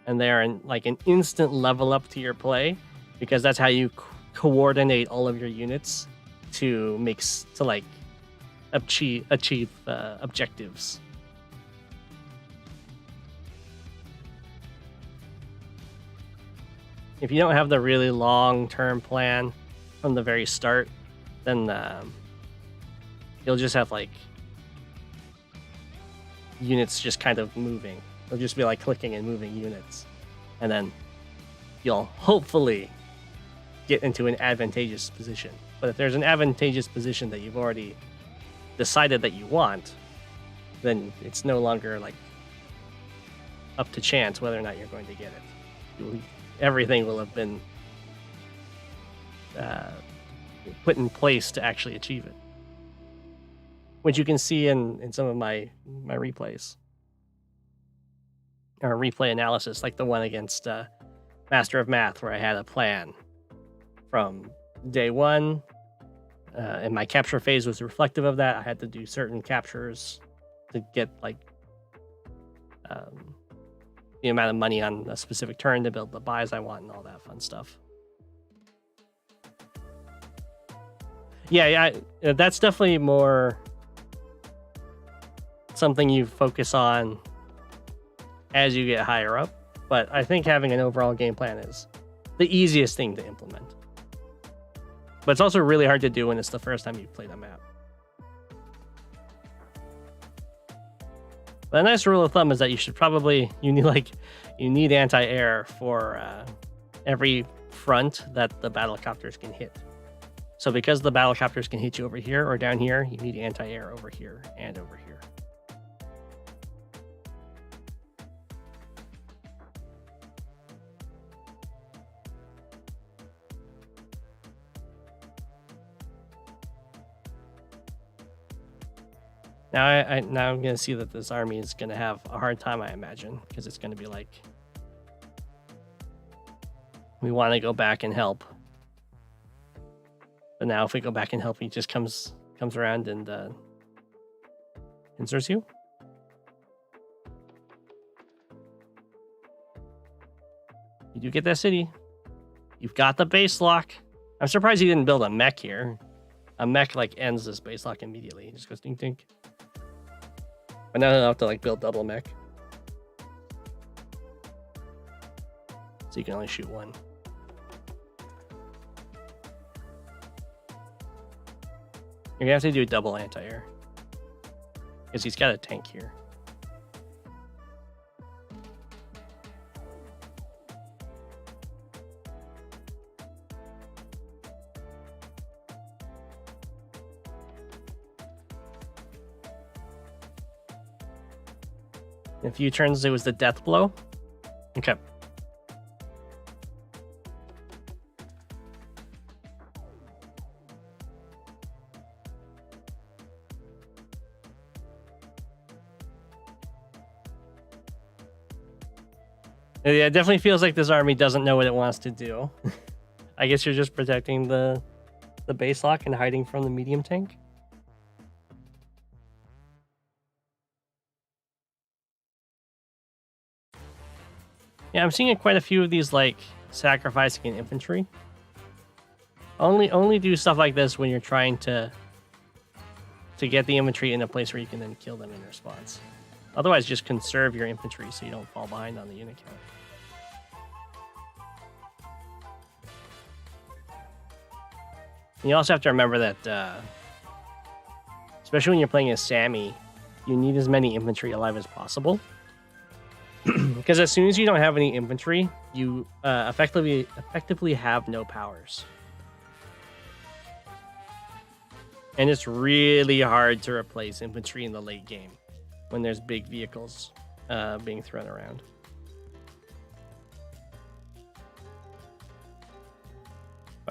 and they are like an instant level up to your play, because that's how you coordinate all of your units to achieve objectives. If you don't have the really long-term plan from the very start, then you'll just have like units just kind of moving. They'll just be like clicking and moving units, and then you'll hopefully get into an advantageous position. But if there's an advantageous position that you've already decided that you want, then it's no longer like up to chance whether or not you're going to get it. Everything will have been put in place to actually achieve it, which you can see in some of my replays or replay analysis, like the one against Master of Math, where I had a plan from day one, and my capture phase was reflective of that. I had to do certain captures to get like the amount of money on a specific turn to build the buys I want and all that fun stuff. Yeah, that's definitely more something you focus on as you get higher up. But I think having an overall game plan is the easiest thing to implement. But it's also really hard to do when it's the first time you've played a map. But a nice rule of thumb is that you need anti-air for every front that the battlecopters can hit. So because the battlecopters can hit you over here or down here, you need anti-air over here and over here. Now I'm going to see that this army is going to have a hard time, I imagine, because it's going to be like, we want to go back and help. But now if we go back and help, he just comes around and inserts you. You do get that city. You've got the base lock. I'm surprised he didn't build a mech here. A mech like ends this base lock immediately. He just goes ding ding. But now I'll have to like build double mech. So you can only shoot one. You're gonna have to do double anti-air, because he's got a tank here. In a few turns, it was the death blow. Okay. Yeah, it definitely feels like this army doesn't know what it wants to do. I guess you're just protecting the base lock and hiding from the medium tank. Yeah, I'm seeing quite a few of these like sacrificing an infantry. Only do stuff like this when you're trying to get the infantry in a place where you can then kill them in response. Otherwise, just conserve your infantry so you don't fall behind on the unit count. And you also have to remember that, especially when you're playing as Sammy, you need as many infantry alive as possible. Because as soon as you don't have any infantry, you effectively have no powers. And it's really hard to replace infantry in the late game when there's big vehicles being thrown around.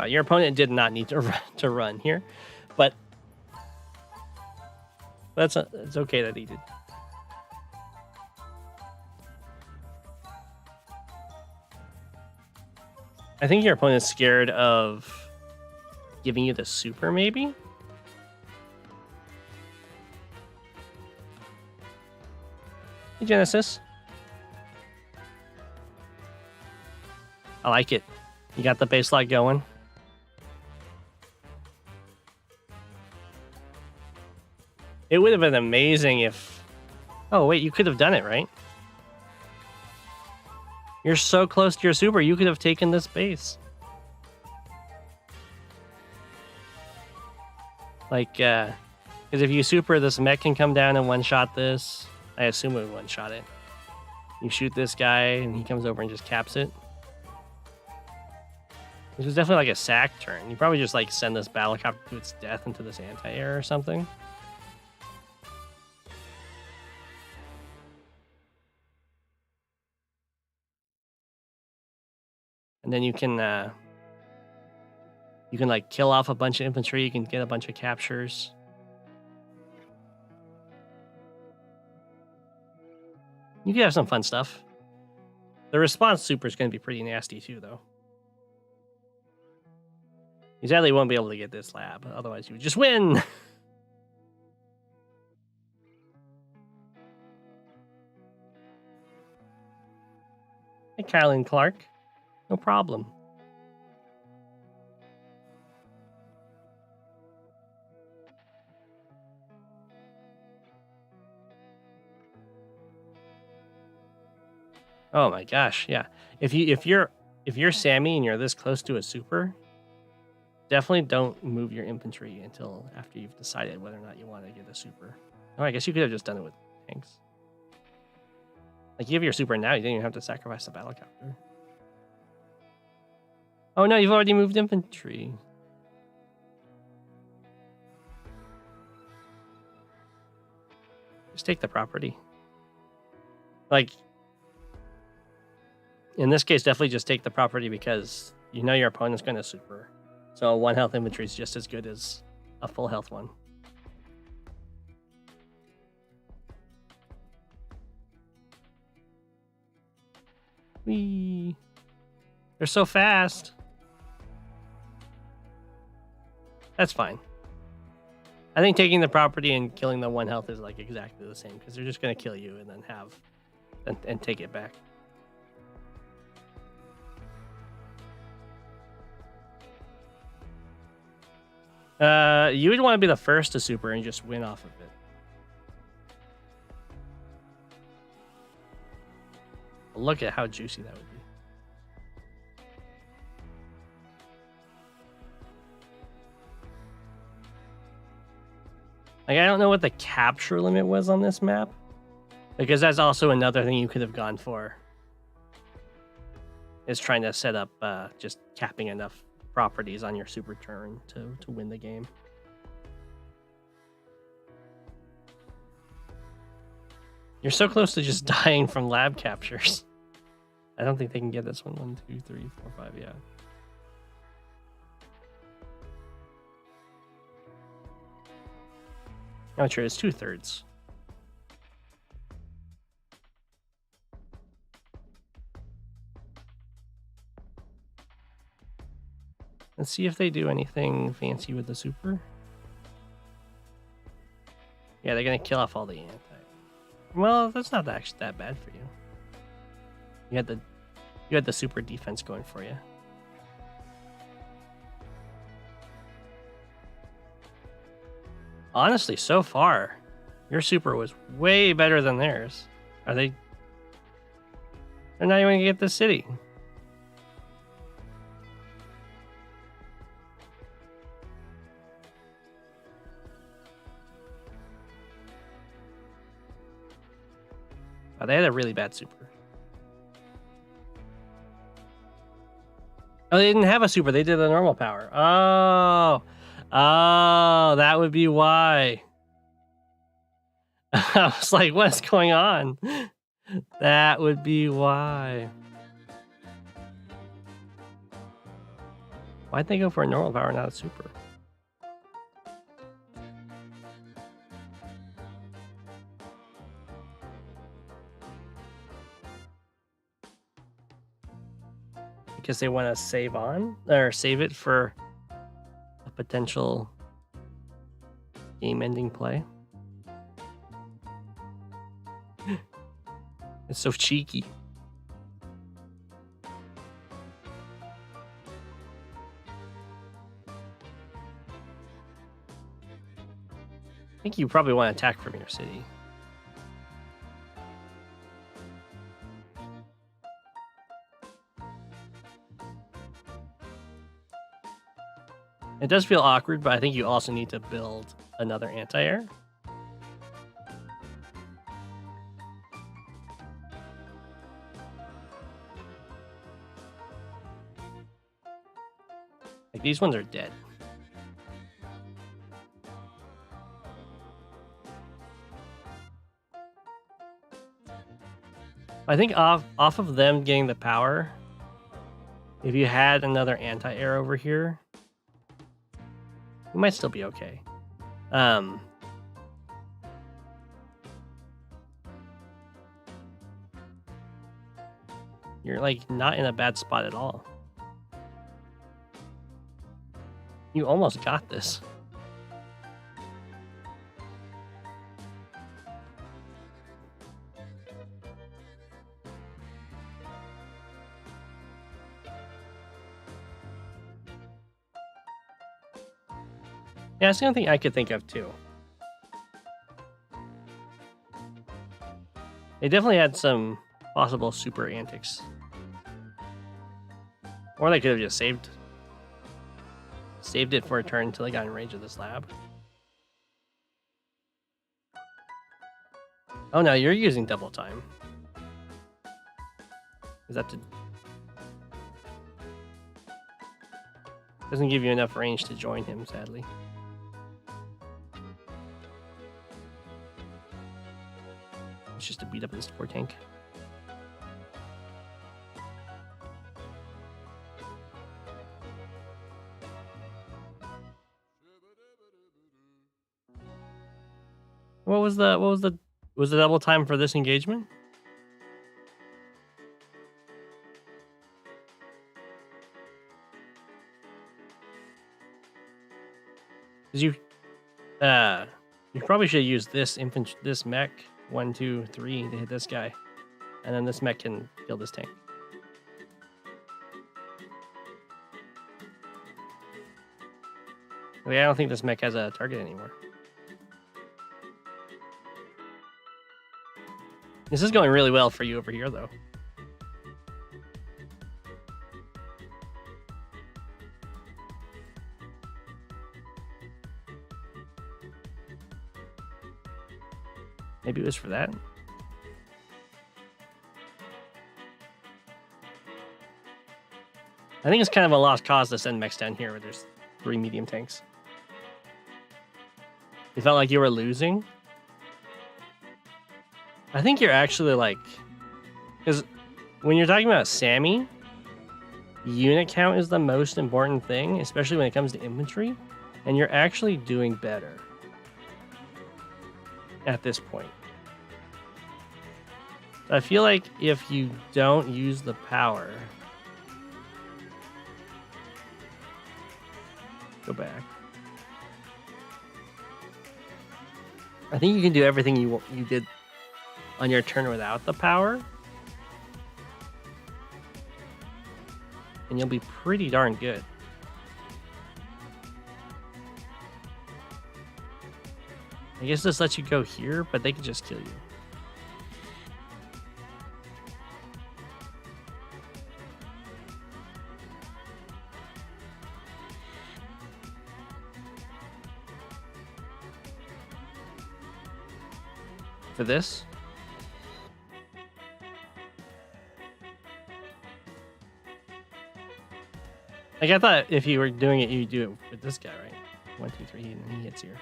Your opponent did not need to run here, but it's okay that he did. I think your opponent's scared of giving you the super, maybe? Hey, Genesis. I like it. You got the base slot going. It would have been amazing if... Oh, wait, you could have done it, right? You're so close to your super, you could have taken this base. Like, because if you super, this mech can come down and one-shot this. I assume it would one-shot it. You shoot this guy, and he comes over and just caps it. This was definitely like a sack turn. You probably just like send this battlecopter to its death into this anti-air or something. And then you can like kill off a bunch of infantry. You can get a bunch of captures. You can have some fun stuff. The response super is going to be pretty nasty too, though. You sadly won't be able to get this lab. Otherwise, you would just win. Hey, Kylan Clark. No problem. Oh my gosh, yeah. If you're Sammy and you're this close to a super, definitely don't move your infantry until after you've decided whether or not you want to get a super. Oh, I guess you could have just done it with tanks. Like, you have your super now, you didn't even have to sacrifice the battlecopter. Oh no, you've already moved infantry. Just take the property. Like, in this case, definitely just take the property because you know your opponent's going to super. So a 1 health infantry is just as good as a full health one. Whee! They're so fast. That's fine. I think taking the property and killing the 1 health is like exactly the same because they're just going to kill you and then have and take it back. You would want to be the first to super and just win off of it. Look at how juicy that would be. Like, I don't know what the capture limit was on this map, because that's also another thing you could have gone for, is trying to set up just capping enough properties on your super turn to win the game. You're so close to just dying from lab captures. I don't think they can get this one. 1, 2, 3, 4, 5, yeah. Oh, true, it's 2/3. Let's see if they do anything fancy with the super. Yeah, they're gonna kill off all the anti. Well, that's not actually that bad for you. You had the super defense going for you. Honestly, so far, your super was way better than theirs. Are they? They're not even gonna get the city. Oh, they had a really bad super. Oh, they didn't have a super. They did a normal power. Oh, Oh, that would be why. I was like, what's going on? That would be why. Why'd they go for a normal power, not a super? Because they want to save on or save it for a potential game-ending play. It's so cheeky. I think you probably want to attack from your city. It does feel awkward, but I think you also need to build another anti-air. Like, these ones are dead. I think off of them getting the power, if you had another anti-air over here, you might still be okay. You're like not in a bad spot at all. You almost got this. Yeah, that's the only thing I could think of too. They definitely had some possible super antics. Or they could have just saved it for a turn until they got in range of this lab. Oh no, you're using double time. Is that to... Doesn't give you enough range to join him, sadly. It's just to beat up this poor tank. Was the double time for this engagement? Cause you probably should use this mech 1, 2, 3 to hit this guy, and then this mech can kill this tank. I don't think this mech has a target anymore. This is going really well for you over here, though. Maybe it was for that. I think it's kind of a lost cause to send mechs down here where there's 3 medium tanks. You felt like you were losing? I think you're actually like... Because when you're talking about Sammy, unit count is the most important thing, especially when it comes to infantry, and you're actually doing better at this point. I feel like if you don't use the power... Go back. I think you can do everything you did on your turn without the power, and you'll be pretty darn good. I guess this lets you go here, but they can just kill you. For this, like I thought if you were doing it, you'd do it with this guy, right? 1, 2, 3, and then he hits here.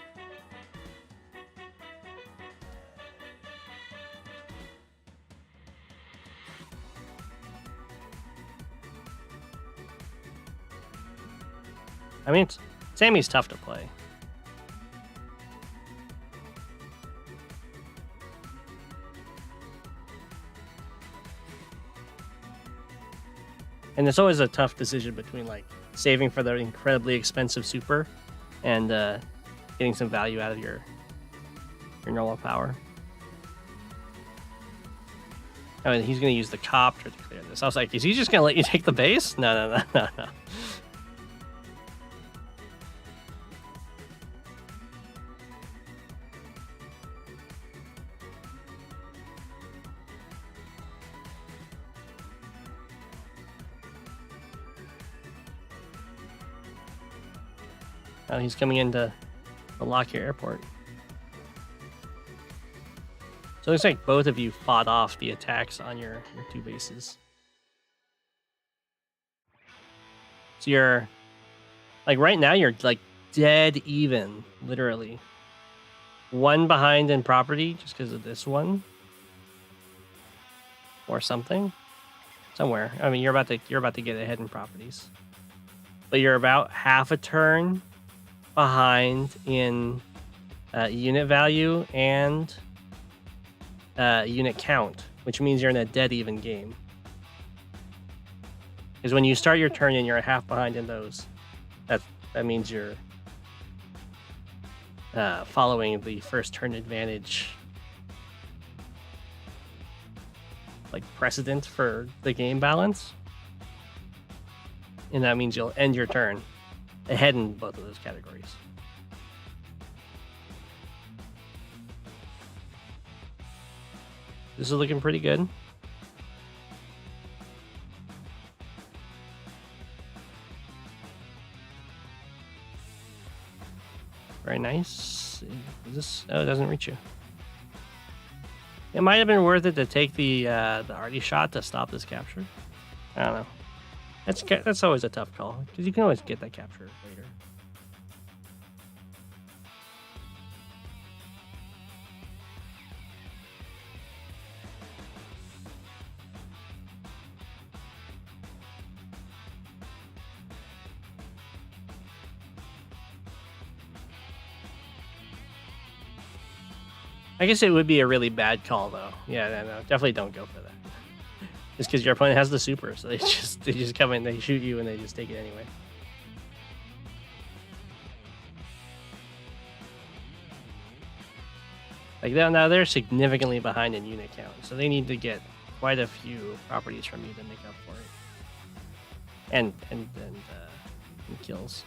I mean, Sammy's tough to play. And it's always a tough decision between like saving for the incredibly expensive super and getting some value out of your normal power. Oh, and he's going to use the copter to clear this. I was like, is he just going to let you take the base? No. Oh, he's coming in to lock your airport. So it looks like both of you fought off the attacks on your 2 bases. So you're, like right now, you're like dead even, literally. 1 behind in property just because of this one. Or something. Somewhere. I mean, you're about to get ahead in properties. But you're about half a turn behind in unit value and unit count, which means you're in a dead even game. Because when you start your turn and you're a half behind in those, that means you're following the first turn advantage like precedent for the game balance, and that means you'll end your turn ahead in both of those categories. This is looking pretty good. Very nice. Is this? Oh, it doesn't reach you. It might have been worth it to take the arty shot to stop this capture. I don't know. That's always a tough call because you can always get that capture later. I guess it would be a really bad call though. Yeah, no, definitely don't go for that. Just because your opponent has the super, so they just come in, they shoot you, and they just take it anyway. Like now they're significantly behind in unit count, so they need to get quite a few properties from you to make up for it. And kills.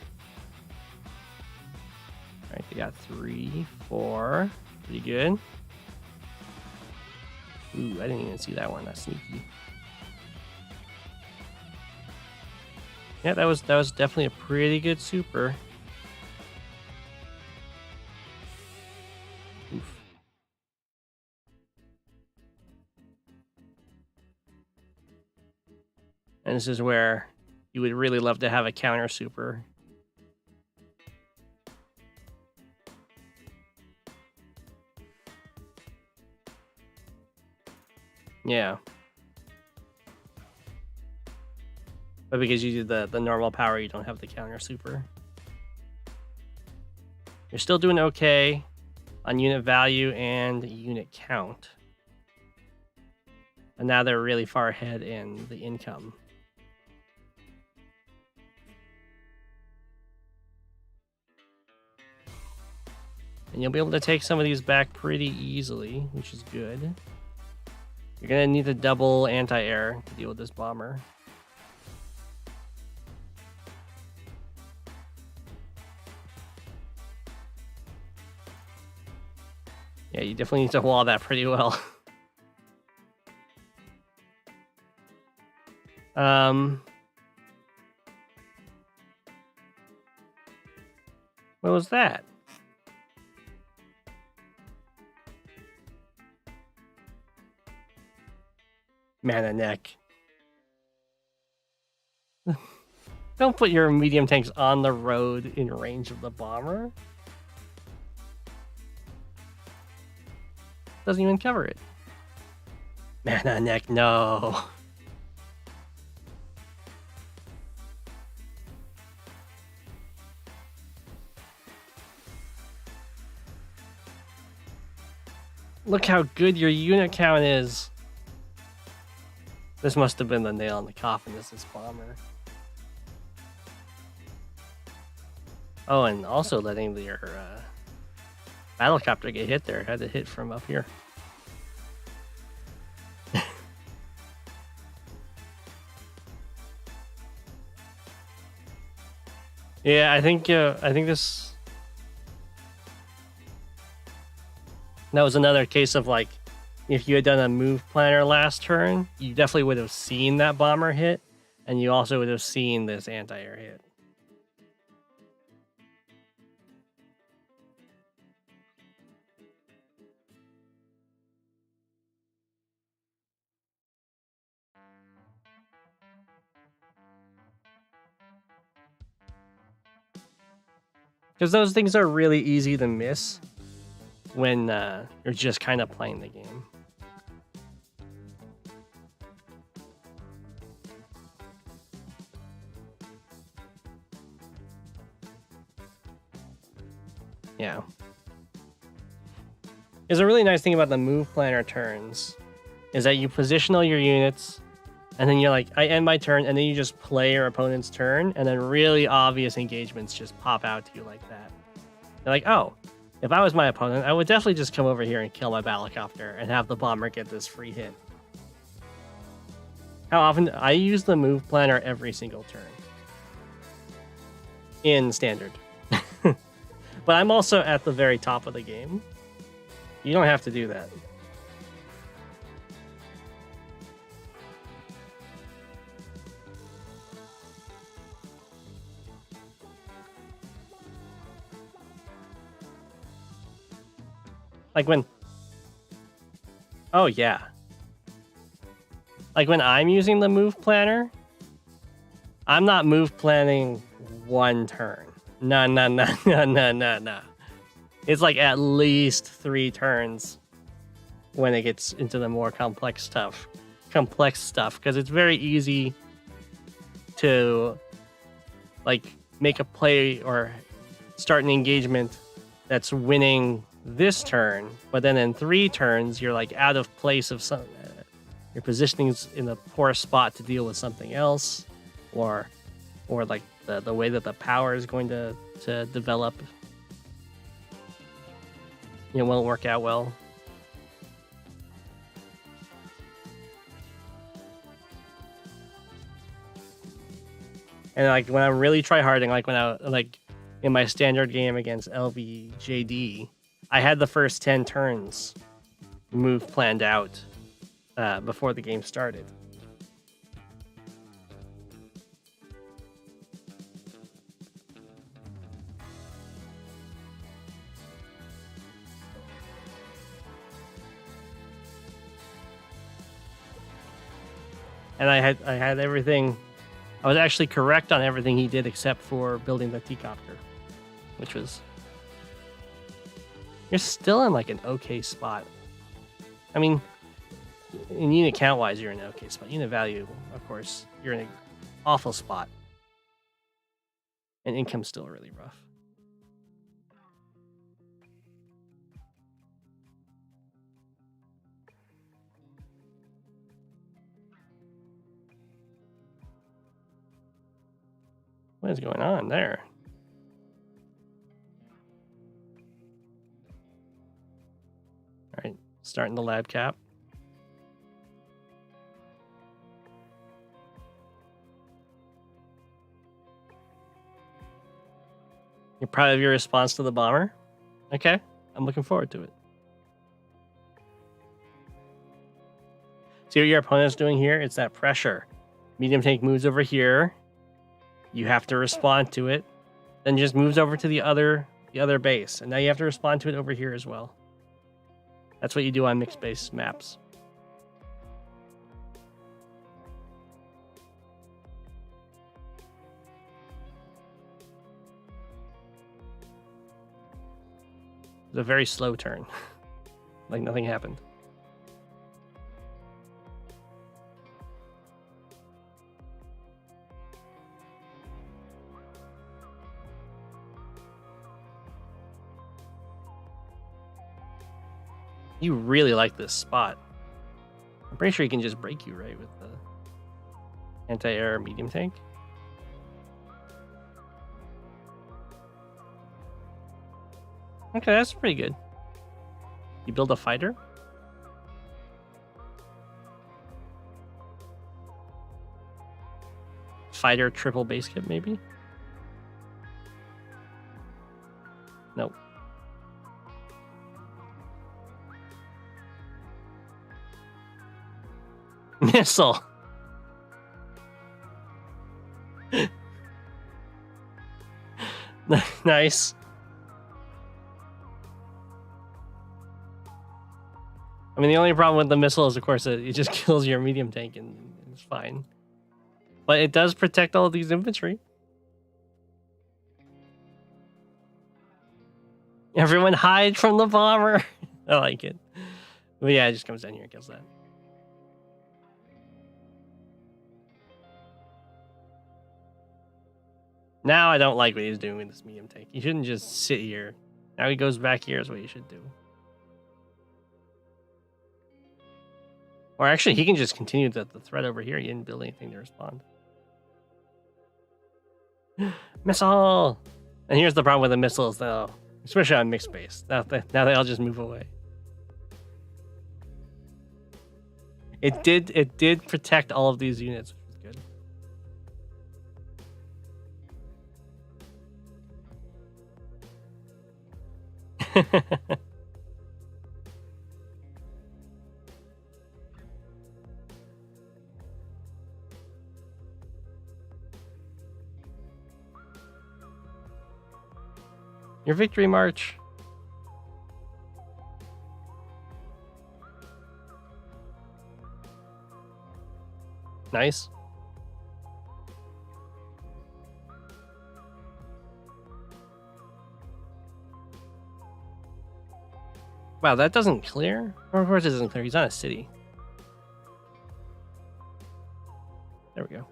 All right, they got 3, 4, pretty good. Ooh, I didn't even see that one. That's sneaky. Yeah, that was definitely a pretty good super. Oof. And this is where you would really love to have a counter super. Yeah. But because you do the normal power, you don't have the counter super. You're still doing okay on unit value and unit count. And now they're really far ahead in the income. And you'll be able to take some of these back pretty easily, which is good. You're going to need the double anti-air to deal with this bomber. Yeah, you definitely need to wall that pretty well. What was that? Mana neck. Don't put your medium tanks on the road in range of the bomber. Doesn't even cover it. Mana neck, no. Look how good your unit count is. This must have been the nail in the coffin, is this bomber. Oh, and also letting your battlecopter get hit there. Had to hit from up here. Yeah, I think this. That was another case of like, if you had done a move planner last turn, you definitely would have seen that bomber hit, and you also would have seen this anti-air hit. Because those things are really easy to miss when you're just kind of playing the game. Yeah. There's a really nice thing about the move planner turns is that you position all your units, and then you're like, I end my turn, and then you just play your opponent's turn, and then really obvious engagements just pop out to you like that. You're like, oh, if I was my opponent, I would definitely just come over here and kill my battlecopter and have the bomber get this free hit. How often? I use the move planner every single turn. In standard. But I'm also at the very top of the game. You don't have to do that. Like when... Oh, yeah. Like when I'm using the move planner, I'm not move planning one turn. No. It's like at least 3 turns when it gets into the more complex stuff. Because it's very easy to like make a play or start an engagement that's winning this turn, but then in 3 turns you're like out of place of some. Your positioning's in a poor spot to deal with something else, or like the way that the power is going to develop, won't work out well. And like when I'm really tryharding, like when I like in my standard game against LVJD, I had the first 10 turns move planned out before the game started. And I had everything. I was actually correct on everything he did except for building the T-copter, which was... You're still in like an okay spot. I mean, in unit count wise, you're in an okay spot. Unit value, of course, you're in an awful spot. And income's still really rough. What is going on there? All right, starting the lab cap. You're proud of your response to the bomber? Okay, I'm looking forward to it. See what your opponent's doing here? It's that pressure. Medium tank moves over here. You have to respond to it. Then just moves over to the other base. And now you have to respond to it over here as well. That's what you do on mixed base maps. was a very slow turn. Like nothing happened. You really like this spot. I'm pretty sure he can just break you, right, with the anti-air medium tank. Okay, that's pretty good. You build a fighter? Fighter triple base kit, maybe? Nope. Missile. Nice. I mean, the only problem with the missile is, of course, it just kills your medium tank and it's fine. But it does protect all of these infantry. Everyone hide from the bomber. I like it. But yeah, it just comes down here and kills that. Now I don't like what he's doing with this medium tank. He shouldn't just sit here. Now he goes back here is what he should do. Or actually, he can just continue the threat over here. He didn't build anything to respond. Missile! And here's the problem with the missiles, though. Especially on mixed base. Now they all just move away. It did protect all of these units, which was good. Your victory march. Nice. Wow, that doesn't clear? Or of course it doesn't clear. He's not a city. There we go.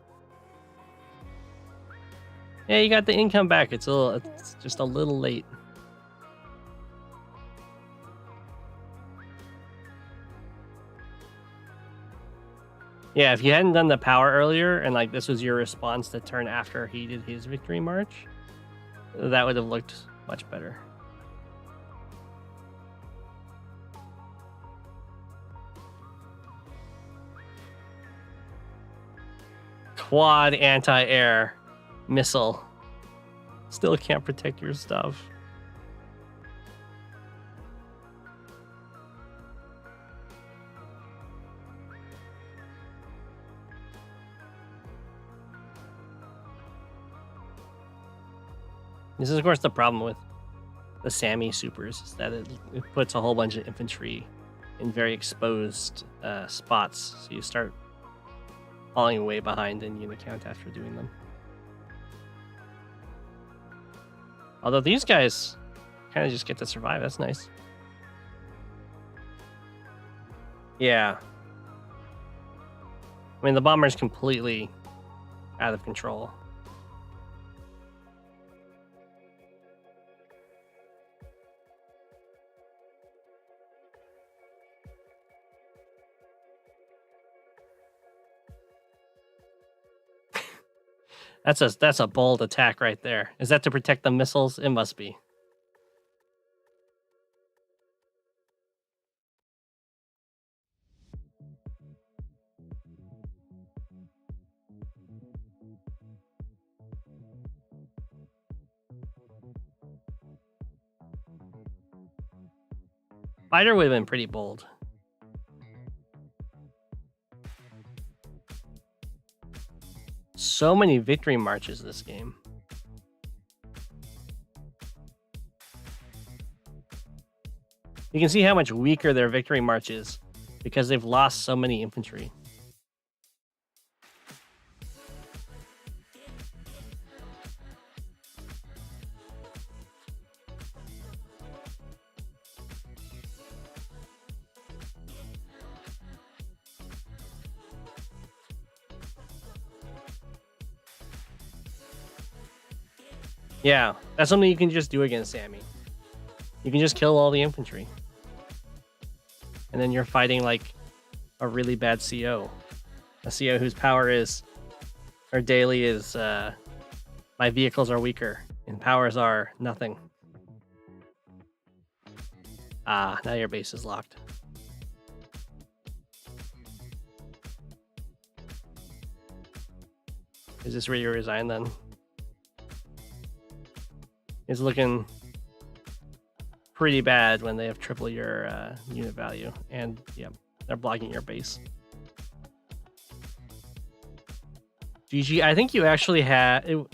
Yeah, you got the income back. It's just a little late. Yeah, if you hadn't done the power earlier and like this was your response to turn after he did his victory march, that would have looked much better. Quad anti-air missile. Still can't protect your stuff. This is, of course, the problem with the Sammy supers, is that it puts a whole bunch of infantry in very exposed spots, so you start falling way behind in unit count after doing them. Although these guys kind of just get to survive, that's nice. Yeah. I mean, the bomber's completely out of control. That's a bold attack right there. Is that to protect the missiles? It must be. Fighter would have been pretty bold. So many victory marches this game. You can see how much weaker their victory march is because they've lost so many infantry. Yeah, that's something you can just do against Sammy. You can just kill all the infantry. And then you're fighting like a really bad CO. A CO whose power is, or daily is, my vehicles are weaker and powers are nothing. Ah, now your base is locked. Is this where you resign then? It's looking pretty bad when they have triple your unit value. And yeah, they're blocking your base. GG, I think you actually had... you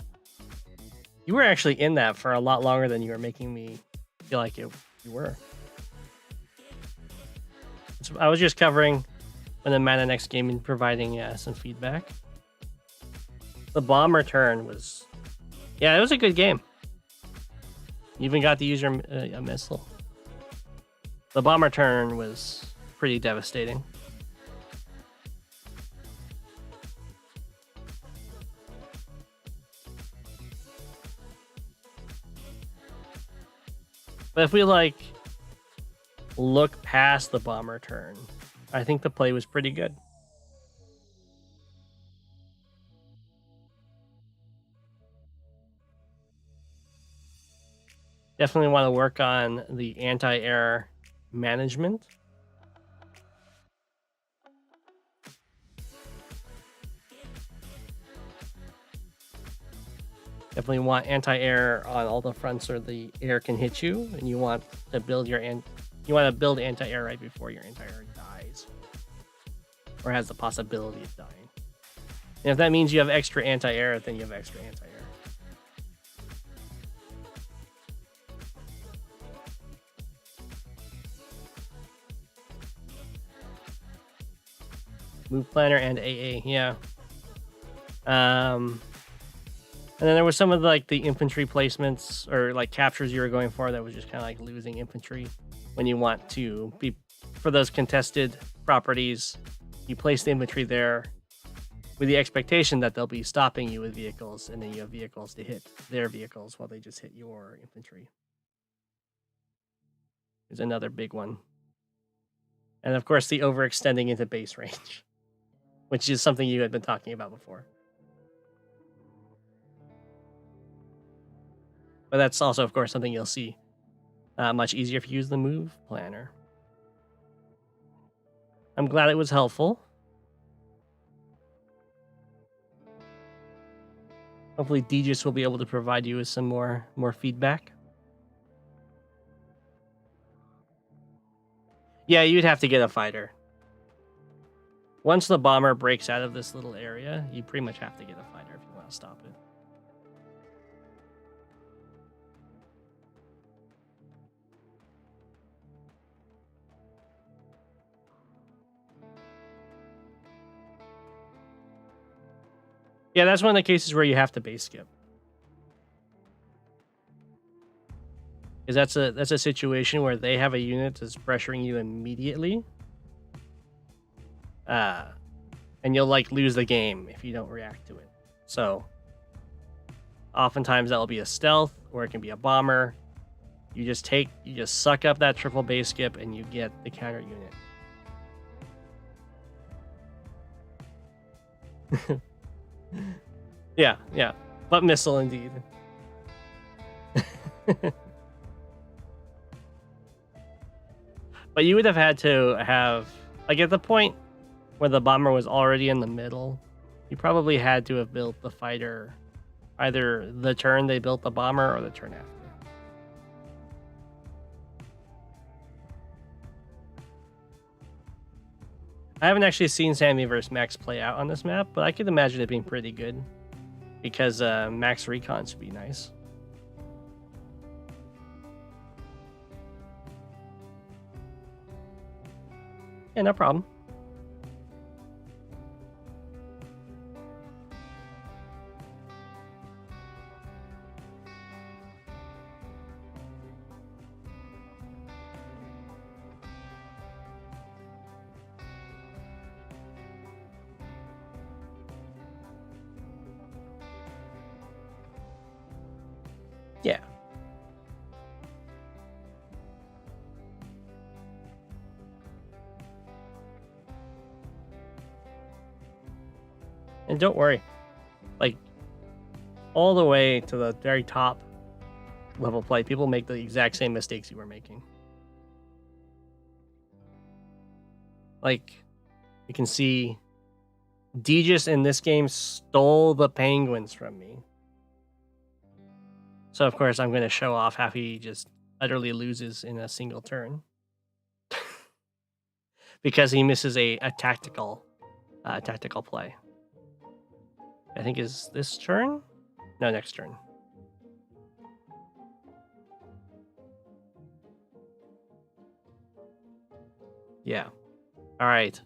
were actually in that for a lot longer than you were making me feel like you were. So I was just covering when the Mana next game and providing some feedback. The bomber turn was... yeah, it was a good game. You even got to use your a missile. The bomber turn was pretty devastating. But if we like look past the bomber turn, I think the play was pretty good. Definitely want to work on the anti-air management. Definitely want anti-air on all the fronts where the air can hit you, and you want to build your build anti-air right before your anti-air dies, or has the possibility of dying. And if that means you have extra anti-air, then you have extra anti-air. Move planner and AA, yeah. And then there was some of the infantry placements or like captures you were going for that was just kind of like losing infantry when you want to be for those contested properties. You place the infantry there with the expectation that they'll be stopping you with vehicles, and then you have vehicles to hit their vehicles while they just hit your infantry. Is another big one. And of course, the overextending into base range, which is something you had been talking about before. But that's also, of course, something you'll see much easier if you use the move planner. I'm glad it was helpful. Hopefully, DGIS will be able to provide you with some more feedback. Yeah, you'd have to get a fighter. Once the bomber breaks out of this little area, you pretty much have to get a fighter if you want to stop it. Yeah, that's one of the cases where you have to base skip. Because that's a situation where they have a unit that's pressuring you immediately. And you'll lose the game if you don't react to it. So oftentimes that'll be a stealth, or it can be a bomber. You just suck up that triple base skip and you get the counter unit. Yeah. But missile indeed. But you would have had to have, at the point where the bomber was already in the middle, you probably had to have built the fighter either the turn they built the bomber or the turn after. I haven't actually seen Sammy vs. Max play out on this map, but I could imagine it being pretty good because Max Recon should be nice. Yeah, no problem. Yeah. And don't worry, like all the way to the very top level play, people make the exact same mistakes you were making. Like you can see Deegis in this game stole the penguins from me. So of course I'm going to show off how he just utterly loses in a single turn. Because he misses a tactical play. I think is this turn? No, next turn. Yeah. All right.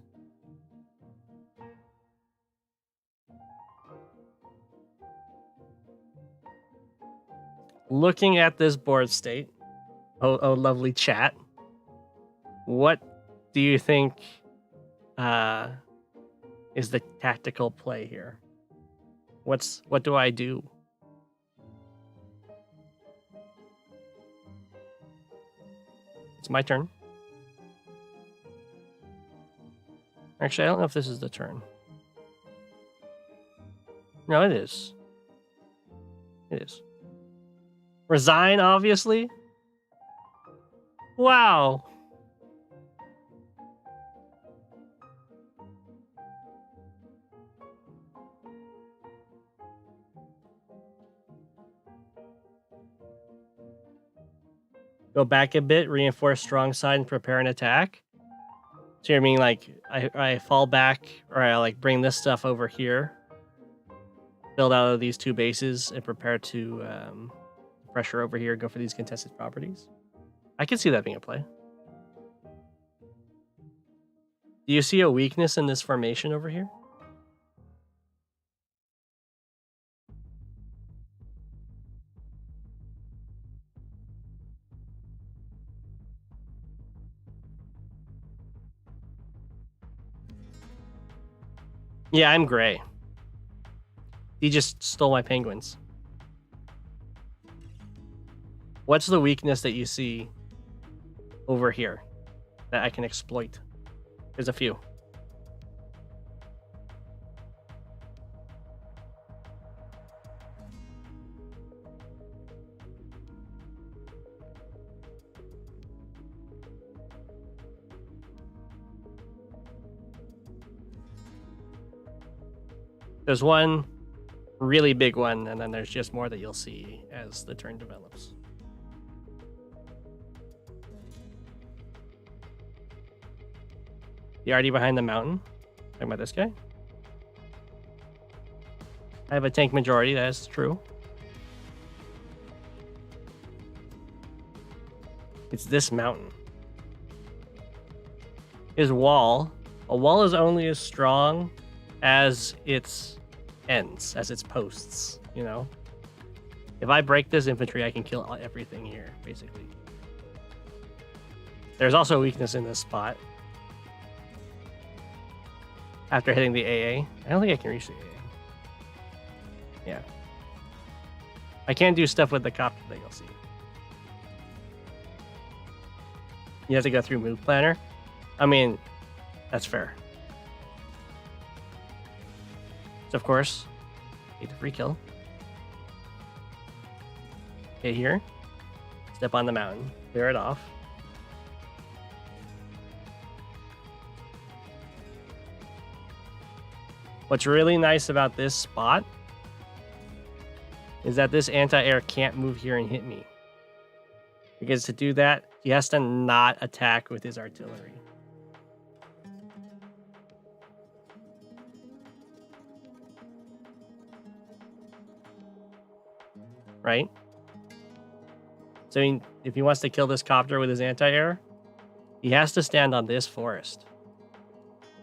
Looking at this board state, oh lovely chat. What do you think is the tactical play here? What do I do? It's my turn. Actually, I don't know if this is the turn. No, it is. It is. Resign, obviously. Wow. Go back a bit, reinforce strong side, and prepare an attack. So you mean like I fall back, or I like bring this stuff over here, build out of these two bases, and prepare to pressure over here, go for these contested properties? I can see that being a play. Do you see a weakness in this formation over here? Yeah, I'm gray. He just stole my penguins. What's the weakness that you see over here that I can exploit? There's a few. There's one really big one, and then there's just more that you'll see as the turn develops. You already behind the mountain? Talking about this guy? I have a tank majority, that is true. It's this mountain. His wall. A wall is only as strong as its ends, as its posts, you know? If I break this infantry, I can kill everything here, basically. There's also a weakness in this spot. After hitting the AA. I don't think I can reach the AA. Yeah. I can't do stuff with the copter that you'll see. You have to go through move planner. I mean, that's fair. So of course, get the free kill. Hit here. Step on the mountain. Clear it off. What's really nice about this spot is that this anti-air can't move here and hit me. Because to do that, he has to not attack with his artillery. Right? So if he wants to kill this copter with his anti-air, he has to stand on this forest.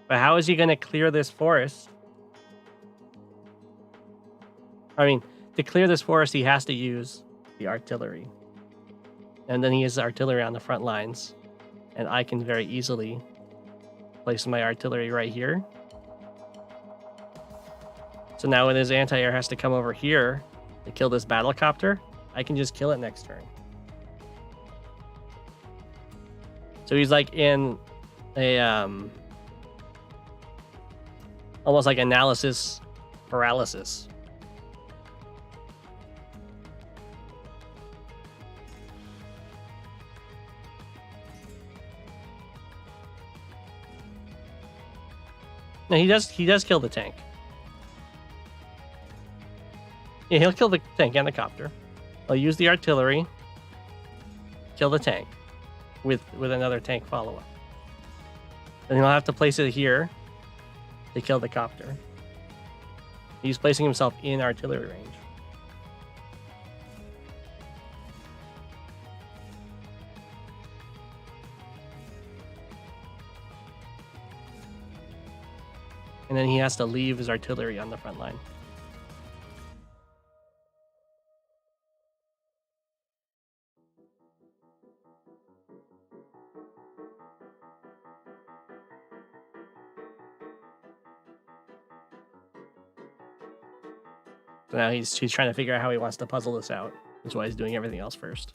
But how is he going to clear this forest? I mean, to clear this forest, he has to use the artillery. And then he uses artillery on the front lines. And I can very easily place my artillery right here. So now when his anti-air has to come over here to kill this battlecopter, I can just kill it next turn. So he's like in a almost like analysis paralysis. No, he does kill the tank. Yeah, he'll kill the tank and the copter. I'll use the artillery, kill the tank with another tank follow-up. Then he'll have to place it here to kill the copter. He's placing himself in artillery range. And then he has to leave his artillery on the front line. So now he's trying to figure out how he wants to puzzle this out. That's why he's doing everything else first.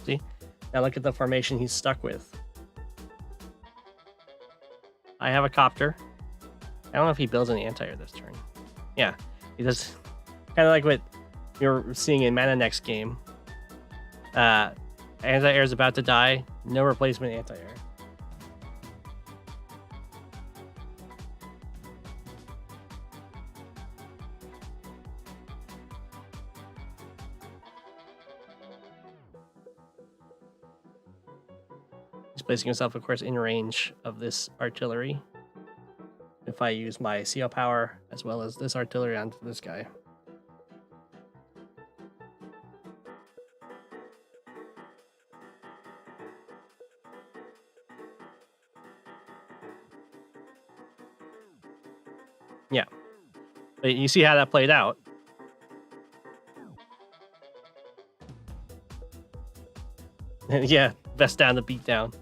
See? Now look at the formation he's stuck with. I have a copter. I don't know if he builds any anti-air this turn. Yeah, he does. Kind of like what you're seeing in Mana next game. Anti-air is about to die. No replacement anti-air. He's placing himself, of course, in range of this artillery. If I use my CO power as well as this artillery onto this guy. Yeah. But you see how that played out. Yeah, best down to beat down.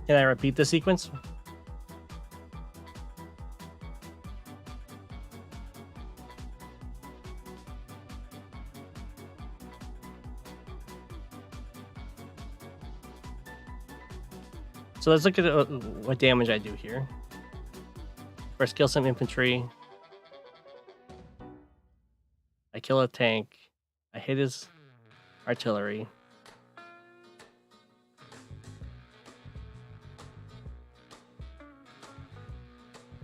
Can I repeat the sequence? So let's look at what damage I do here. First, kill some infantry. I kill a tank. I hit his artillery.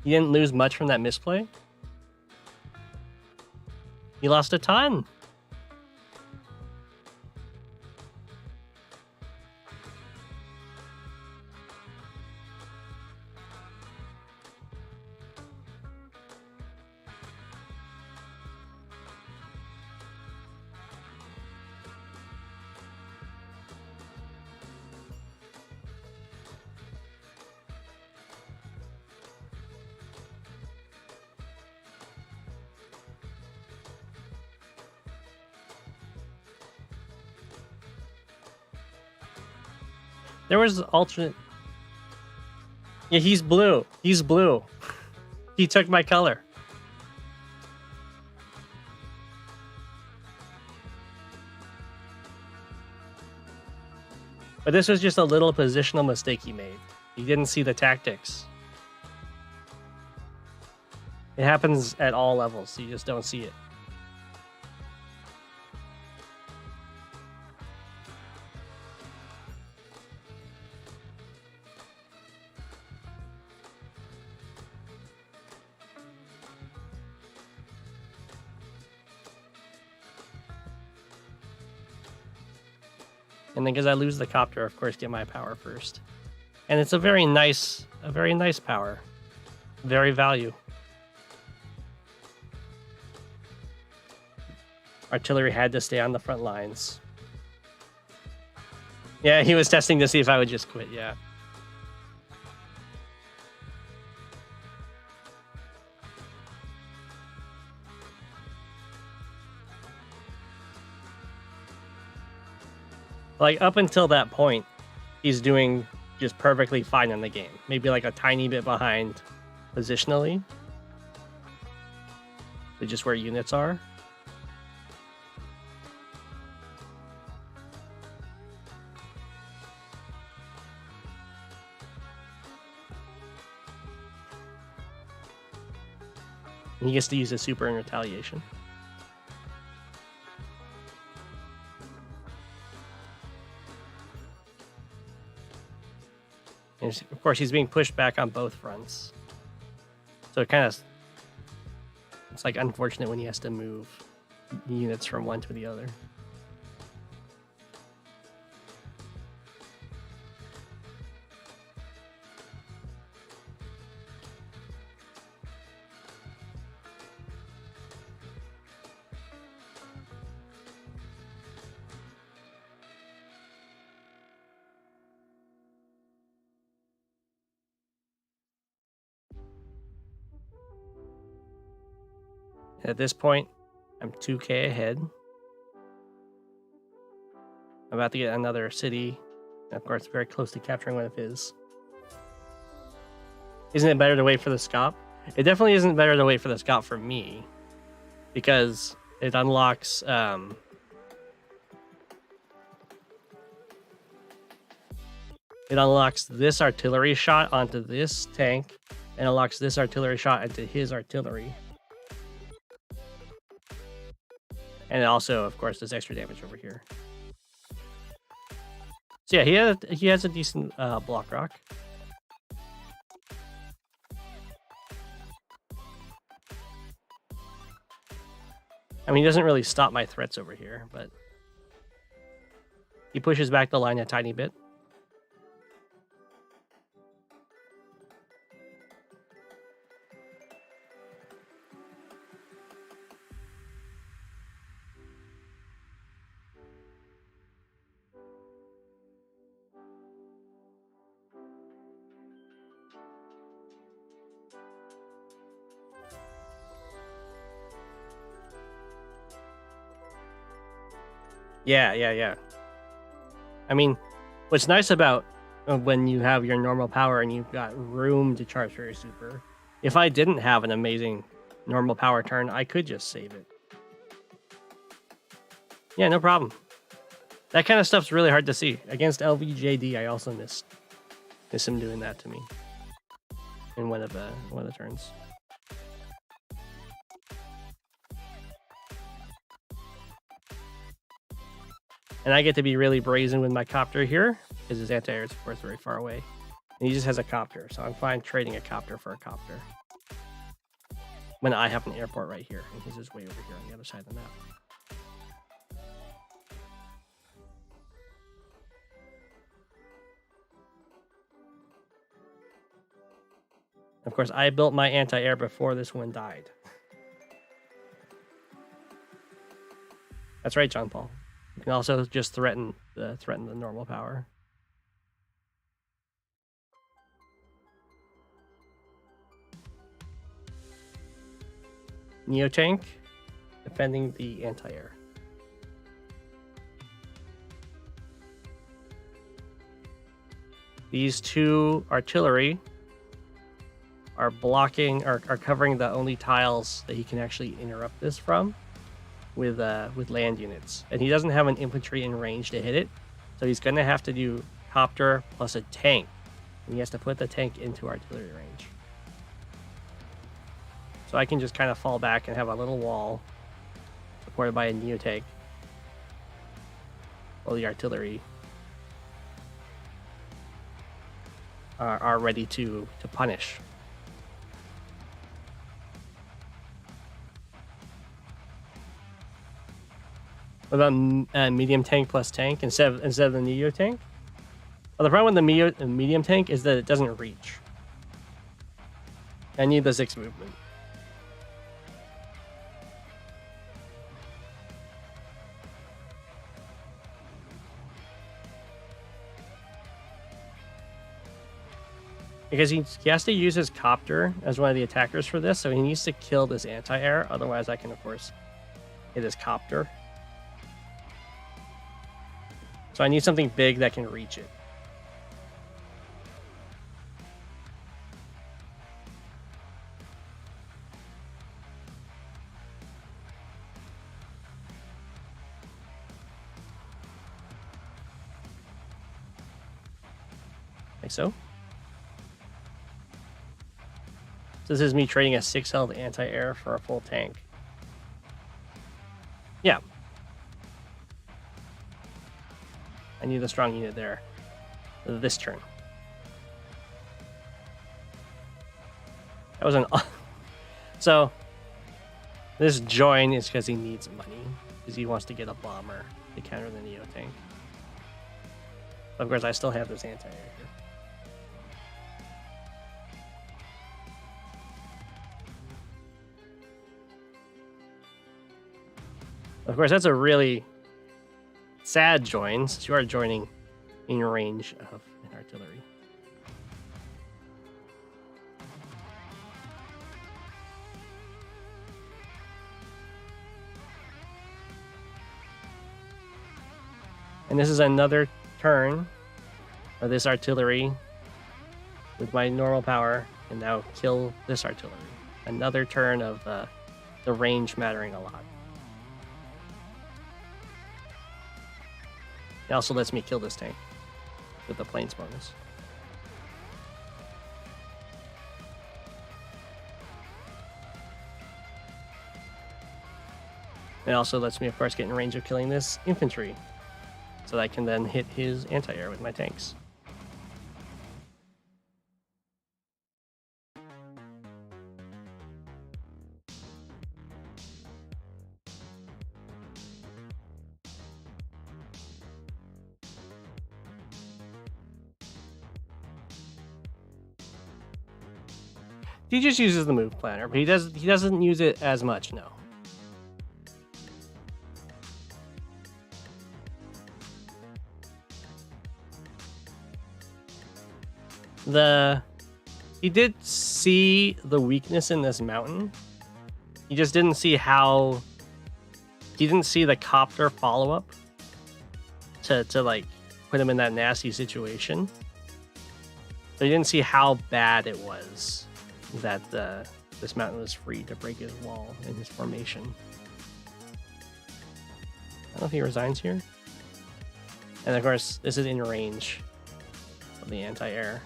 He didn't lose much from that misplay. He lost a ton. There was alternate. Yeah, he's blue. He's blue. He took my color. But this was just a little positional mistake he made. He didn't see the tactics. It happens at all levels, so you just don't see it. And then because I lose the copter, of course, get my power first. And it's a very nice power. very value. Artillery had to stay on the front lines. Yeah, he was testing to see if I would just quit, yeah. Like, up until that point, he's doing just perfectly fine in the game. Maybe like a tiny bit behind positionally. But just where units are. He gets to use a super in retaliation. And of course, he's being pushed back on both fronts. So it kind of... It's like unfortunate when he has to move units from one to the other. At this point, I'm 2k ahead. I'm about to get another city. Of course, very close to capturing one of his. Isn't it better to wait for the scop? It definitely isn't better to wait for the scop for me. Because it unlocks... It unlocks this artillery shot onto this tank. And unlocks this artillery shot into his artillery. And it also, of course, does extra damage over here. So yeah, he has a decent block rock. I mean, he doesn't really stop my threats over here, but he pushes back the line a tiny bit. Yeah. I mean, what's nice about when you have your normal power and you've got room to charge for your super, if I didn't have an amazing normal power turn, I could just save it. Yeah, no problem. That kind of stuff's really hard to see. Against LVJD, I also miss him doing that to me in one of the turns. And I get to be really brazen with my copter here, because his anti-air is, of course, very far away. And he just has a copter, so I'm fine trading a copter for a copter. When I have an airport right here, and his is way over here on the other side of the map. Of course, I built my anti-air before this one died. That's right, John Paul. You can also just threaten the normal power. Neo tank defending the anti-air. These two artillery are blocking, are covering the only tiles that he can actually interrupt this from. With land units, and he doesn't have an infantry in range to hit it, so he's gonna have to do copter plus a tank, and he has to put the tank into artillery range. So I can just kind of fall back and have a little wall supported by a neo tank while the artillery are ready to punish. What about medium tank plus tank instead of the Neo tank? Well, the problem with the medium tank is that it doesn't reach. I need the 6 movement. Because he has to use his copter as one of the attackers for this, so he needs to kill this anti-air. Otherwise, I can, of course, hit his copter. So I need something big that can reach it. Like so. So this is me trading a 6 health anti-air for a full tank. Yeah. I need a strong unit there. This turn. That was an... So, this join is because he needs money. Because he wants to get a bomber to counter the Neo tank. Of course, I still have this anti-air here. Of course, that's a really sad join, since you are joining in range of an artillery. And this is another turn where this artillery, with my normal power, can now kill this artillery. Another turn of the range mattering a lot. It also lets me kill this tank with the planes bonus. It also lets me, of course, get in range of killing this infantry, so that I can then hit his anti-air with my tanks. He just uses the move planner, but he doesn't use it as much, no. He did see the weakness in this mountain. He just didn't see how... He didn't see the copter follow-up to like put him in that nasty situation. So he didn't see how bad it was that this mountain was free to break his wall in his formation. I don't know if he resigns here. And of course, this is in range of the anti-air.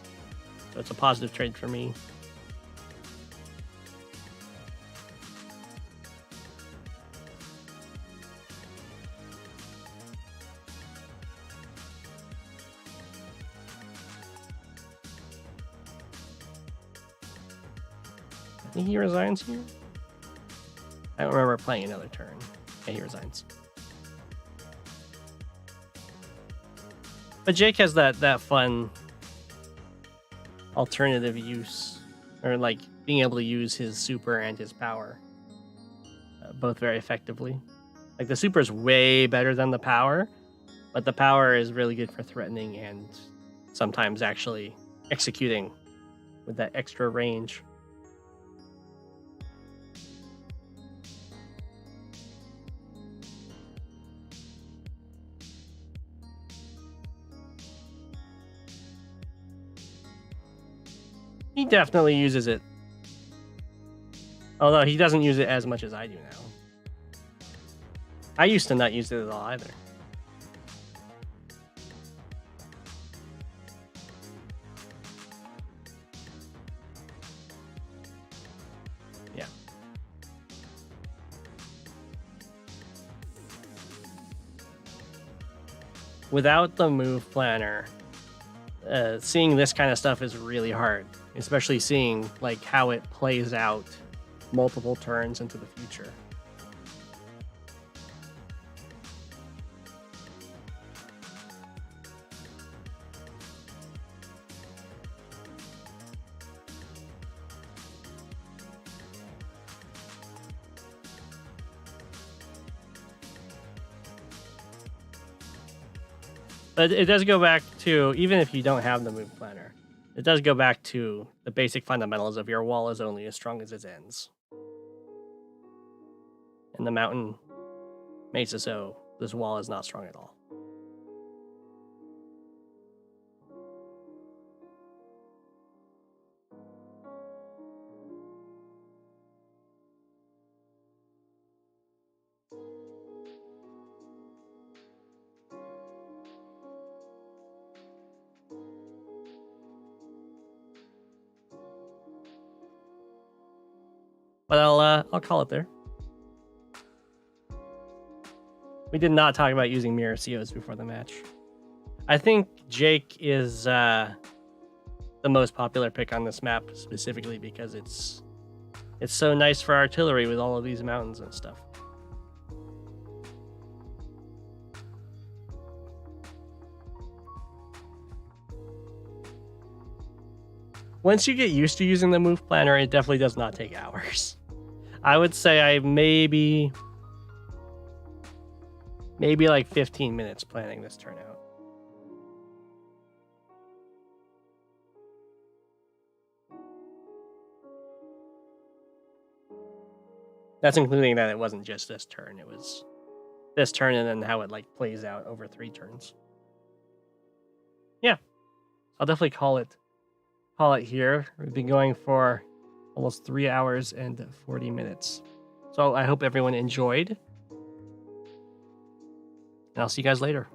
So it's a positive trade for me. I think he resigns here. I don't remember playing another turn. Yeah, he resigns. But Jake has that fun alternative use, or like being able to use his super and his power both very effectively. Like the super is way better than the power, but the power is really good for threatening and sometimes actually executing with that extra range. He definitely uses it. Although he doesn't use it as much as I do now. I used to not use it at all either. Yeah. Without the move planner, seeing this kind of stuff is really hard. Especially seeing like how it plays out multiple turns into the future. But it does go back to, even if you don't have the move planner, it does go back to the basic fundamentals of your wall is only as strong as its ends. And the mountain makes it so this wall is not strong at all. But I'll call it there. We did not talk about using mirror COs before the match. I think Jake is the most popular pick on this map, specifically because it's so nice for artillery with all of these mountains and stuff. Once you get used to using the move planner, it definitely does not take hours. I would say I maybe like 15 minutes planning this turnout. That's including that it wasn't just this turn. It was this turn and then how it like plays out over 3 turns. Yeah, I'll definitely call it here. We've been going for almost 3 hours and 40 minutes. So I hope everyone enjoyed. And I'll see you guys later.